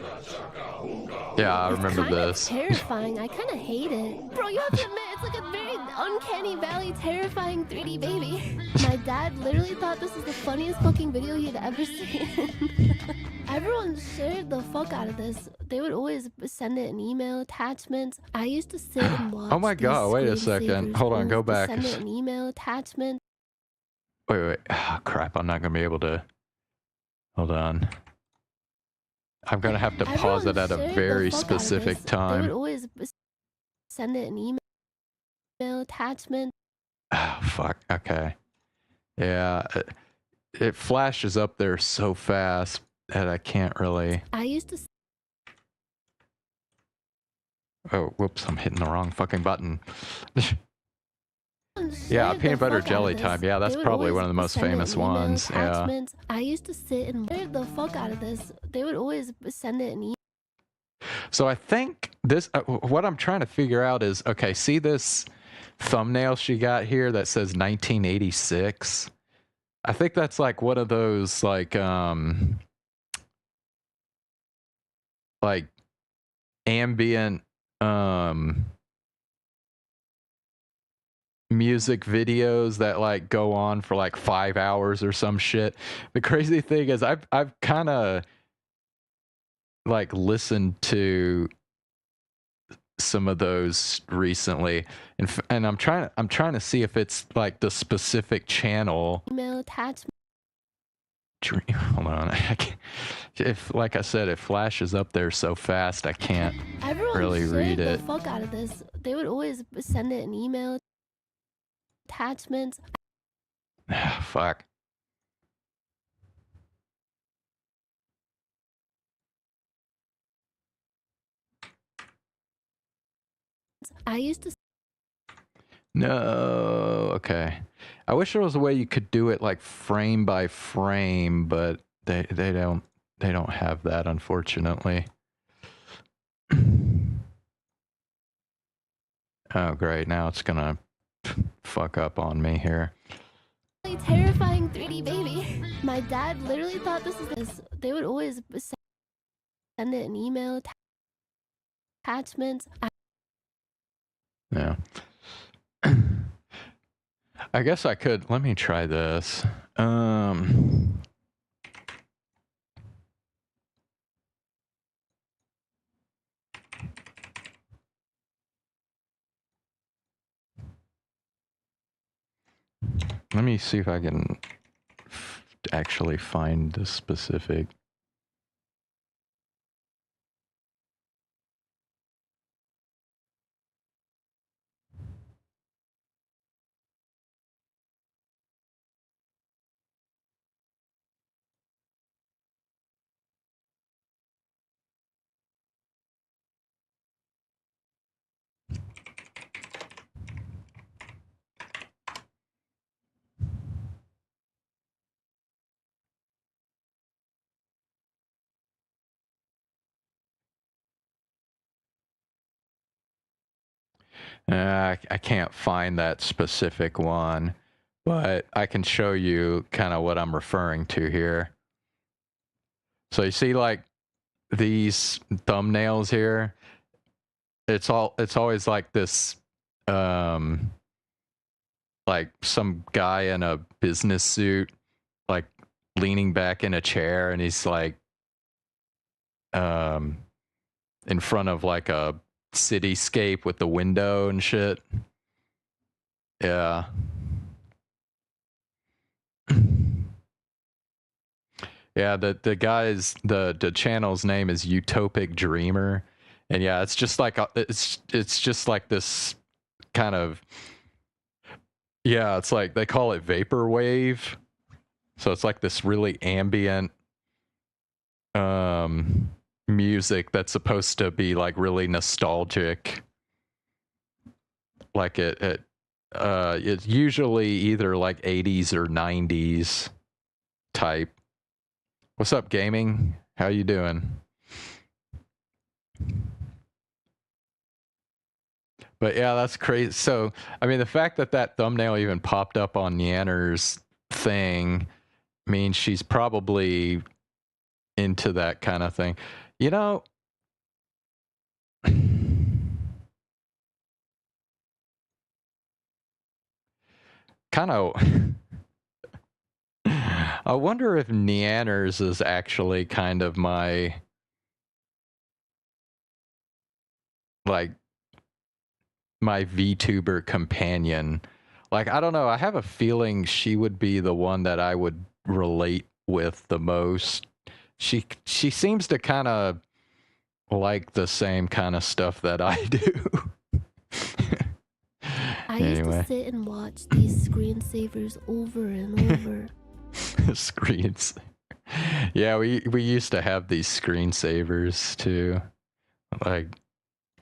Yeah, I remember this. terrifying. I kind of hate it. Bro, you have to admit, it's like a very uncanny valley, terrifying 3D baby. My dad literally thought this was the funniest fucking video he had ever seen. Everyone shared the fuck out of this. They would always send it in email attachments. I used to sit and watch. Oh my god, wait a second. Hold on, go back. Send it an email attachment. Wait. Oh, crap, I'm not going to be able to... Hold on. I'm going to have to pause it at a very specific They would time. always send it an email attachment. Oh, fuck. Okay. Yeah, it flashes up there so fast that I can't really... I used to. Oh, whoops, I'm hitting the wrong fucking button. Yeah, peanut butter jelly time. Yeah, that's probably one of the most famous ones. Yeah. I used to sit and read the fuck out of this. They would always send it an email. So I think this, what I'm trying to figure out is, okay, see this thumbnail she got here that says 1986? I think that's like one of those like ambient music videos that like go on for like 5 hours or some shit. The crazy thing is I've kind of like listened to some of those recently, and I'm trying to see if it's like the specific channel. Email attachment. Hold on, if like I said, it flashes up there so fast I can't really read it. The fuck out of this. They would always send it an email attachment. Fuck. I used to. No, okay. I wish there was a way you could do it like frame by frame, but they don't have that, unfortunately. Oh great, now it's gonna fuck up on me here. Terrifying 3D baby. My dad literally thought this is. They would always send it an email attachment. Yeah. I guess I could. Let me try this. Let me see if I can actually find the specific. I can't find that specific one, but I can show you kind of what I'm referring to here. So you see like these thumbnails here? It's always like this like some guy in a business suit like leaning back in a chair, and he's like in front of like a cityscape with the window and shit. Yeah. Yeah, the guy's the channel's name is Utopic Dreamer, and yeah, it's just like it's just like this kind of, yeah, it's like they call it vaporwave, so it's like this really ambient music that's supposed to be like really nostalgic. Like it's usually either like 80s or 90s type. What's up, gaming? How you doing? But yeah, that's crazy. So, I mean, the fact that that thumbnail even popped up on Nyanner's thing means she's probably into that kind of thing. You know, kind of... I wonder if Nyanner's is actually kind of my... like... my VTuber companion. Like, I don't know, I have a feeling she would be the one that I would relate with the most. She seems to kind of like the same kind of stuff that I do. I used to sit and watch these screensavers over and over. Screens. Yeah, we used to have these screensavers too. Like,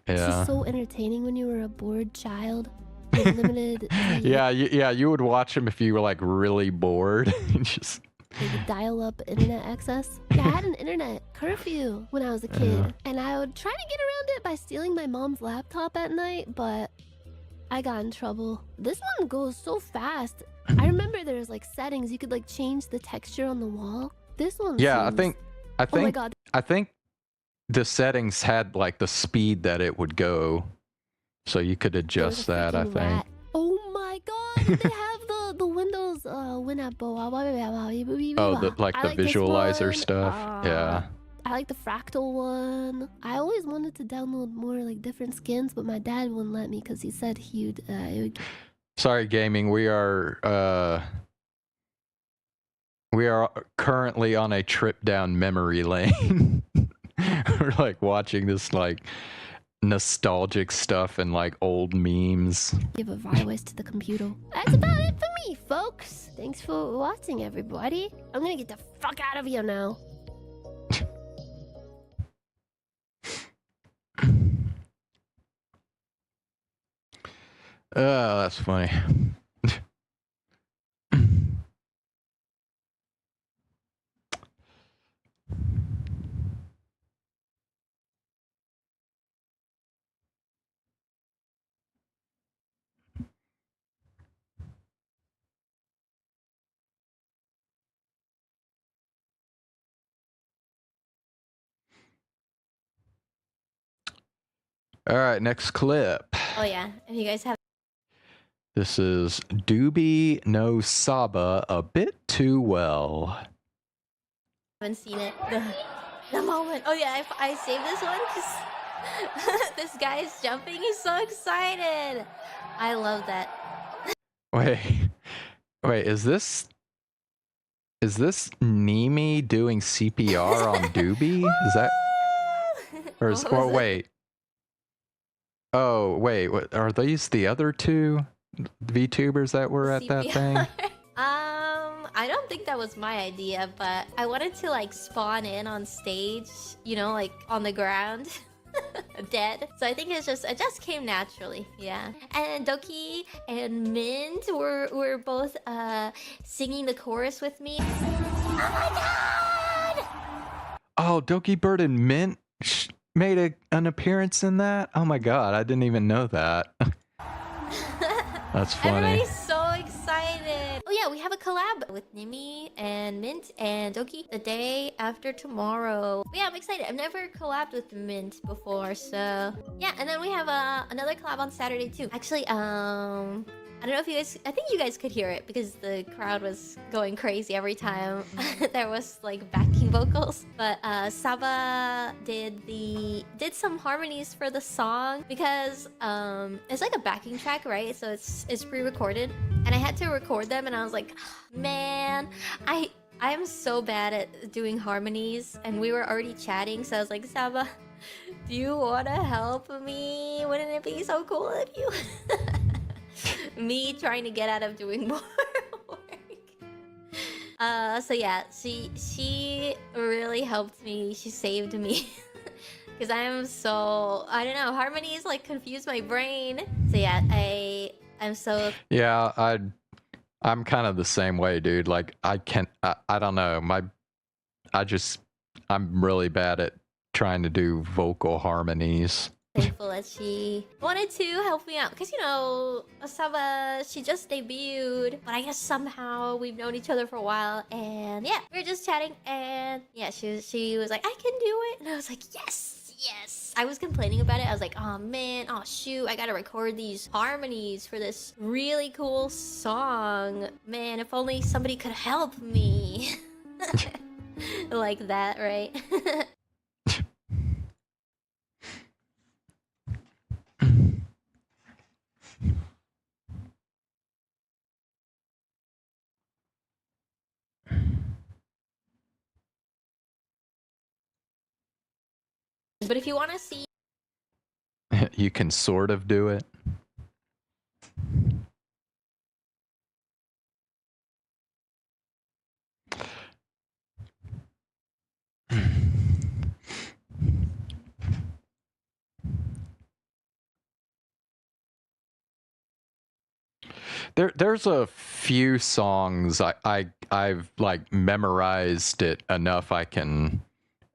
yeah. It's so entertaining when you were a bored child. With limited. Yeah, you would watch them if you were like really bored. Just like dial-up internet access. Yeah, I had an internet curfew when I was a kid, and I would try to get around it by stealing my mom's laptop at night, but I got in trouble. This one goes so fast. I remember there was like settings you could like change the texture on the wall. This one. Yeah, seems... I think. Oh my god. I think the settings had like the speed that it would go, so you could adjust that. I think. Rat. Oh my god! They have the Windows Winampo. Oh, the visualizer stuff. Yeah. I like the fractal one. I always wanted to download more like different skins, but my dad wouldn't let me because he said he'd. Sorry, gaming. We are currently on a trip down memory lane. We're like watching this like nostalgic stuff and like old memes. Give a virus to the computer. That's about it for me, folks. Thanks for watching, everybody. I'm gonna get the fuck out of here now. Oh, that's funny. All right, next clip. Oh yeah, if you guys have. This is Doobie no Saba a bit too well. Haven't seen it. The moment. Oh yeah, I saved this one because this guy's jumping. He's so excited. I love that. Wait, is this Nimi doing CPR on Doobie? Is that? Or is, oh, wait. Oh, wait, what, are these the other two VTubers that were at that thing? I don't think that was my idea, but I wanted to like spawn in on stage, you know, like on the ground, dead. So I think it just came naturally, yeah. And Doki and Mint were both singing the chorus with me. Oh my god! Oh, Doki Bird and Mint made an appearance in that? Oh my god, I didn't even know that. That's funny. Everybody's so excited. Oh yeah, we have a collab with Nimi and Mint and Doki the day after tomorrow. But yeah, I'm excited. I've never collabed with Mint before, so yeah. And then we have another collab on Saturday too. Actually, I don't know if you guys, I think you guys could hear it because the crowd was going crazy every time there was like backing vocals. But Saba did some harmonies for the song because it's like a backing track, right? So it's pre-recorded, and I had to record them, and I was like, man, I am so bad at doing harmonies, and we were already chatting, so I was like, Saba, do you want to help me? Wouldn't it be so cool if you... Me trying to get out of doing more work. So yeah, she really helped me. She saved me. Because I am so... I don't know, harmonies like confuse my brain. So yeah, I'm so... Yeah, I'm kind of the same way, dude. Like, I don't know. I'm really bad at trying to do vocal harmonies. Thankful that she wanted to help me out, because you know, Saba, she just debuted, but I guess somehow we've known each other for a while, and yeah, we were just chatting, and yeah, she was like, I can do it, and I was like, yes. I was complaining about it. I was like, oh man, oh shoot, I gotta record these harmonies for this really cool song. Man, if only somebody could help me. Like that, right? But if you want to see... You can sort of do it. There's a few songs I've like memorized it enough I can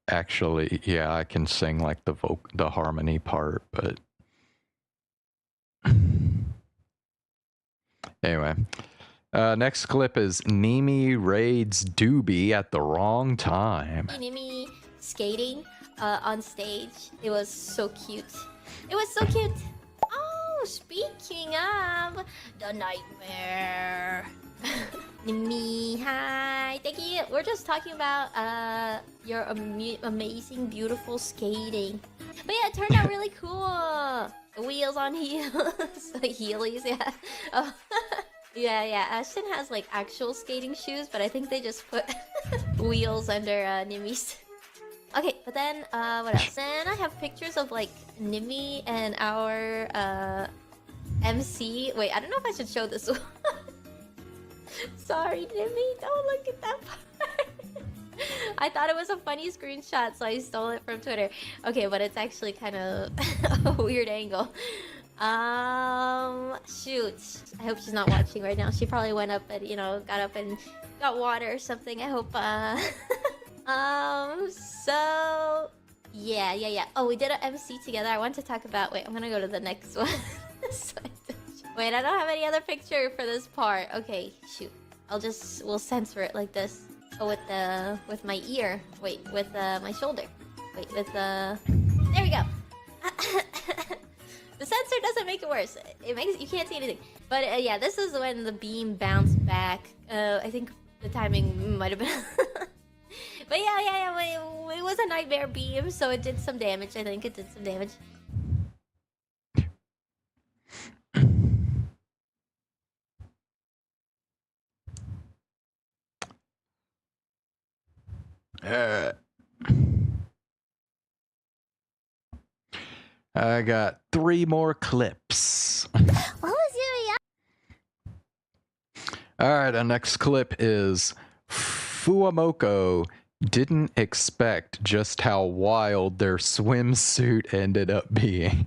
actually, yeah, I can sing like the harmony part, but anyway. Next clip is Nimi raids Doobie at the wrong time. Nimi skating on stage. It was so cute. It was so cute. Oh, speaking of the nightmare. Nimi, hi. Thank you. We're just talking about your amazing, beautiful skating. But yeah, it turned out really cool. Wheels on heels. Heelys, yeah. Oh. Yeah, Ashton has like actual skating shoes, but I think they just put wheels under Nimi's. Okay, but then what else? Then I have pictures of like Nimi and our MC. Wait, I don't know if I should show this one. Sorry, Nimi, don't look at that part. I thought it was a funny screenshot, so I stole it from Twitter. Okay, but it's actually kind of a weird angle. Shoot. I hope she's not watching right now. She probably went up and, you know, got up and got water or something. I hope, so... Yeah. Oh, we did an MC together. I want to talk about... Wait, I'm gonna go to the next one. Wait, I don't have any other picture for this part. Okay, shoot. We'll censor it like this. Oh, with my ear. Wait, with, my shoulder. Wait, with, There we go. The sensor doesn't make it worse. It makes you can't see anything. But yeah, this is when the beam bounced back. I think the timing might have been. But yeah. It was a nightmare beam, so it did some damage. I think it did some damage. I got 3 more clips. What was your Alright, our next clip is Fuamoko didn't expect just how wild their swimsuit ended up being.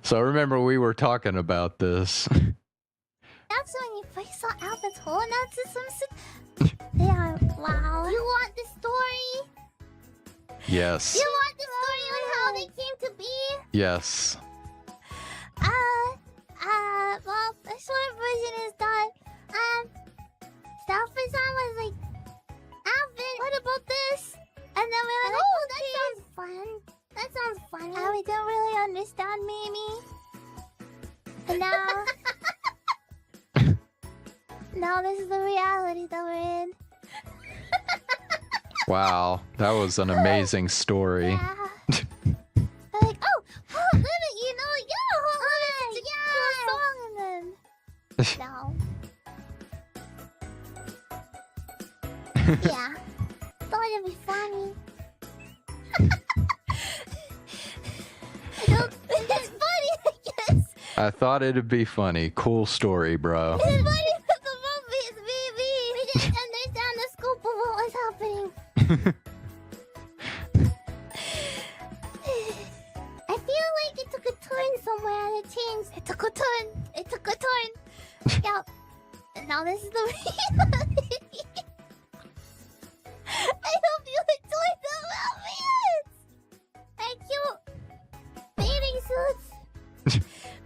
So remember we were talking about this. That's when you first saw Albert's whole Nazi swimsuit? Yeah, wow. You want the story? Yes. You want the story on how they came to be? Yes. Well, I sort of Now this is the reality that we're in. Wow, that was an amazing story. Yeah. Like, oh, Limit, you know, Limit, yeah, song, and then no. Yeah, thought it'd be funny. It's funny, I guess. I thought it'd be funny. Cool story, bro. It's funny, but the movie is me. We didn't understand the scope of what was happening. I feel like it took a turn somewhere and it changed. It took a turn. Yep. And now this is the reality. I hope you enjoyed the outfits. Thank you. Bathing suits.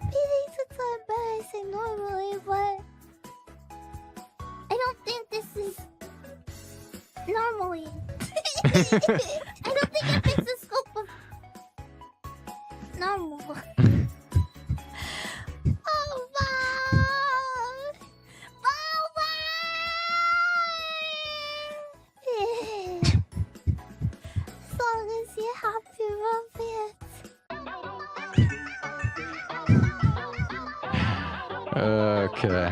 Bathing suits are embarrassing normally, but I don't think this is normally. I don't think it fits the scope of normal. Oh, wow. As long as you're happy with it. Okay.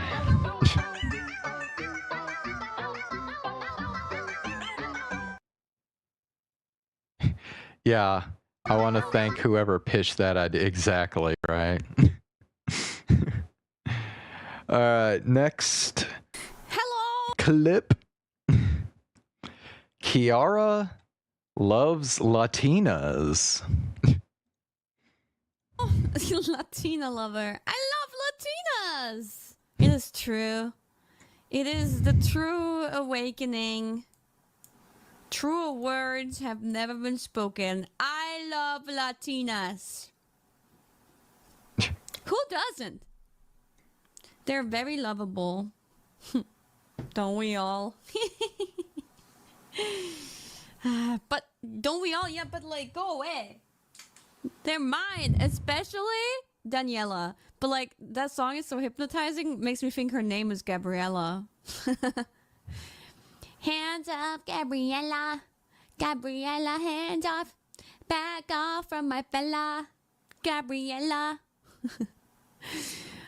Yeah, I want to thank whoever pitched that idea. Exactly, right? Alright, next. Hello. Clip. Kiara loves Latinas. Latina lover. I love Latinas. It is true. It is the true awakening. Truer words have never been spoken. I love Latinas. Who doesn't? They're very lovable. Don't we all? But don't we all? Yeah, but like, go away. They're mine, especially Daniela. But like, that song is so hypnotizing, makes me think her name is Gabriella. Hands up, Gabriella. Gabriella, hands off. Back off from my fella. Gabriella.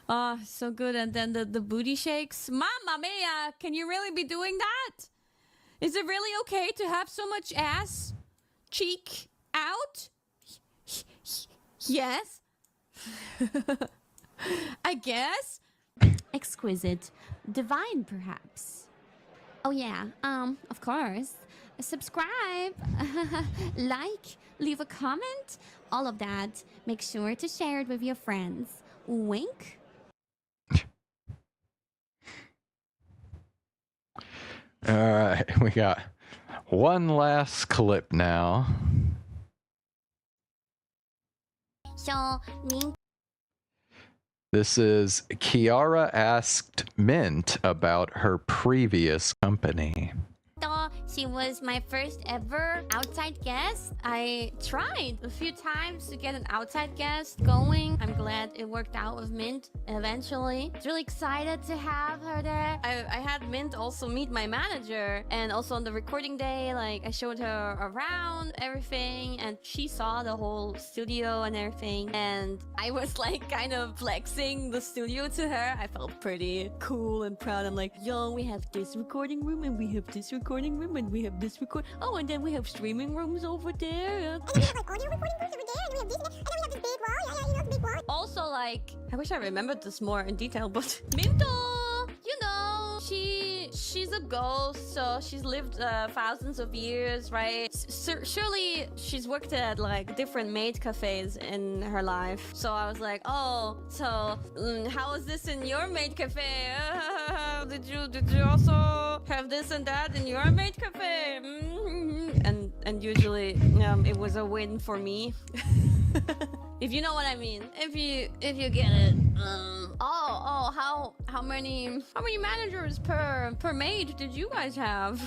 Oh, so good. And then the booty shakes. Mamma mia, can you really be doing that? Is it really okay to have so much ass cheek out? Yes. I guess. Exquisite. Divine, perhaps. Oh yeah, of course. Subscribe, like, leave a comment, all of that. Make sure to share it with your friends. Wink. Alright, we got one last clip now. So, This is Kiara asked Mint about her previous company. she was my first ever outside guest. I tried a few times to get an outside guest going. I'm glad it worked out with Mint eventually. I was really excited to have her there. I had Mint also meet my manager, and also on the recording day, like, I showed her around everything, and she saw the whole studio and everything, and I was like kind of flexing the studio to her. I felt pretty cool and proud. I'm like, yo, we have this recording room, and we have this recording room, and we have this record. Oh, and then we have streaming rooms over there. And we have like audio recording rooms over there, and we have this, and then we have this big wall. Yeah, you know, the big wall. Also, like, I wish I remembered this more in detail, but Minto, you know, she's a ghost, so she's lived thousands of years, right? Surely she's worked at like different maid cafes in her life. So I was like, oh, so how is this in your maid cafe? Did you also have this and that in your maid cafe? And usually it was a win for me. If you know what I mean. If you get it. How many managers per maid did you guys have?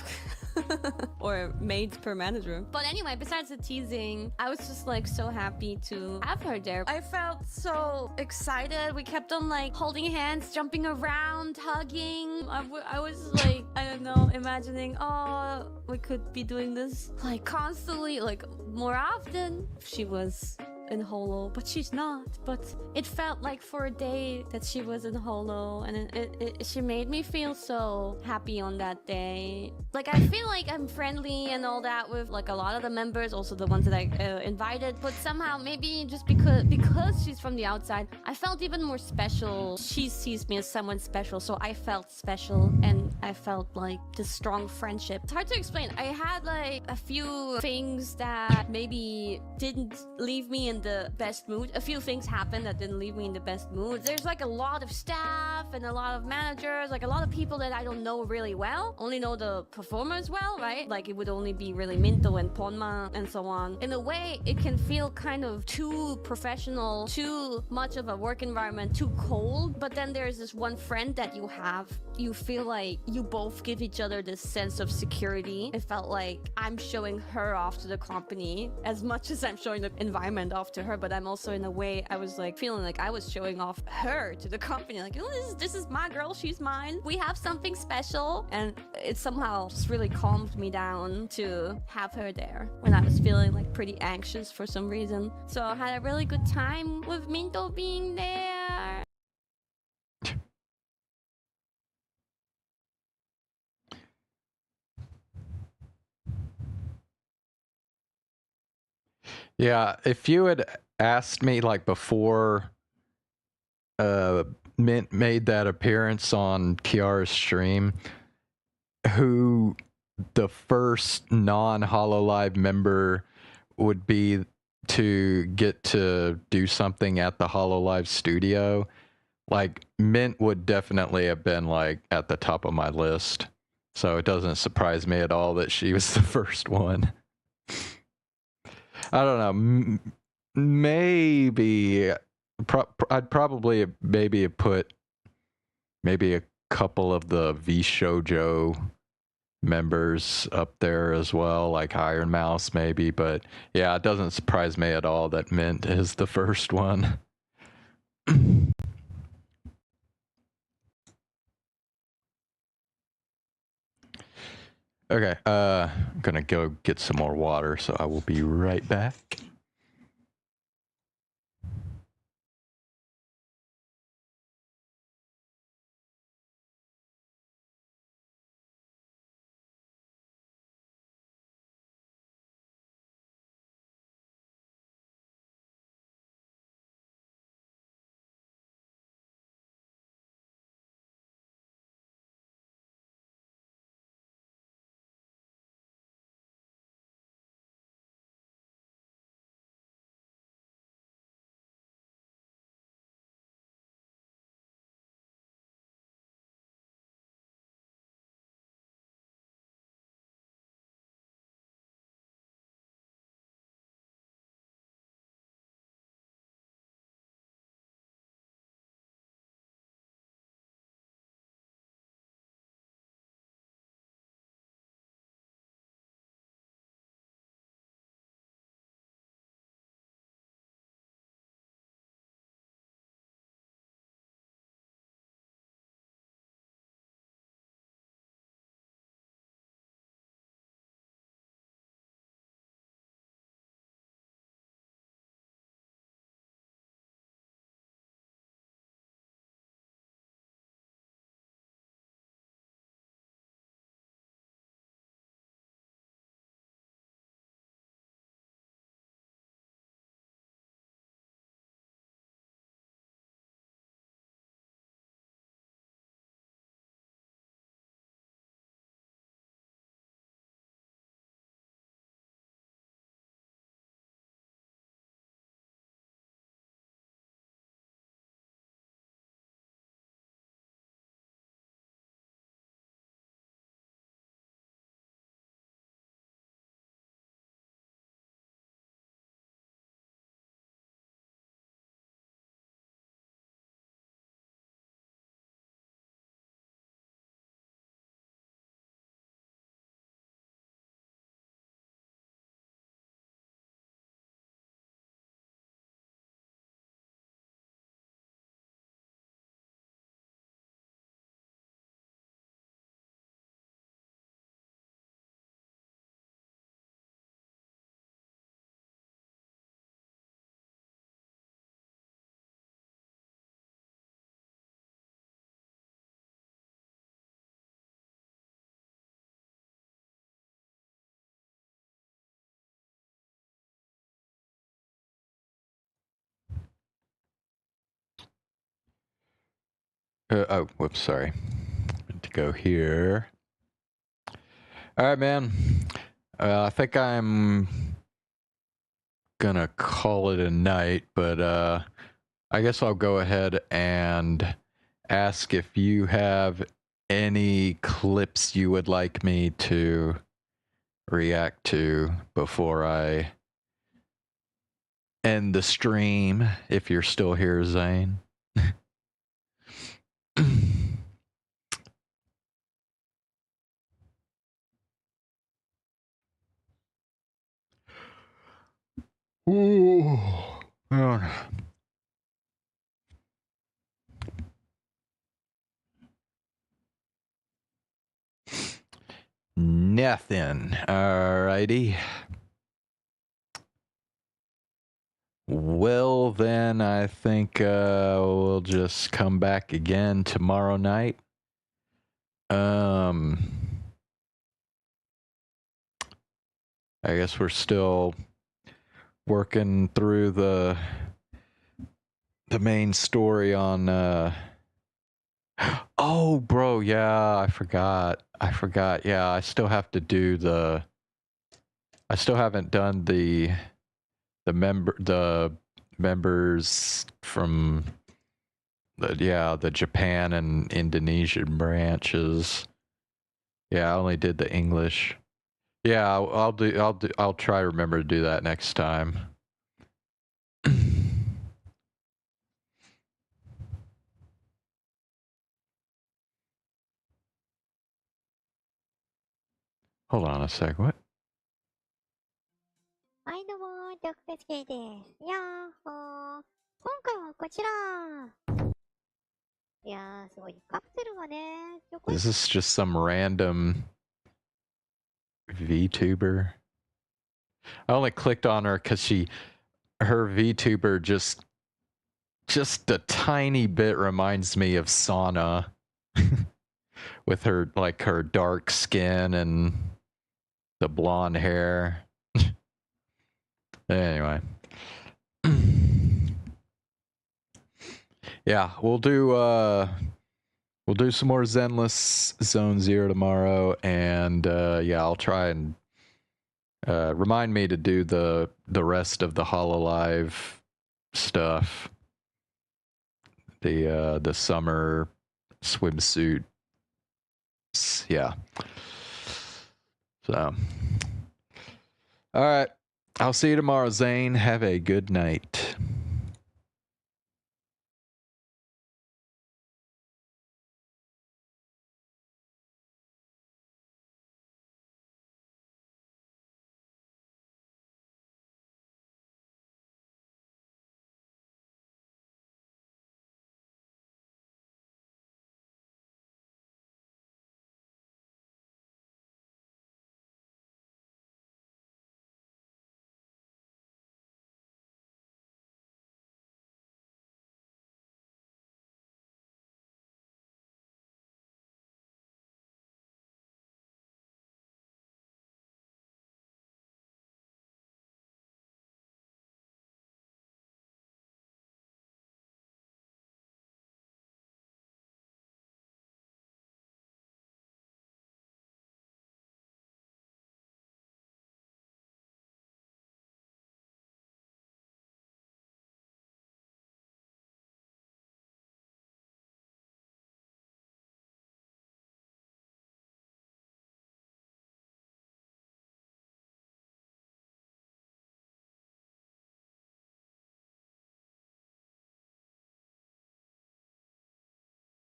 or maids per manager. But anyway, besides the teasing, I was just like so happy to have her there. I felt so excited. We kept on like holding hands, jumping around, hugging. I was like, I don't know, imagining, oh, we could be doing this like constantly, like more often if she was in Holo, but she's not. But it felt like for a day that she was in Holo, and she made me feel so happy on that day. Like I feel like I'm friendly and all that with like a lot of the members, also the ones that I invited, but somehow maybe just because she's from the outside, I felt even more special. She sees me as someone special, so I felt special, and I felt like this strong friendship. It's hard to explain. I had like a few things that maybe didn't leave me in the best mood. A few things happened that didn't leave me in the best mood. There's like a lot of staff and a lot of managers, like a lot of people that I don't know really well, only know the performers well, right? Like it would only be really Minto and Ponma and so on. In a way, it can feel kind of too professional, too much of a work environment, too cold. But then there's this one friend that you have. You feel like you both give each other this sense of security. It felt like I'm showing her off to the company as much as I'm showing the environment off to her, but I'm also in a way I was like feeling like I was showing off her to the company, like, oh, this is my girl, she's mine, we have something special. And it somehow just really calmed me down to have her there when I was feeling like pretty anxious for some reason. So I had a really good time with Minto being there. Yeah, if you had asked me like before Mint made that appearance on Kiara's stream, who the first non-Hololive member would be to get to do something at the Hololive studio, like Mint would definitely have been like at the top of my list. So it doesn't surprise me at all that she was the first one. I don't know. Maybe I'd probably maybe put maybe a couple of the V Shoujo members up there as well, like Iron Mouse maybe. But yeah, it doesn't surprise me at all that Mint is the first one. Okay, I'm gonna go get some more water, so I will be right back. Oh, whoops, sorry. To go here. All right, man. I think I'm gonna call it a night, but I guess I'll go ahead and ask if you have any clips you would like me to react to before I end the stream, if you're still here, Zane. Ooh. Oh. Nothing. Alrighty. Well, then I think we'll just come back again tomorrow night. I guess we're still working through the main story on oh, bro, yeah, I forgot. Yeah, I still have to do I still haven't done the members from the Japan and Indonesian branches. Yeah, I only did the English. Yeah, I'll try to remember to do that next time. Hold on a sec. What? はいどうも、特別系です。やっほー。今回はこちら。いやー、すごい。カプセルがね、This is just some random VTuber. I only clicked on her because her VTuber just a tiny bit reminds me of Sauna. With her, like, her dark skin and the blonde hair. Anyway. Yeah, we'll do some more Zenless Zone Zero tomorrow, and yeah, I'll try and remind me to do the rest of the HoloLive stuff. The summer swimsuit. Yeah. So, all right. I'll see you tomorrow, Zane. Have a good night.